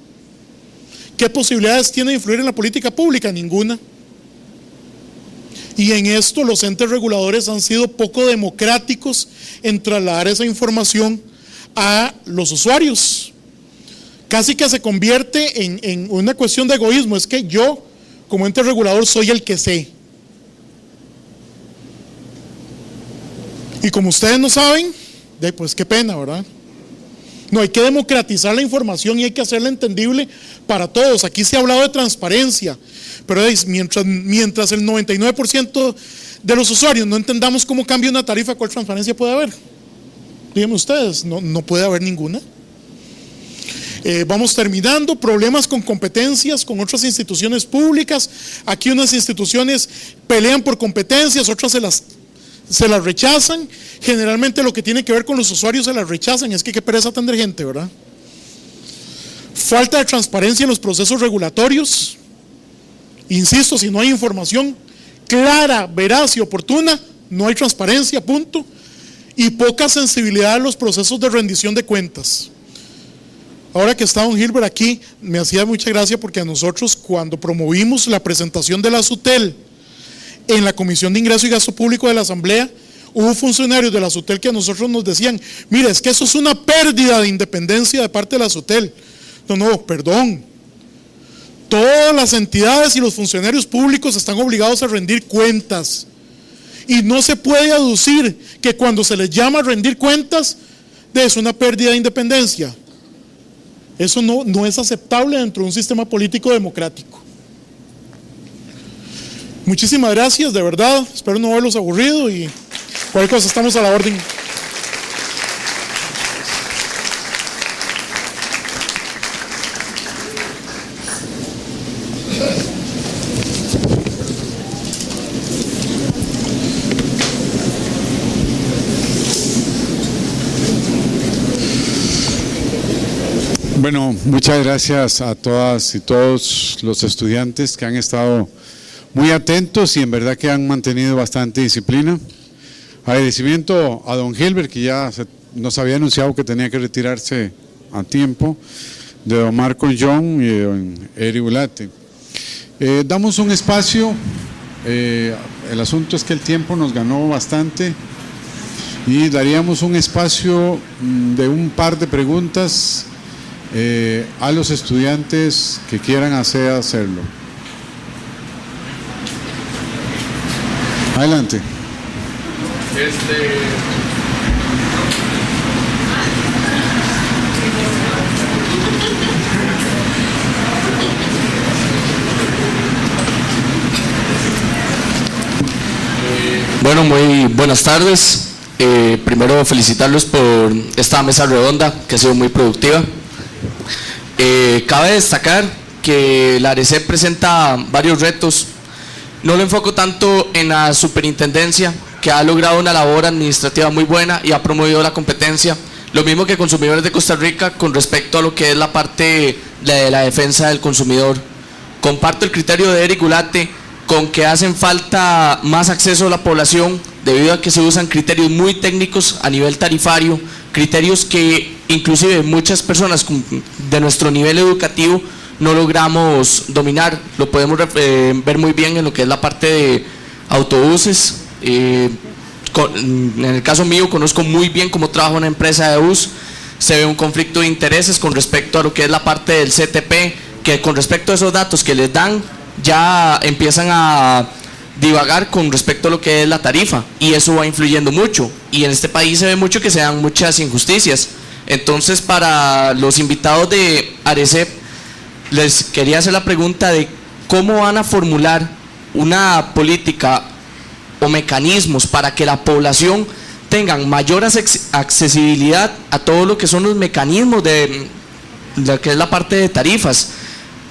¿qué posibilidades tiene de influir en la política pública? Ninguna. Y en esto los entes reguladores han sido poco democráticos en trasladar esa información a los usuarios. Casi que se convierte en una cuestión de egoísmo. Es que yo, como ente regulador, soy el que sé. Y como ustedes no saben, pues qué pena, ¿verdad? No, hay que democratizar la información y hay que hacerla entendible para todos. Aquí se ha hablado de transparencia, pero mientras el 99% de los usuarios no entendamos cómo cambia una tarifa, ¿cuál transparencia puede haber? Díganme ustedes, no puede haber ninguna. Vamos terminando. Problemas con competencias con otras instituciones públicas. Aquí unas instituciones pelean por competencias, otras se las rechazan. Generalmente lo que tiene que ver con los usuarios se las rechazan. Es que qué pereza atender gente, ¿verdad? Falta de transparencia en los procesos regulatorios. Insisto, si no hay información clara, veraz y oportuna, no hay transparencia, punto. Y poca sensibilidad a los procesos de rendición de cuentas. Ahora que está don Gilbert aquí, me hacía mucha gracia porque a nosotros cuando promovimos la presentación de la SUTEL en la Comisión de Ingreso y Gasto Público de la Asamblea, hubo funcionarios de la SUTEL que a nosotros nos decían, mire, es que eso es una pérdida de independencia de parte de la SUTEL. No, perdón. Todas las entidades y los funcionarios públicos están obligados a rendir cuentas. Y no se puede aducir que cuando se les llama a rendir cuentas, es una pérdida de independencia. Eso no es aceptable dentro de un sistema político democrático. Muchísimas gracias, de verdad, espero no haberlos aburrido y cualquier cosa estamos a la orden. Bueno, muchas gracias a todas y todos los estudiantes que han estado muy atentos y en verdad que han mantenido bastante disciplina. Agradecimiento a don Gilbert, que ya nos había anunciado que tenía que retirarse a tiempo, de don Marco John y de don Eric Ulate. Damos un espacio, el asunto es que el tiempo nos ganó bastante y daríamos un espacio de un par de preguntas a los estudiantes que quieran hacerlo. Adelante. Bueno, muy buenas tardes. Primero felicitarlos por esta mesa redonda que ha sido muy productiva. Cabe destacar que la ARECEP presenta varios retos. No lo enfoco tanto en la superintendencia, que ha logrado una labor administrativa muy buena y ha promovido la competencia. Lo mismo que Consumidores de Costa Rica con respecto a lo que es la parte de la defensa del consumidor. Comparto el criterio de Eric Ulate con que hacen falta más acceso a la población debido a que se usan criterios muy técnicos a nivel tarifario, criterios que inclusive muchas personas de nuestro nivel educativo no logramos dominar. Lo podemos ver muy bien en lo que es la parte de autobuses. En el caso mío conozco muy bien cómo trabaja una empresa de bus. Se ve un conflicto de intereses con respecto a lo que es la parte del CTP, que con respecto a esos datos que les dan ya empiezan a divagar con respecto a lo que es la tarifa, y eso va influyendo mucho, y en este país se ve mucho que se dan muchas injusticias. Entonces, para los invitados de ARECEP les quería hacer la pregunta de cómo van a formular una política o mecanismos para que la población tengan mayor accesibilidad a todo lo que son los mecanismos de lo que es la parte de tarifas,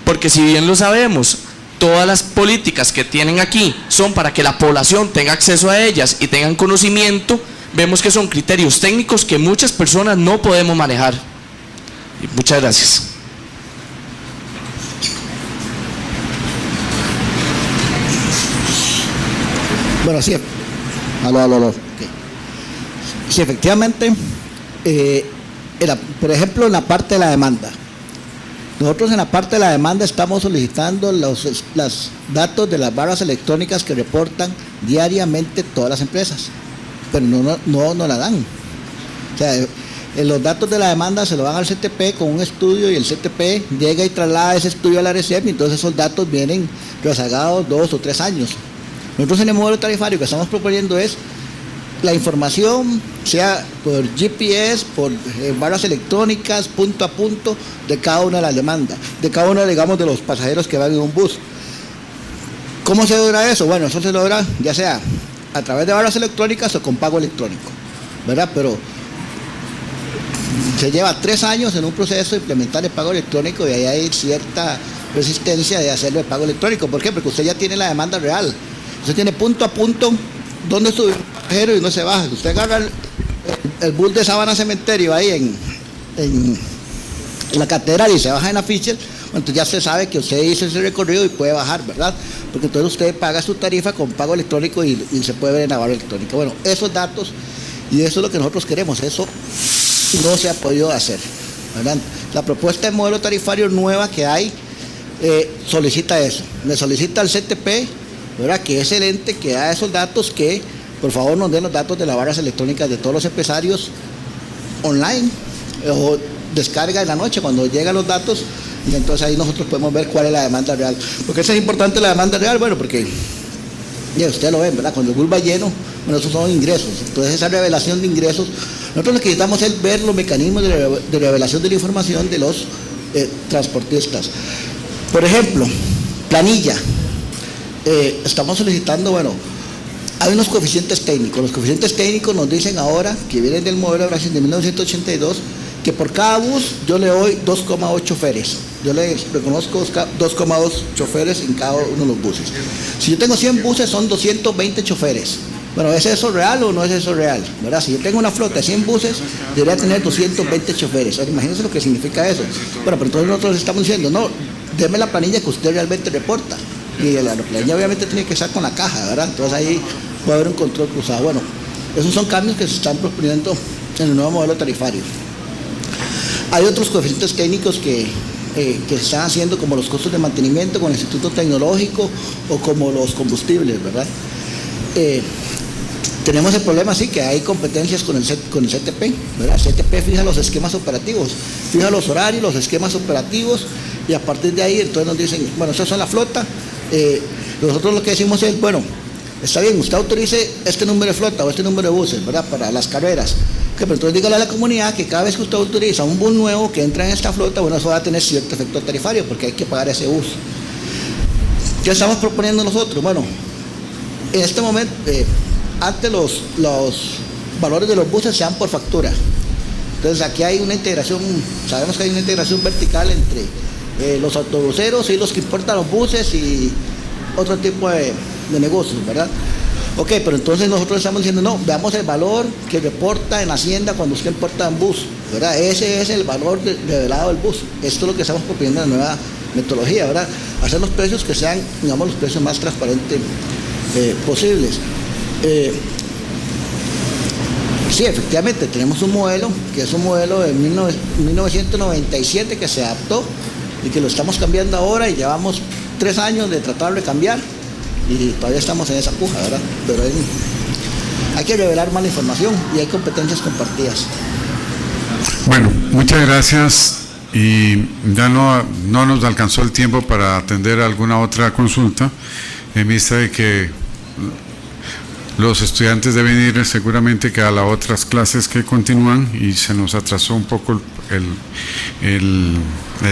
porque si bien lo sabemos, todas las políticas que tienen aquí son para que la población tenga acceso a ellas y tengan conocimiento, vemos que son criterios técnicos que muchas personas no podemos manejar. Y muchas gracias. Bueno, sí. Aló. Okay. Sí, efectivamente, por ejemplo, en la parte de la demanda. Nosotros en la parte de la demanda estamos solicitando los datos de las barras electrónicas que reportan diariamente todas las empresas, pero no la dan. O sea, los datos de la demanda se lo dan al CTP con un estudio y el CTP llega y traslada ese estudio a la ARECEP y entonces esos datos vienen rezagados 2 o 3 años. Nosotros en el modelo tarifario que estamos proponiendo es la información, sea por GPS, por barras electrónicas, punto a punto, de cada una de las demandas, de cada uno, digamos, de los pasajeros que van en un bus. ¿Cómo se logra eso? Bueno, eso se logra ya sea a través de barras electrónicas o con pago electrónico, ¿verdad? Pero se lleva 3 años en un proceso de implementar el pago electrónico y ahí hay cierta resistencia de hacerlo de pago electrónico. ¿Por qué? Porque usted ya tiene la demanda real. Usted tiene punto a punto dónde sube el pasajero y no se baja. Usted agarra el bus de Sabana Cementerio ahí en la catedral y se baja en la Fischer, bueno, entonces ya usted sabe que usted hizo ese recorrido y puede bajar, ¿verdad? Porque entonces usted paga su tarifa con pago electrónico y se puede ver en la barra electrónica. Bueno, esos datos, y eso es lo que nosotros queremos, eso no se ha podido hacer, ¿verdad? La propuesta de modelo tarifario nueva que hay solicita eso, le solicita al CTP, ¿verdad?, que es el ente que da esos datos, que por favor nos den los datos de las barras electrónicas de todos los empresarios online, o descarga en la noche cuando llegan los datos, y entonces ahí nosotros podemos ver cuál es la demanda real. Porque eso es importante, la demanda real, bueno, porque ya usted lo ve, ¿verdad? Cuando el bus va lleno, bueno, esos son ingresos, entonces esa revelación de ingresos Nosotros lo que necesitamos es ver los mecanismos de revelación de la información de los transportistas. Por ejemplo, planilla. Estamos solicitando, bueno, hay unos coeficientes técnicos. Los coeficientes técnicos nos dicen ahora, que vienen del modelo de Brasil de 1982, que por cada bus yo le doy 2,8 choferes. Yo le reconozco 2,2 choferes en cada uno de los buses. Si yo tengo 100 buses, son 220 choferes. Bueno, ¿es eso real o no es eso real? ¿Verdad? Si yo tengo una flota de 100 buses, debería tener 220 choferes. Ahora, imagínense lo que significa eso. Bueno, pero entonces nosotros estamos diciendo, no, deme la planilla que usted realmente reporta. Y la planilla obviamente tiene que estar con la caja, ¿verdad? Entonces ahí puede haber un control cruzado. Bueno, esos son cambios que se están proponiendo en el nuevo modelo tarifario. Hay otros coeficientes técnicos que se están haciendo, como los costos de mantenimiento con el Instituto Tecnológico o como los combustibles, ¿verdad? Tenemos el problema, sí, que hay competencias con el CTP, ¿verdad? El CTP fija los esquemas operativos, fija los horarios, los esquemas operativos, y a partir de ahí entonces nos dicen, bueno, esas son la flota. Nosotros lo que decimos es, bueno, está bien, usted autorice este número de flota o este número de buses, ¿verdad?, para las carreras. Pero entonces dígale a la comunidad que cada vez que usted autoriza un bus nuevo que entra en esta flota, bueno, eso va a tener cierto efecto tarifario porque hay que pagar ese bus. ¿Qué estamos proponiendo nosotros? Bueno, en este momento, antes los valores de los buses se dan por factura. Entonces aquí hay una integración, sabemos que hay una integración vertical entre los autobuseros y los que importan los buses y otro tipo de negocios, ¿verdad? Ok, pero entonces nosotros estamos diciendo, no, veamos el valor que reporta en Hacienda cuando usted importa un bus, ¿verdad? Ese es el valor revelado del bus. Esto es lo que estamos proponiendo en la nueva metodología, ¿verdad? Hacer los precios que sean, digamos, los precios más transparentes posibles. Sí, efectivamente, tenemos un modelo, que es un modelo de 1997 que se adaptó y que lo estamos cambiando ahora y llevamos 3 años de tratar de cambiar. Y todavía estamos en esa puja, ¿verdad? Pero hay que revelar más la información y hay competencias compartidas. Bueno, muchas gracias. Y ya no nos alcanzó el tiempo para atender alguna otra consulta, en vista de que los estudiantes deben ir seguramente que a las otras clases que continúan y se nos atrasó un poco el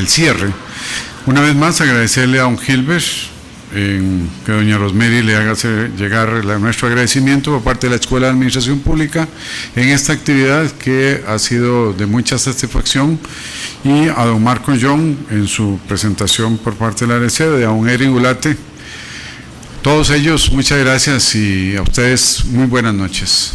cierre. Una vez más, agradecerle a don Gilbert que doña Rosemary le haga llegar nuestro agradecimiento por parte de la Escuela de Administración Pública en esta actividad que ha sido de mucha satisfacción, y a don Marco John en su presentación por parte de la RC, a don Eric Ulate. Todos ellos, muchas gracias y a ustedes muy buenas noches.